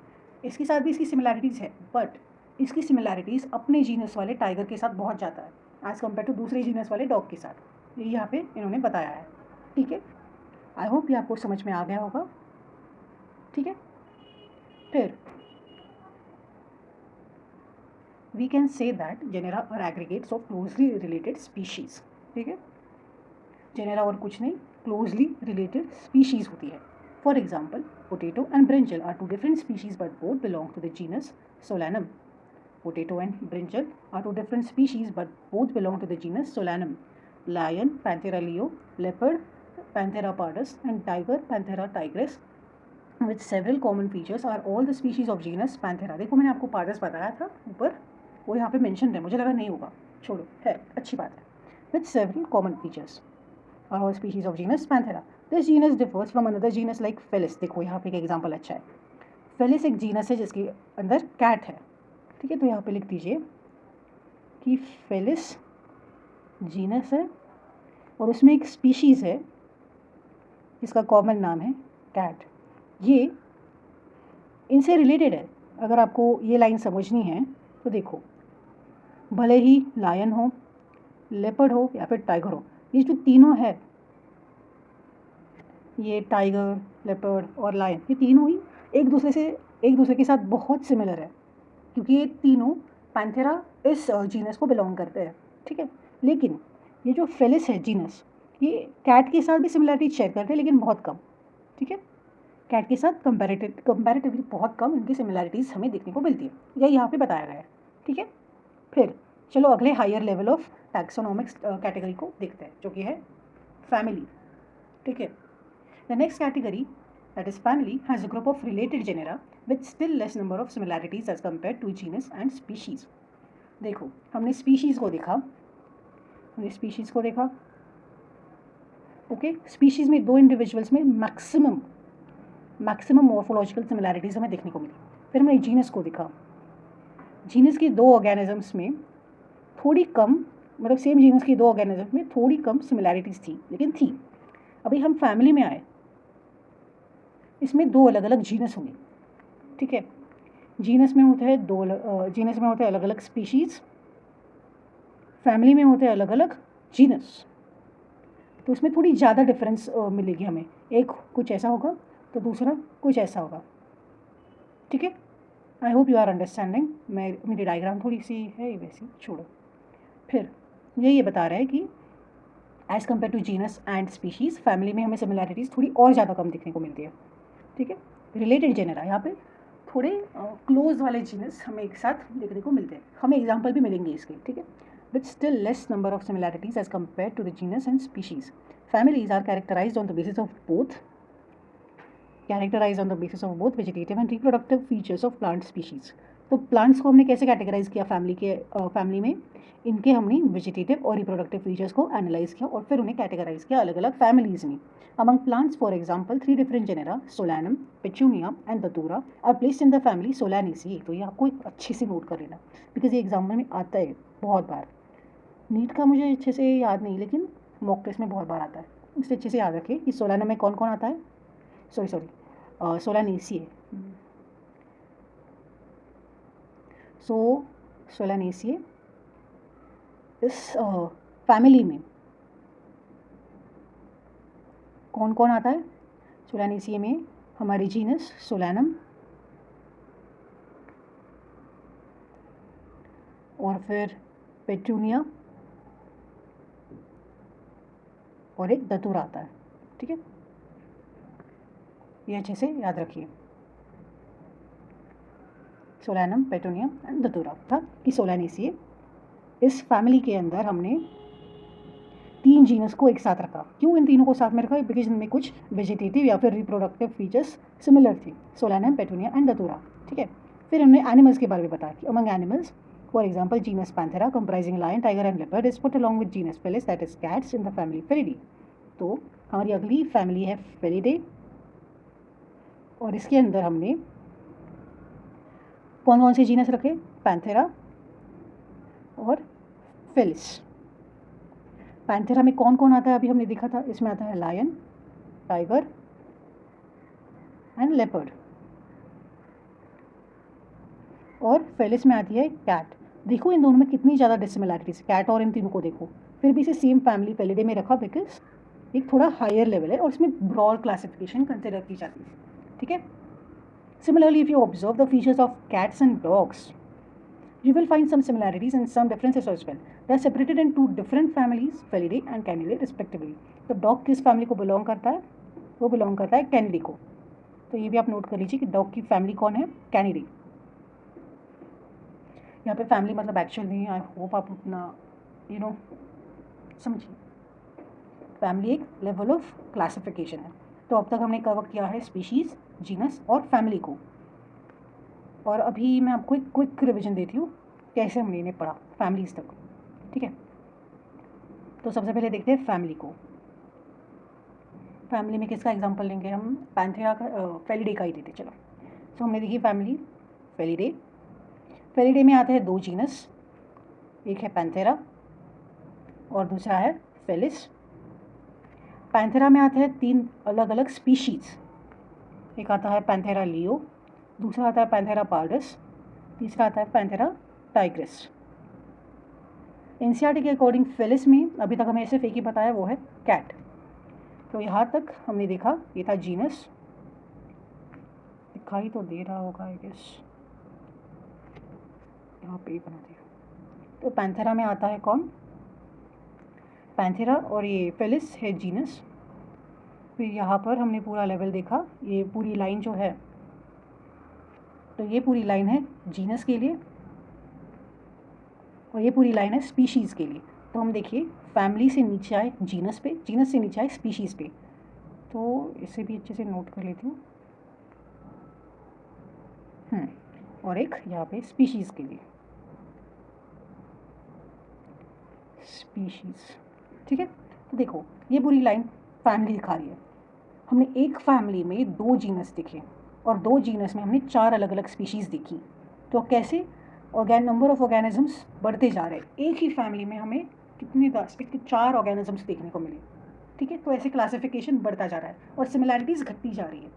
Speaker 1: इसके साथ भी इसकी सिमिलैरिटीज़ है, बट इसकी सिमिलैरिटीज़ अपने जीनस वाले टाइगर के साथ बहुत ज़्यादा है एज़ कम्पेयर टू दूसरे जीनस वाले डॉग के साथ। ये यहाँ पे इन्होंने बताया है। ठीक है, आई होप ये आपको समझ में आ गया होगा। ठीक है, फिर we can say that genera are aggregates of closely related species. ठीक है, जेनेरा और कुछ नहीं, क्लोजली रिलेटेड स्पीशीज़ होती है। For example, potato and brinjal are two different species but both belong to the genus Solanum. Potato and brinjal are two different species but both belong to the genus Solanum. Lion, Panthera leo, leopard, Panthera pardus, and tiger, Panthera tigris, with several common features, are all the species of genus Panthera. देखो मैंने आपको pardus बताया था ऊपर, वो यहाँ पे mention है, मुझे लगा नहीं होगा, छोड़ो, है अच्छी बात है। With several common features are all species of genus Panthera. This genus differs from another genus like Felis. देखो यहाँ पे एक एग्जाम्पल अच्छा है। Felis एक जीनस है जिसके अंदर कैट है। ठीक है, तो यहाँ पे लिख दीजिए कि फेलिस जीनस है और उसमें एक स्पीशीज़ है जिसका कॉमन नाम है कैट। ये इनसे रिलेटेड है। अगर आपको ये लाइन समझनी है तो देखो, भले ही लायन हो, लेपर्ड हो या फिर टाइगर हो, ये जो तीनों है, ये टाइगर, लेपर्ड और लायन, ये तीनों ही एक दूसरे के साथ बहुत सिमिलर है, क्योंकि ये तीनों पैंथेरा इस जीनस को बिलोंग करते हैं। ठीक है, लेकिन ये जो फेलिस है जीनस, ये कैट के साथ भी सिमिलरिटीज शेयर करते हैं लेकिन बहुत कम। ठीक है, कैट के साथ कंपैरेटिवली बहुत कम इनकी सिमिलरिटीज़ हमें देखने को मिलती है, यह यहाँ पे बताया गया है। ठीक है, फिर चलो अगले हायर लेवल ऑफ टैक्सोनॉमिक्स कैटेगरी को देखते हैं, जो कि है फैमिली। ठीक है, The next category, that is family, has a group of related genera with still less number of similarities as compared to genus and species. देखो, हमने species को देखा, ओके। स्पीशीज़ में 2 इंडिविजुअल्स में मैक्सिमम मॉर्फोलॉजिकल सिमिलैरिटीज़ हमें देखने को मिली। फिर हमने जीनस को देखा, जीनस की 2 ऑर्गेनिजम्स में थोड़ी कम, मतलब सेम जीनस की 2 ऑर्गेनिजम्स में थोड़ी कम सिमिलैरिटीज़ थी, लेकिन थी। अभी हम फैमिली में आए, इसमें 2 अलग अलग जीनस होंगे, ठीक है। जीनस में होते हैं अलग अलग स्पीशीज़, फैमिली में होते हैं अलग अलग जीनस। तो इसमें थोड़ी ज़्यादा डिफरेंस मिलेगी हमें, एक कुछ ऐसा होगा तो दूसरा कुछ ऐसा होगा, ठीक है। I hope you are understanding. मेरी डायग्राम थोड़ी सी है वैसी, छोड़ो। फिर ये बता रहा है कि as compare to genus and species, family में हमें सिमिलैरिटीज़ थोड़ी और ज़्यादा कम दिखने को मिलती है, ठीक है। रिलेटेड जेनरा, यहाँ पे थोड़े क्लोज वाले जीनस हमें एक साथ देखने को मिलते हैं। हमें एग्जाम्पल भी मिलेंगे इसके, ठीक है। With still less number of similarities as compared to the genus and species. Families are characterized on the basis of both vegetative and reproductive features of plant species. तो प्लांट्स को हमने कैसे कैटेगराइज किया फैमिली में, इनके हमने vegetative और reproductive features को एनालाइज किया और फिर उन्हें कैटेगराइज किया अलग अलग फैमिलीज में। Among plants, for example, 3 different genera, Solanum, Petunia and Datura, are placed in the family Solanaceae. तो ये आपको एक अच्छे से नोट कर लेना, बिकॉज ये एग्जाम में आता है बहुत बार। नीट का मुझे अच्छे से याद नहीं, लेकिन मॉक टेस्ट में बहुत बार आता है, इससे अच्छे से याद रखिए कि सोलैनम में कौन कौन आता है। सोलानेसिए। सोलानेसिए इस फैमिली में कौन कौन आता है। सोलानेसिए में हमारी जीनस सोलैनम, और फिर पेटूनिया और एक दतूरा आता है, ठीक है। ये अच्छे से याद रखिए, सोलैनम, पेटूनिया एंड दतूरा था कि सोलानेसिए। इस फैमिली के अंदर हमने 3 जीनस को एक साथ रखा। क्यों इन तीनों को साथ में रखा? बिकॉज इनमें कुछ वेजिटेटिव या फिर रिप्रोडक्टिव फीचर्स सिमिलर थी, सोलैनम, पेटूनिया एंड दतूरा, ठीक है। फिर हमने एनिमल्स के बारे में बताया कि among animals, for example, genus Panthera comprising lion, tiger and leopard is put along with genus Felis, that is cats, in the family Felidae. तो हमारी अगली फैमिली है फेलिडे, और इसके अंदर हमने कौन कौन से जीनस रखे? पैंथेरा और फेलिस। पैंथेरा में कौन कौन आता है? अभी हमने देखा था, इसमें आता है लायन, टाइगर एंड लेपर्ड, और फेलिस में आती है कैट। देखो इन दोनों में कितनी ज़्यादा डिसिमिलैरिटीज, कैट और इन तीनों को देखो। फिर भी इसे सेम फैमिली फेलिडे में रखा बिकॉज एक थोड़ा हायर लेवल है और इसमें ब्रॉड क्लासिफिकेशन कंसिडर की जाती है, ठीक है। Similarly, if you observe the features of cats and dogs, you will find some similarities and some differences as well. They are separated in 2 different families, Felidae and Canidae respectively. तो dog किस family को belong करता है? वो belong करता है Canidae को। तो ये भी आप नोट कर लीजिए कि डॉग की फैमिली कौन है? कैनिडे। यहाँ पे फैमिली मतलब एक्चुअल नहीं, आई होप आप उतना समझिए। फैमिली एक लेवल ऑफ क्लासिफिकेशन है। तो अब तक हमने कवर किया है स्पीशीज़, जीनस और फैमिली को, और अभी मैं आपको एक क्विक रिविजन देती हूँ कैसे हमने इन्हें पढ़ा फैमिलीज़ तक, ठीक है। तो सबसे पहले देखते हैं फैमिली को। फैमिली में किसका एग्जांपल लेंगे हम? पैंथेरा का, फेलिडे का ही देते चलो। तो हमने देखी फैमिली फेलिडे। फेलिडे में आते हैं 2 जीनस, एक है पैंथेरा और दूसरा है फेलिस। पैंथेरा में आते हैं 3 अलग अलग स्पीशीज़, एक आता है पैंथेरा लियो, दूसरा आता है पैंथेरा पार्डस, तीसरा आता है पैंथेरा टाइग्रिस। एनसीईआरटी के अकॉर्डिंग फेलिस में अभी तक हमें सिर्फ एक ही बताया, वो है कैट। तो यहाँ तक हमने देखा, ये था जीनस, दिखाई तो दे रहा होगा आई गेस, यहाँ पे ही बना दिया। तो पैंथेरा में आता है कौन? पैंथेरा, और ये फेलिस है जीनस। फिर यहाँ पर हमने पूरा लेवल देखा, ये पूरी लाइन जो है, तो ये पूरी लाइन है जीनस के लिए और ये पूरी लाइन है स्पीशीज़ के लिए। तो हम देखिए, फैमिली से नीचे आए जीनस पे, जीनस से नीचे आए स्पीशीज़ पे। तो इसे भी अच्छे से नोट कर लेती हूँ। और एक यहाँ पे स्पीशीज़ के लिए स्पीशीज़, ठीक है। तो देखो ये पूरी लाइन फैमिली दिखा रही है। हमने एक फैमिली में 2 जीनस दिखे और 2 जीनस में हमने 4 अलग अलग स्पीशीज़ देखी। तो कैसे नंबर ऑफ ऑर्गेनिजम्स बढ़ते जा रहे हैं। एक ही फैमिली में हमें कितने 4 ऑर्गेनिजम्स देखने को मिले, ठीक है। तो ऐसे क्लासिफिकेशन बढ़ता जा रहा है और सिमिलैरिटीज़ घटती जा रही है।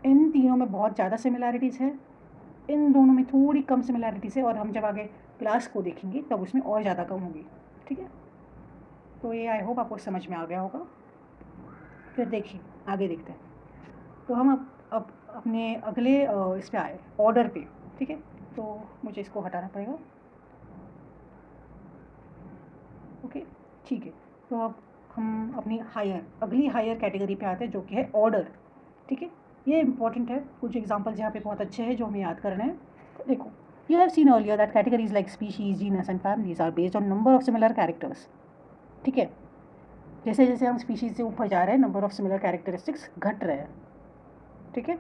Speaker 1: इन तीनों में बहुत ज़्यादा सिमिलैरिटीज़ है, इन दोनों में थोड़ी कम सिमिलैरिटीज़ है, और हम जब आगे क्लास को देखेंगे तब उसमें और ज़्यादा कम होगी, ठीक है। तो ये आई होप आपको समझ में आ गया होगा। फिर देखिए आगे देखते हैं। तो हम अब अपने अगले इस पे आए, ऑर्डर पे, ठीक है। तो मुझे इसको हटाना पड़ेगा, ओके, ठीक है। तो अब हम अपनी अगली हायर कैटेगरी पे आते हैं, जो कि है ऑर्डर, ठीक है। ये इंपॉर्टेंट है, कुछ एग्जांपल्स यहाँ पे बहुत अच्छे हैं जो हमें याद करना है। तो देखो, you have seen earlier that categories like species, genus and families are based on number of similar characters, ठीक है। जैसे जैसे हम स्पीशीज से ऊपर जा रहे हैं, नंबर ऑफ सिमिलर कैरेक्टरिस्टिक्स घट रहे हैं, ठीक है।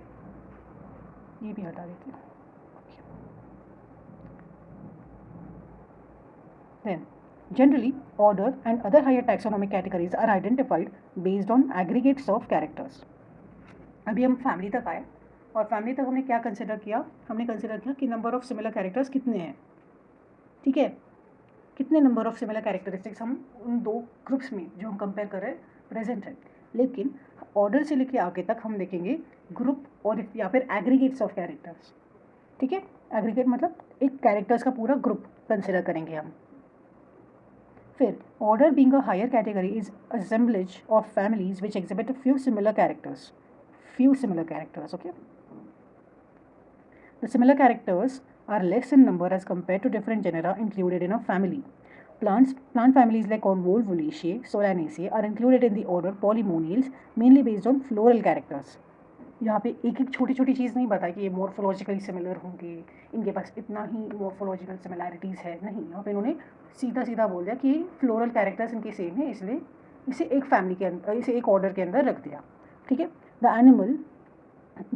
Speaker 1: ये भी हटा देते हैं। Then, generally, order and other higher taxonomic categories are identified based on aggregates of characters. अभी हम फैमिली तक आए और फैमिली तक हमने क्या कंसिडर किया, हमने कंसिडर किया कि नंबर ऑफ सिमिलर कैरेक्टर्स कितने हैं, ठीक है। कितने नंबर ऑफ सिमिलर कैरेक्टरिस्टिक्स हम उन 2 ग्रुप्स में जो हम कंपेयर कर रहे हैं प्रेजेंट है। लेकिन ऑर्डर से लेके आगे तक हम देखेंगे ग्रुप और या फिर एग्रीगेट्स ऑफ कैरेक्टर्स, ठीक है। एग्रीगेट मतलब एक कैरेक्टर्स का पूरा ग्रुप कंसिडर करेंगे हम। फिर order being a higher category is assemblage of families which exhibit a few similar characters, okay. The similar characters are less in number as compared to different genera included in a family. Plant families like Convolvulaceae, Solanaceae are included in the order Polymoniales mainly based on floral characters. यहाँ पे एक एक छोटी छोटी चीज़ नहीं बताई कि ये मॉर्फोलॉजिकली सिमिलर होंगे, इनके पास इतना ही मॉर्फोलॉजिकल सिमिलैरिटीज़ है, नहीं। यहाँ पे इन्होंने सीधा सीधा बोल दिया कि फ्लोरल कैरेक्टर्स इनके सेम है, इसलिए इसे एक फैमिली के अंदर, इसे एक ऑर्डर के अंदर रख दिया, ठीक है। The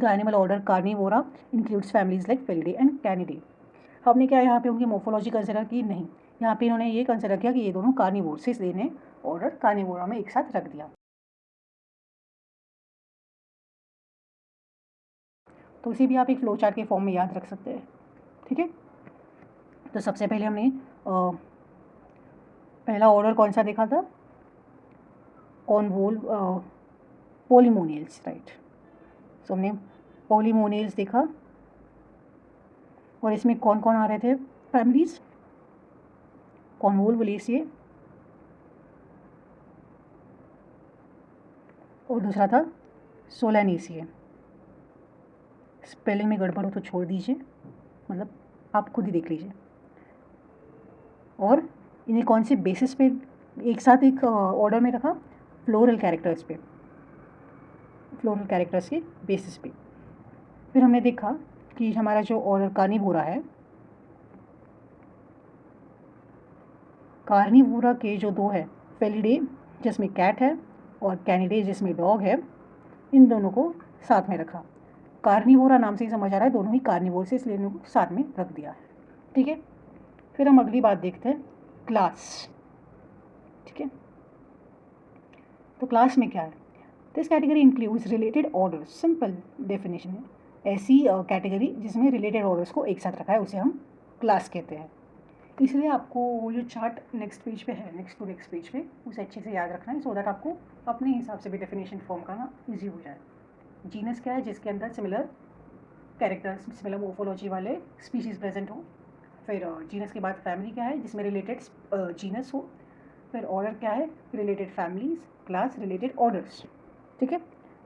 Speaker 1: animal order Carnivora includes families like Felidae and Canidae. हमने क्या यहाँ पे उनकी मॉर्फोलॉजी कंसिडर की, नहीं। यहाँ पे इन्होंने ये कंसिडर किया कि ये दोनों कार्निवोर से, इसलिए इन्हें ऑर्डर कार्निवोरा में एक साथ रख दिया। तो इसे भी आप एक फ्लो चार्ट के फॉर्म में याद रख सकते हैं, ठीक है। तो सबसे पहले हमने पहला ऑर्डर कौन सा देखा था, पोलीमोनियल्स, राइट। सो हमने पोलीमोनियल्स देखा और इसमें कौन कौन आ रहे थे फैमिलीज, कॉन्वोल्वुलेसिए और दूसरा था सोलानेसिए। स्पेलिंग में गड़बड़ हो तो छोड़ दीजिए, मतलब आप खुद ही देख लीजिए। और इन्हें कौन से बेसिस पे एक साथ एक ऑर्डर में रखा, फ्लोरल कैरेक्टर्स पे, फ्लोरल कैरेक्टर्स के बेसिस पे। फिर हमने देखा कि हमारा जो ऑर्डर कार्निवोरा है, कार्निवोरा के जो 2 है, फेलिडे जिसमें कैट है और कैनिडे जिसमें डॉग है, इन दोनों को साथ में रखा। कार्निवोरा नाम से ही समझ आ रहा है दोनों ही कार्निवोर से, इसलिए इनको साथ में रख दिया, ठीक है। फिर हम अगली बात देखते हैं, क्लास, ठीक है। तो क्लास में क्या है, this category includes related orders, simple definition है। ऐसी कैटेगरी जिसमें रिलेटेड ऑर्डर्स को एक साथ रखा है उसे हम क्लास कहते हैं। इसलिए आपको वो जो चार्ट नेक्स्ट पेज पे है, नेक्स्ट पेज पे, उसे अच्छे से याद रखना है, सो दैट आपको अपने हिसाब से भी डेफिनेशन फॉर्म करना ईजी हो जाए। जीनस क्या है, जिसके अंदर सिमिलर कैरेक्टर्स, सिमिलर मोर्फोलॉजी वाले स्पीशीज़ प्रेजेंट हो। फिर जीनस के बाद फैमिली क्या है, जिसमें रिलेटेड जीनस हो। फिर ऑर्डर क्या है, related families, class related orders, ठीक है।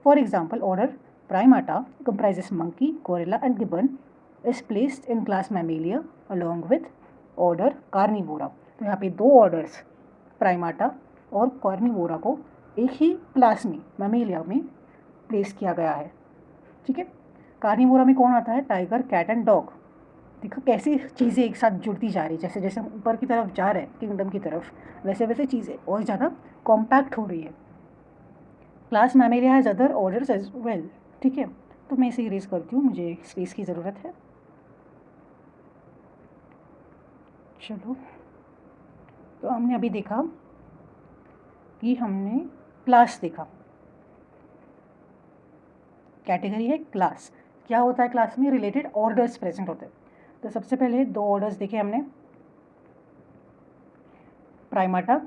Speaker 1: For example order Primata comprises monkey, gorilla and gibbon is placed in class Mammalia along with order Carnivora। तो यहाँ पे 2 ऑर्डर्स प्राइमाटा और कार्निवोरा को एक ही क्लास में मैमेलिया में प्लेस किया गया है, ठीक है। कार्निवोरा में कौन आता है, टाइगर, कैट एंड डॉग। देखो कैसी चीज़ें एक साथ जुड़ती जा रही है, जैसे जैसे हम ऊपर की तरफ जा रहे हैं किंगडम की तरफ, वैसे वैसे चीज़ें और ज़्यादा कॉम्पैक्ट हो रही है। Class Mammalia has other orders as well, ठीक है। तो मैं इसे इरेज करती हूँ, मुझे स्पेस की ज़रूरत है। चलो, तो हमने अभी देखा कि हमने क्लास देखा, कैटेगरी है क्लास। क्या होता है क्लास में? रिलेटेड ऑर्डर्स प्रेजेंट होते हैं। तो सबसे पहले दो ऑर्डर्स देखे हमने, प्राइमाटा,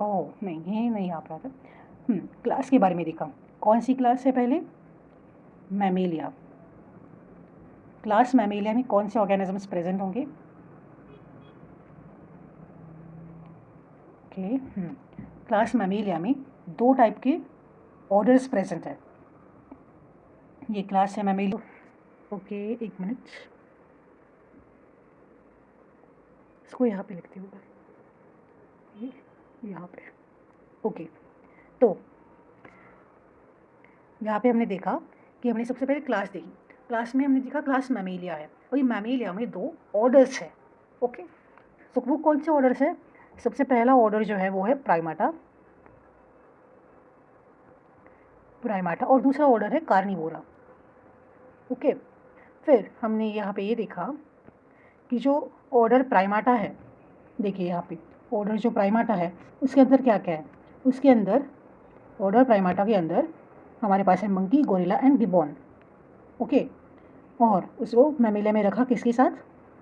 Speaker 1: ओह नहीं ये नहीं आ रहा था। क्लास के बारे में देखा, कौन सी क्लास है? पहले मैमेलिया। क्लास मैमेलिया में कौन से ऑर्गेनिजम्स प्रेजेंट होंगे? ओके, क्लास मैमेलिया में दो टाइप के ऑर्डर्स प्रेजेंट है। ये क्लास है मैमेलिया। ओके, एक मिनट, इसको यहाँ पे लिखती हूँ, यहाँ पे। ओके, तो यहाँ पे हमने देखा कि हमने सबसे पहले क्लास देखी। क्लास में हमने देखा क्लास मैमेलिया है, और ये मैमेलिया में दो ऑर्डर्स है। ओके, तो वो कौन से ऑर्डर्स है? सबसे पहला ऑर्डर जो है वो है प्राइमाटा, प्राइमाटा, और दूसरा ऑर्डर है कार्निवोरा। ओके, फिर हमने यहाँ पे ये देखा कि जो ऑर्डर प्राइमाटा है, देखिए यहाँ पे ऑर्डर जो प्राइमाटा है उसके अंदर क्या क्या है? उसके अंदर ऑर्डर प्राइमाटा के अंदर हमारे पास है monkey, gorilla and gibbon. Okay, और उसको मैमेलिया में रखा किसके साथ?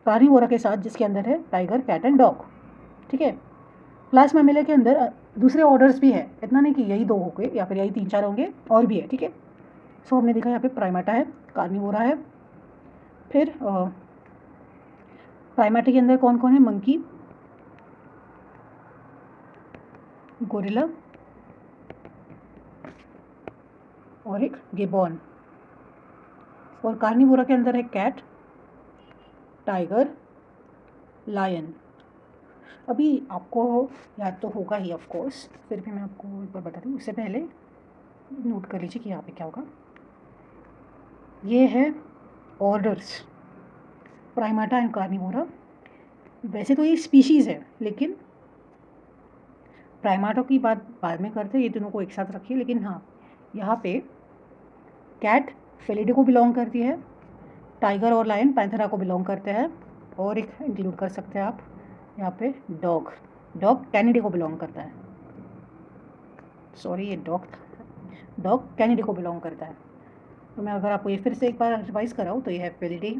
Speaker 1: कार्निवोरा के साथ, जिसके अंदर है टाइगर, कैट एंड डॉग। ठीक है, क्लास मैमेलिया के अंदर दूसरे ऑर्डर्स भी है, इतना नहीं कि यही दो होंगे या फिर यही 3-4 होंगे, और भी है। ठीक है, सो हमने देखा यहाँ पे प्राइमाटा है, कार्निवोरा है, फिर प्राइमाटा के अंदर कौन कौन है? मंकी, गोरिल्ला और एक गिबॉन, और कार्निवोरा के अंदर है कैट, टाइगर, लायन। अभी आपको याद तो होगा ही ऑफ कोर्स, फिर भी मैं आपको एक बार बताती हूँ। उससे पहले नोट कर लीजिए कि यहाँ पे क्या होगा। ये है ऑर्डर्स, प्राइमाटा एंड कार्निवोरा। वैसे तो ये स्पीशीज़ है, लेकिन प्राइमाटा की बात बाद में करते हैं, ये दोनों को एक साथ रखिए। लेकिन हाँ, यहाँ पे कैट फेलिडे को बिलोंग करती है, टाइगर और लायन पैंथेरा को बिलोंग करते हैं, और एक इंक्लूड कर सकते हैं आप यहाँ पे डॉग, डॉग कैनिडी को बिलोंग करता है। सॉरी, ये डॉग था, डॉग कैनिडी को बिलोंग करता है। तो मैं अगर आपको ये फिर से एक बार रिवाइज कराऊँ तो ये है फेलिडे।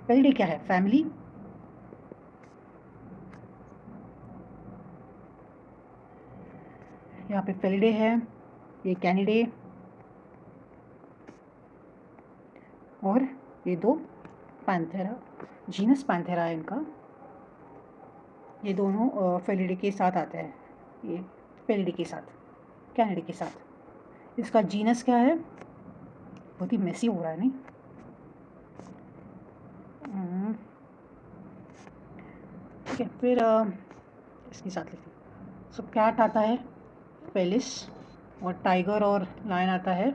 Speaker 1: फेलिडे क्या है? फैमिली। यहाँ पे फेलिडे है, ये कैनिडे, और ये दो पैंथेरा, जीनस पैंथेरा है इनका। ये दोनों फेलिडे के साथ आते हैं, ये फेलिडे के साथ, कैनिडे के साथ। इसका जीनस क्या है? बहुत ही मेसी हो रहा है नहीं? ठीक है, फिर इसके साथ लिखते हैं। सो कैट आता है फेलिस, और टाइगर और लायन आता है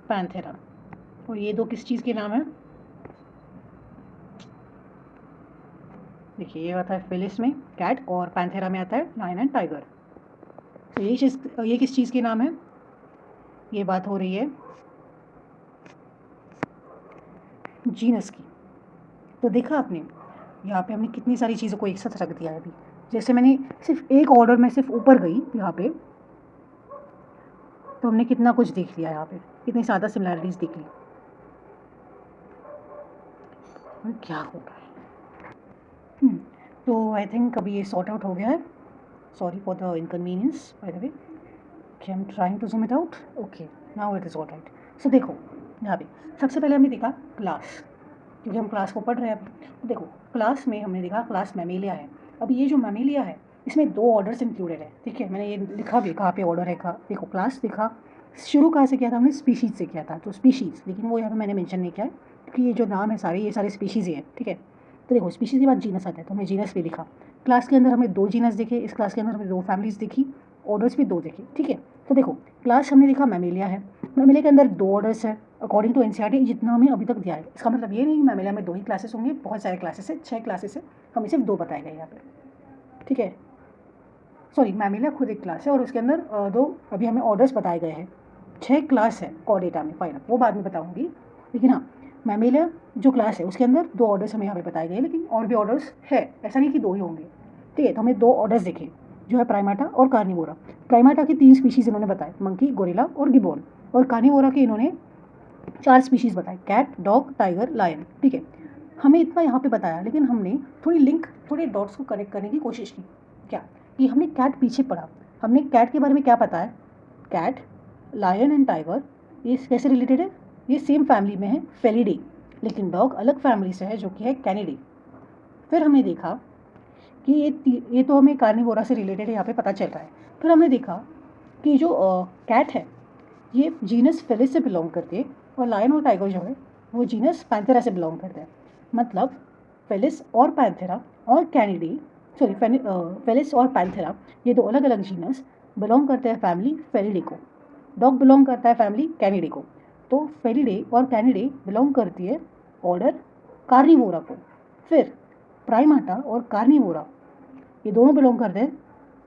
Speaker 1: पैंथेरा। और ये दो किस चीज़ के नाम है? देखिए, ये आता है फेलिस में कैट, और पैंथेरा में आता है लायन एंड टाइगर। तो ये किस चीज़ के नाम है? ये बात हो रही है जीनस की। तो देखा आपने, यहाँ पे हमने कितनी सारी चीज़ों को एक साथ रख दिया है। अभी जैसे मैंने सिर्फ एक ऑर्डर में सिर्फ ऊपर गई यहाँ पे, तो हमने कितना कुछ देख लिया, यहाँ पे कितनी ज़्यादा सिमिलैरिटीज़ देख ली। और क्या हो रहा है? तो आई थिंक अभी ये सॉर्ट आउट हो गया है। Sorry for the inconvenience by the way. Okay, I am trying to zoom it out. Okay, now it is all right. So देखो यहाँ पे सबसे पहले हमने देखा क्लास, क्योंकि हम क्लास को पढ़ रहे हैं अभी। तो देखो, क्लास में हमने देखा क्लास मैमेलिया है। अब ये जो मैमेलिया है इसमें दो ऑर्डर्स इंक्लूडेड है। ठीक है, मैंने ये लिखा भी कहाँ पे ऑर्डर है। देखो, क्लास देखा, शुरू कहाँ से किया था हमने? स्पीशीज़ से किया था। तो स्पीशीज़, लेकिन वो यहाँ पे मैंने मेंशन नहीं किया है, क्योंकि ये जो नाम है सारे, ये सारे स्पीशीज़ ही है। ठीक है, तो देखो स्पीशीज़ के बाद जीनस आता है, तो हमने जीनस भी लिखा। क्लास के अंदर हमने दो जीनस देखे, इस क्लास के अंदर हमने दो फैमिलीज़ देखी, ऑर्डर्स भी दो देखे। ठीक है, तो देखो क्लास हमने देखा मैमेलिया है, मैमेलिया के अंदर दो ऑर्डर्स है अकॉर्डिंग टू एनसीईआरटी, जितना हमें अभी तक दिया है। इसका मतलब ये नहीं कि मैमेलिया में दो ही क्लासेस होंगे, बहुत सारे क्लासेस है, 6 क्लासेस है, हमें सिर्फ 2 बताए गए यहाँ पे। ठीक है, सॉरी मैमिलिया खुद एक क्लास है और उसके अंदर दो अभी हमें ऑर्डर्स बताए गए हैं, 6 क्लास है कॉर्डेटा में, फाइलम, वो बाद में बताऊंगी। लेकिन हाँ, मैमिलिया जो क्लास है उसके अंदर 2 ऑर्डर्स हमें यहाँ पे बताए गए, लेकिन और भी ऑर्डर्स है, ऐसा नहीं कि 2 ही होंगे। ठीक है, तो हमें 2 ऑर्डर्स देखे जो है प्राइमेटा और कार्निवोरा। प्राइमेटा की 3 स्पीशीज़ इन्होंने बताए, मंकी, गोरिल्ला और गिबोन, और कार्निवोरा के इन्होंने 4 स्पीशीज़ बताए, कैट, डॉग, टाइगर, लायन। ठीक है, हमें इतना यहाँ पे बताया, लेकिन हमने थोड़े डॉट्स को कनेक्ट करने की कोशिश की। क्या कि हमने कैट पीछे पढ़ा, हमने कैट के बारे में क्या पता है, कैट, लायन एंड टाइगर ये कैसे रिलेटेड है, ये सेम फैमिली में है, फेलिडे, लेकिन डॉग अलग फैमिली से है जो कि है कैनिडे। फिर हमने देखा कि ये तो हमें कार्निवोरा से रिलेटेड है, यहाँ पे पता चल रहा है। फिर हमने देखा कि जो कैट है ये जीनस फेलिस से बिलोंग करती है, और लायन और टाइगर जो है वो जीनस पैंथेरा से बिलोंग करते हैं। मतलब फेलिस और पैंथेरा और कैनिडी, सॉरी फेलिस और पैंथेरा ये 2 अलग अलग जीनस बिलोंग करते हैं फैमिली फेलिडे को। डॉग बिलोंग करता है फैमिली कैनिडे को। तो फेलिडे और कैनिडे बिलोंग करती है ऑर्डर कार्निवोरा को। फिर प्राइमाटा और कार्निवोरा ये दोनों बिलोंग करते हैं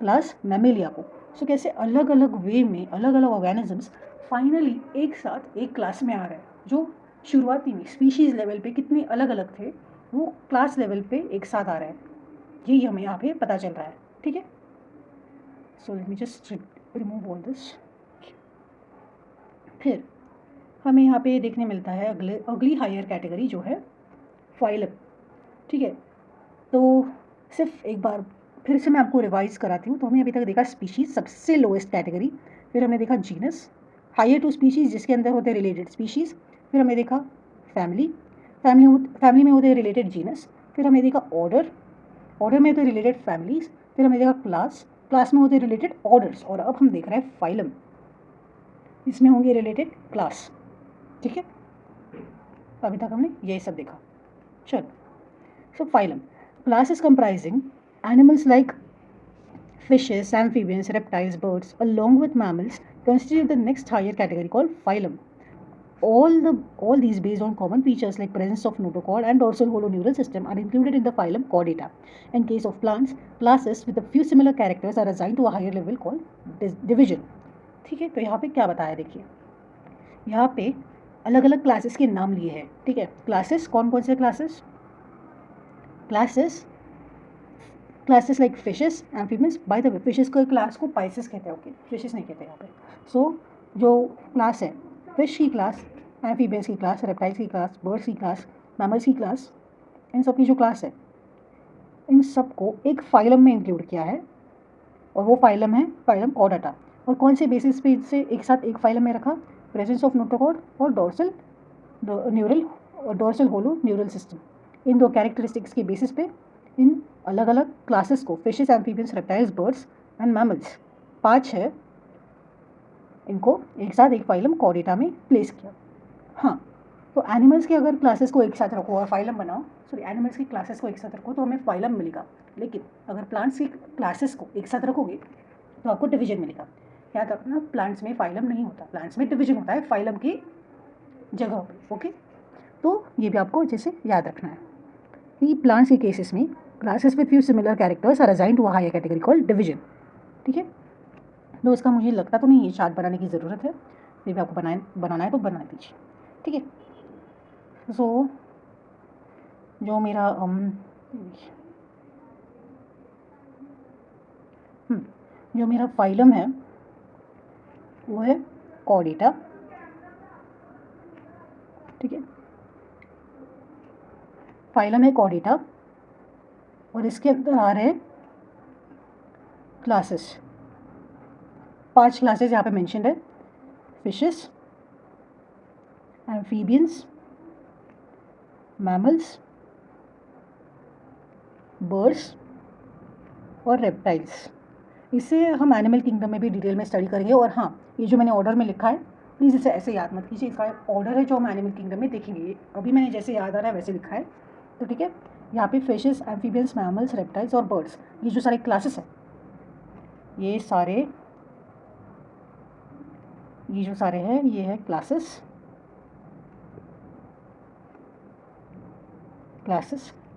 Speaker 1: क्लास मैमेलिया को। सो कैसे अलग अलग वे में अलग अलग ऑर्गेनिजम्स फाइनली एक साथ एक क्लास में आ रहे हैं, जो शुरुआती में स्पीशीज़ लेवल पे कितने अलग अलग थे वो क्लास लेवल पे एक साथ आ रहे हैं, यही हमें यहाँ पे पता चल रहा है। ठीक है, so let me just remove all this. फिर हमें यहाँ पे देखने मिलता है अगली हायर कैटेगरी जो है फाइलम। ठीक है, तो सिर्फ एक बार फिर से मैं आपको रिवाइज कराती हूँ। तो हमने अभी तक देखा स्पीशीज़, सबसे लोएस्ट कैटेगरी। फिर हमने देखा जीनस, हायर टू स्पीशीज़ जिसके अंदर होते हैं रिलेटेड स्पीशीज़। फिर हमने देखा फैमिली, फैमिली में होते हैं रिलेटेड जीनस। फिर हमने देखा ऑर्डर, ऑर्डर में होते हैं रिलेटेड फैमिलीज। फिर हमने देखा क्लास, क्लास में होते हैं रिलेटेड ऑर्डर्स। और अब हम देख रहे हैं फाइलम, इसमें होंगे रिलेटेड क्लास। ठीक है, अभी तक हमने यही सब देखा। चलो, so phylum, classes comprising animals like fishes, amphibians, reptiles, birds, along with mammals, constitute the next higher category called phylum. All these based on common features like presence of notochord and dorsal holoneural system are included in the phylum Chordata. In case of plants, classes with a few similar characters are assigned to a higher level called division. ठीक है, तो यहाँ पे क्या बताया, देखिए यहाँ पे अलग अलग क्लासेस के नाम लिए हैं। ठीक है, क्लासेस कौन कौन से classes, classes like fishes, amphibians. Bye the way fishes को क्लास को पाइसेस कहते हैं, ओके, फिशेस नहीं कहते यहाँ पे। सो जो क्लास है, फिश की क्लास, एम्फीबियंस की क्लास, रेप्टाइल्स की क्लास, बर्ड्स की क्लास, मैमल्स की क्लास, इन सब की जो क्लास है इन सब को एक फाइलम में इंक्लूड किया है, और वो फाइलम है फाइलम कॉर्डाटा। और कौन से बेसिस पे इसे एक साथ एक फाइलम में रखा, प्रेजेंस ऑफ नोटोकॉर्ड और डोर्सल होलो न्यूरल सिस्टम। इन 2 कैरेक्टरिस्टिक्स के बेसिस पे इन अलग अलग क्लासेस को, fishes, amphibians, reptiles, birds and mammals, 5 है, इनको एक साथ एक फाइलम कॉर्डेटा में प्लेस किया। हाँ, तो एनिमल्स के अगर क्लासेस को एक साथ रखो और फाइलम बनाओ, सॉरी एनिमल्स की क्लासेस को एक साथ रखो तो हमें फाइलम मिलेगा। लेकिन अगर प्लांट्स की क्लासेस को एक साथ रखोगे तो आपको डिवीजन मिलेगा। याद रखना, प्लांट्स में फाइलम नहीं होता, प्लांट्स में डिवीजन होता है फाइलम की जगह पे। ओके, तो ये भी आपको अच्छे से याद रखना है कि प्लांट्स के केसेस में classes with few similar characters are assigned to a higher category called division. ठीक है, तो इसका मुझे लगता तो नहीं है चार्ट बनाने की ज़रूरत है, ये भी आपको बनाना है तो बना दीजिए। ठीक है, सो जो मेरा जो मेरा फाइलम है वो है कॉर्डेटा। ठीक है, फाइलम है कॉर्डेटा और इसके अंदर आ रहे हैं क्लासेस, 5 क्लासेस यहाँ पे मेंशन है, फिशेस, एम्फीबियंस, मैमल्स, बर्ड्स और रेप्टाइल्स। इसे हम एनिमल किंगडम में भी डिटेल में स्टडी करेंगे। और हाँ, ये जो मैंने ऑर्डर में लिखा है प्लीज़ इसे ऐसे याद मत कीजिए, इसका ऑर्डर है जो हम एनिमल किंगडम में देखेंगे। अभी मैंने जैसे याद आ रहा है वैसे लिखा है, तो ठीक है। यहाँ पे फिशेस, एम्फीबियंस, मैमल्स, रेप्टाइल्स और बर्ड्स, ये जो सारे क्लासेस हैं, ये जो सारे हैं ये है क्लासेस।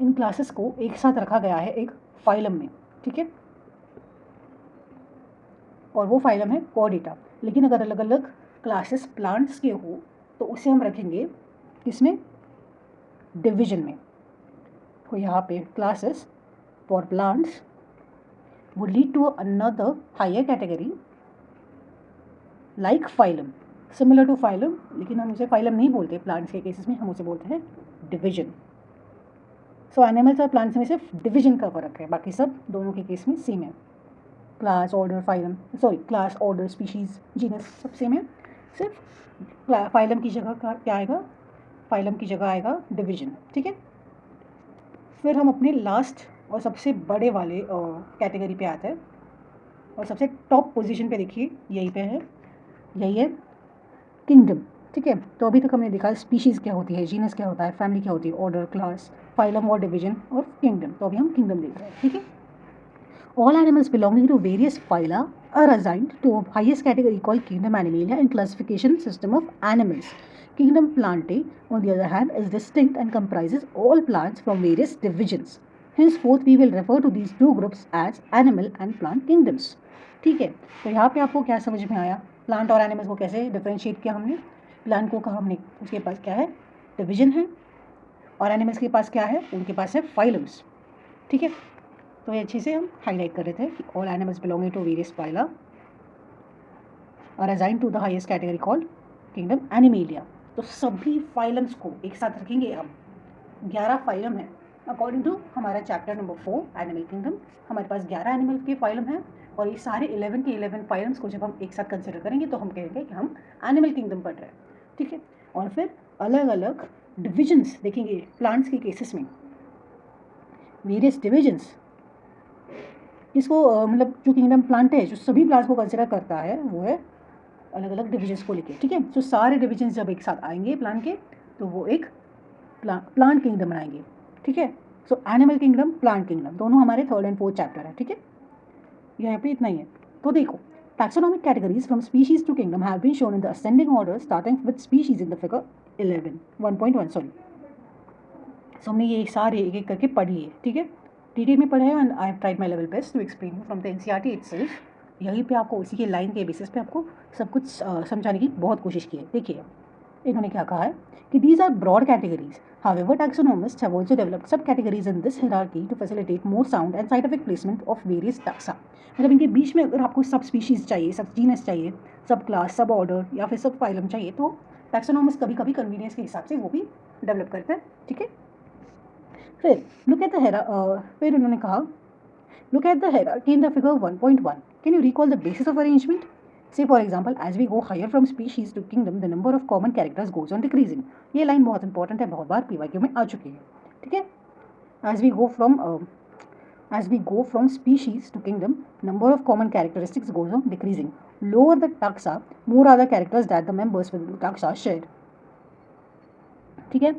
Speaker 1: इन क्लासेस को एक साथ रखा गया है एक फाइलम में। ठीक है, और वो फाइलम है कॉर्डेटा। लेकिन अगर अलग अलग क्लासेस प्लांट्स के हो तो उसे हम रखेंगे किसमें, डिवीजन में। तो यहाँ पे classes for plants would lead to another higher category like phylum, similar to phylum, लेकिन हम उसे phylum नहीं बोलते प्लांट्स के केसेस में, हम उसे बोलते हैं डिवीजन। सो एनिमल्स और प्लांट्स में सिर्फ डिवीजन का फर्क है, बाकी सब दोनों के केस में सेम है। Class order phylum, sorry class order species genus सब सेम है, सिर्फ फाइलम की जगह क्या आएगा, फाइलम की जगह आएगा डिवीजन। ठीक है, फिर हम अपने लास्ट और सबसे बड़े वाले कैटेगरी पे आते हैं, और सबसे टॉप पोजीशन पे देखिए यही पे है, यही है किंगडम। ठीक है, तो अभी तक हमने देखा स्पीशीज़ क्या होती है, जीनस क्या होता है, फैमिली क्या होती है, ऑर्डर, क्लास, फाइलम और डिवीजन और किंगडम। तो अभी हम किंगडम देख रहे हैं। ठीक है, all animals belonging to various phyla are assigned to a highest category called kingdom Animalia in classification system of animals. Kingdom Plantae, on the other hand, is distinct and comprises all plants from various divisions. Henceforth, we will refer to these two groups as animal and plant kingdoms. ठीक है, तो यहाँ पे आपको क्या समझ में आया, प्लांट और एनिमल्स को कैसे डिफरेंशिएट किया हमने। प्लांट को कहा हमने उसके पास क्या है, डिवीजन है, और एनिमल्स के पास क्या है, उनके पास है फाइलम्स। ठीक है, तो ये अच्छे से हम हाईलाइट कर रहे थे कि all animals belonging to various phyla are assigned to the highest category called kingdom Animalia. तो सभी फाइलम्स को एक साथ रखेंगे हम, 11 फाइलम है अकॉर्डिंग टू हमारा चैप्टर नंबर 4 एनिमल किंगडम। हमारे पास 11 एनिमल के फाइलम हैं, और ये सारे 11 के 11 फाइलम्स को जब हम एक साथ कंसिडर करेंगे तो हम कहेंगे कि हम एनिमल किंगडम पढ़ रहे हैं। ठीक है, और फिर अलग अलग डिविजन्स देखेंगे प्लांट्स के केसेस में, वेरियस डिविजन्स, इसको मतलब जो किंगडम प्लांट है जो सभी प्लांट्स को कंसिडर करता है वो है अलग अलग डिविजन्स को लेके। ठीक है, तो सारे डिविजन्स जब एक साथ आएंगे प्लांट के तो वो एक प्लांट किंगडम बनाएंगे। ठीक है, so animal kingdom, plant kingdom दोनों हमारे 3rd and 4th चैप्टर है। ठीक है, यहाँ पे इतना ही है। तो देखो, taxonomic categories from species to kingdom have been shown in the ascending order starting with species in the figure 1.1। Sorry, so हमने ये सारे एक एक करके पढ़ लिए। ठीक है, डिटेल में पढ़ा है, and I have tried my level best to explain you from the NCERT itself. यहीं पे आपको उसी के लाइन के बेसिस पे आपको सब कुछ समझाने की बहुत कोशिश की है। देखिए इन्होंने क्या कहा है कि these are broad categories, however taxonomists have also developed sub categories in this hierarchy to facilitate more sound and scientific placement of various taxa. मतलब इनके बीच में अगर आपको सब स्पीशीज़ चाहिए, सब जीनस चाहिए, सब क्लास, सब ऑर्डर या फिर सब फाइलम चाहिए, तो टैक्सोनॉमिस्ट कभी कभी कन्वीनियंस के हिसाब से वो भी डेवलप करते हैं। ठीक है, फिर लुक एट द फिर उन्होंने कहा look at the hierarchy in the figure 1.1. Can you recall the basis of arrangement? Say for example, as we go higher from species to kingdom, the number of common characters goes on decreasing. ये line बहुत important है, बहुत बार PYQ में आ चुकी है। ठीक है, as we go from species to kingdom, number of common characteristics goes on decreasing. Lower the taxa, more are the characters that the members within the taxa share. ठीक है,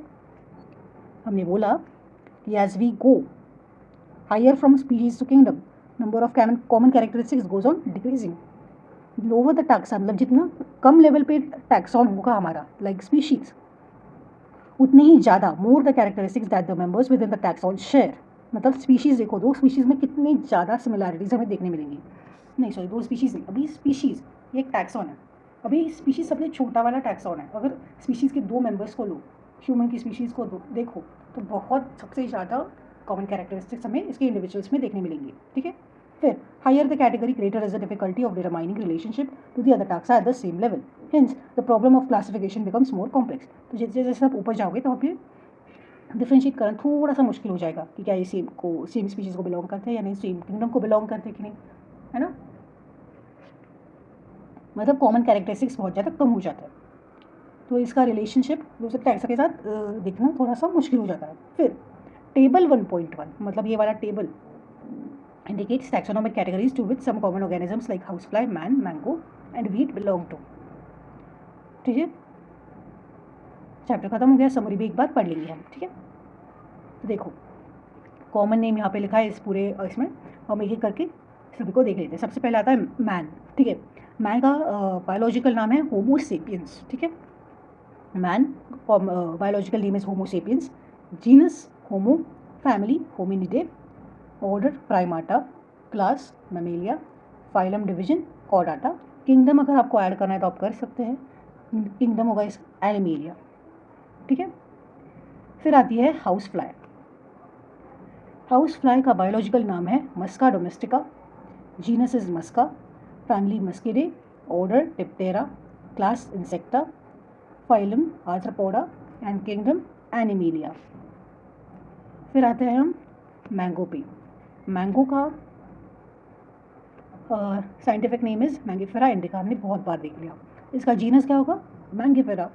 Speaker 1: हमने बोला कि as we go higher from species to kingdom, number of common characteristics goes on decreasing. Lower the taxa, मतलब जितना कम level पे taxon होगा हमारा लाइक स्पीशीज, उतनी ही ज़्यादा more the characteristics that the members with in the taxon share. मतलब species देखो, दो स्पीशीज़ में कितनी ज़्यादा सिमिलैरिटीज़ हमें देखने मिलेंगी। नहीं सॉरी, दो स्पीशीज़ नहीं, अभी स्पीशीज़ ये एक टैक्सॉन है, अभी स्पीशीज़ सबसे छोटा वाला टैक्सॉन है। अगर स्पीशीज़ के 2 मेंबर्स को लो, ह्यूमन की स्पीशीज़ को देखो, तो बहुत सबसे ज़्यादा कॉमन कैरेक्टरिस्टिक्स हमें इसके इंडिविजुअल्स में देखने मिलेंगी। ठीक है, फिर higher the category greater is the difficulty of determining relationship to the other taxa at the same level, hence the problem of classification becomes more complex. तो जैसे जैसे आप ऊपर जाओगे तो फिर डिफ्रेंशिएट करना थोड़ा सा मुश्किल हो जाएगा कि क्या ये सेम स्पीशीज़ को बिलोंग करते हैं या नहीं, सेम किंगडम को बिलोंग करते हैं कि नहीं, है ना। मतलब कॉमन कैरेक्टरिस्टिक्स बहुत ज़्यादा कम हो जाता है, तो इसका रिलेशनशिप दूसरे टैक्सा के साथ देखना थोड़ा सा मुश्किल हो जाता है। फिर टेबल 1.1, मतलब ये वाला table indicates taxonomic categories to which some common organisms like housefly, man, mango and wheat belong to. ठीक है, चैप्टर खत्म हो गया, समरी भी एक बार पढ़ लेंगे हम। ठीक है, तो देखो कॉमन नेम यहाँ पे लिखा है इस पूरे इसमें, हम एक एक करके सभी को देख लेते हैं। सबसे पहले आता है मैन। ठीक है, मैन का बायोलॉजिकल नाम है होमो सेपियंस। ठीक है, man biological name is Homo sapiens, genus Homo, family Hominidae, order Primata, class Mammalia, phylum division Chordata. Kingdom अगर आपको ऐड करना है तो आप कर सकते हैं, किंगडम होगा इस एनिमेलिया, ठीक है। फिर आती है हाउस फ्लाई। हाउस फ्लाई का बायोलॉजिकल नाम है Musca domestica, genus is Musca, family Muscidae, order Diptera, class Insecta, phylum Arthropoda and kingdom Animalia. फिर आते हैं हम मैंगो पे। मैंगो का scientific name is Mangifera indica, हमने बहुत बार देख लिया। इसका जीनस क्या होगा? मैंगीफेरा।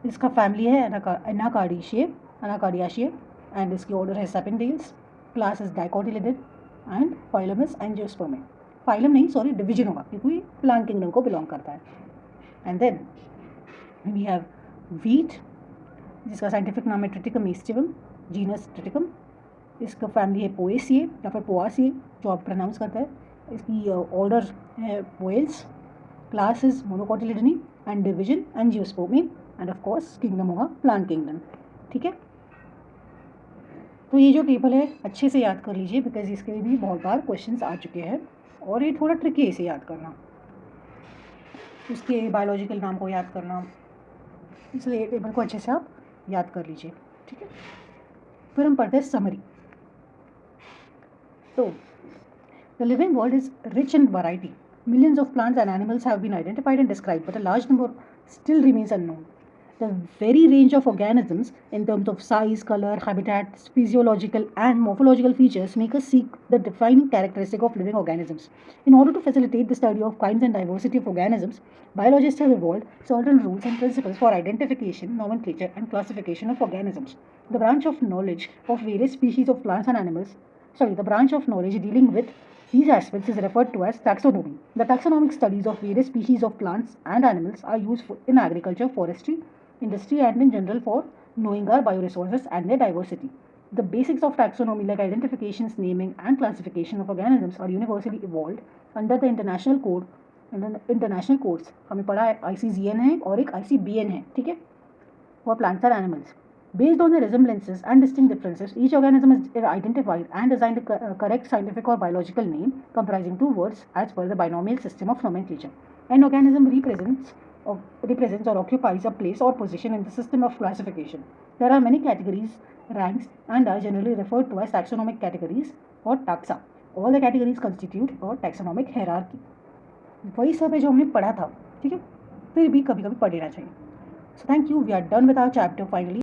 Speaker 1: इसका फैमिली है अनाकार्डियाशिए एंड इसकी ऑर्डर है Sapindales, class is Dicotyledonae and phylum is Angiospermae. Phylum नहीं, सॉरी, डिवीजन होगा क्योंकि प्लांट किंगडम को बिलोंग करता है। And then we have wheat, जिसका साइंटिफिक नाम है ट्रिटिकम एस्टिवम, जीनस ट्रिटिकम। इसका फैमिली है पोएसिए या फिर पोआसिए, जो आप प्रोनाउंस करते हैं। इसकी ऑर्डर है Poales, class is Monocotyledonae and division Angiospermae and of course kingdom होगा प्लांट किंगडम, ठीक है। तो ये जो टेबल है अच्छे से याद कर लीजिए बिकॉज इसके लिए भी बहुत बार क्वेश्चंस आ चुके हैं और ये थोड़ा ट्रिकी है इसे याद करना, उसके बायोलॉजिकल नाम को याद करना, इसलिए टेबल को अच्छे से आप याद कर लीजिए, ठीक है। फिर हम पढ़ते हैं समरी। तो the living world is rich in variety. Millions of plants and animals have been identified and described, but a large number still remains unknown. The very range of organisms in terms of size, color, habitat, physiological and morphological features make us seek the defining characteristic of living organisms. In order to facilitate the study of kinds and diversity of organisms, biologists have evolved certain rules and principles for identification, nomenclature and classification of organisms. The branch of knowledge of various species of plants and animals, the branch of knowledge dealing with these aspects is referred to as taxonomy. The taxonomic studies of various species of plants and animals are used in agriculture, forestry, industry, and in general for knowing our bioresources and their diversity. The basics of taxonomy, like identifications, naming, and classification of organisms, are universally evolved under the international code. International codes हमें पढ़ा है, ICGN है और एक ICBN है, ठीक है, for plants and animals. Based on the resemblances and distinct differences, each organism is identified and assigned a correct scientific or biological name comprising two words as per the binomial system of nomenclature. An organism represents or occupies a place or position in the system of classification. There are many categories, ranks, and are generally referred to as taxonomic categories or taxa. All the categories constitute a taxonomic hierarchy. वही सब है जो हमने पढ़ा था, ठीक है, फिर भी कभी कभी पढ़ लेना चाहिए. So thank you. We are done with our chapter finally.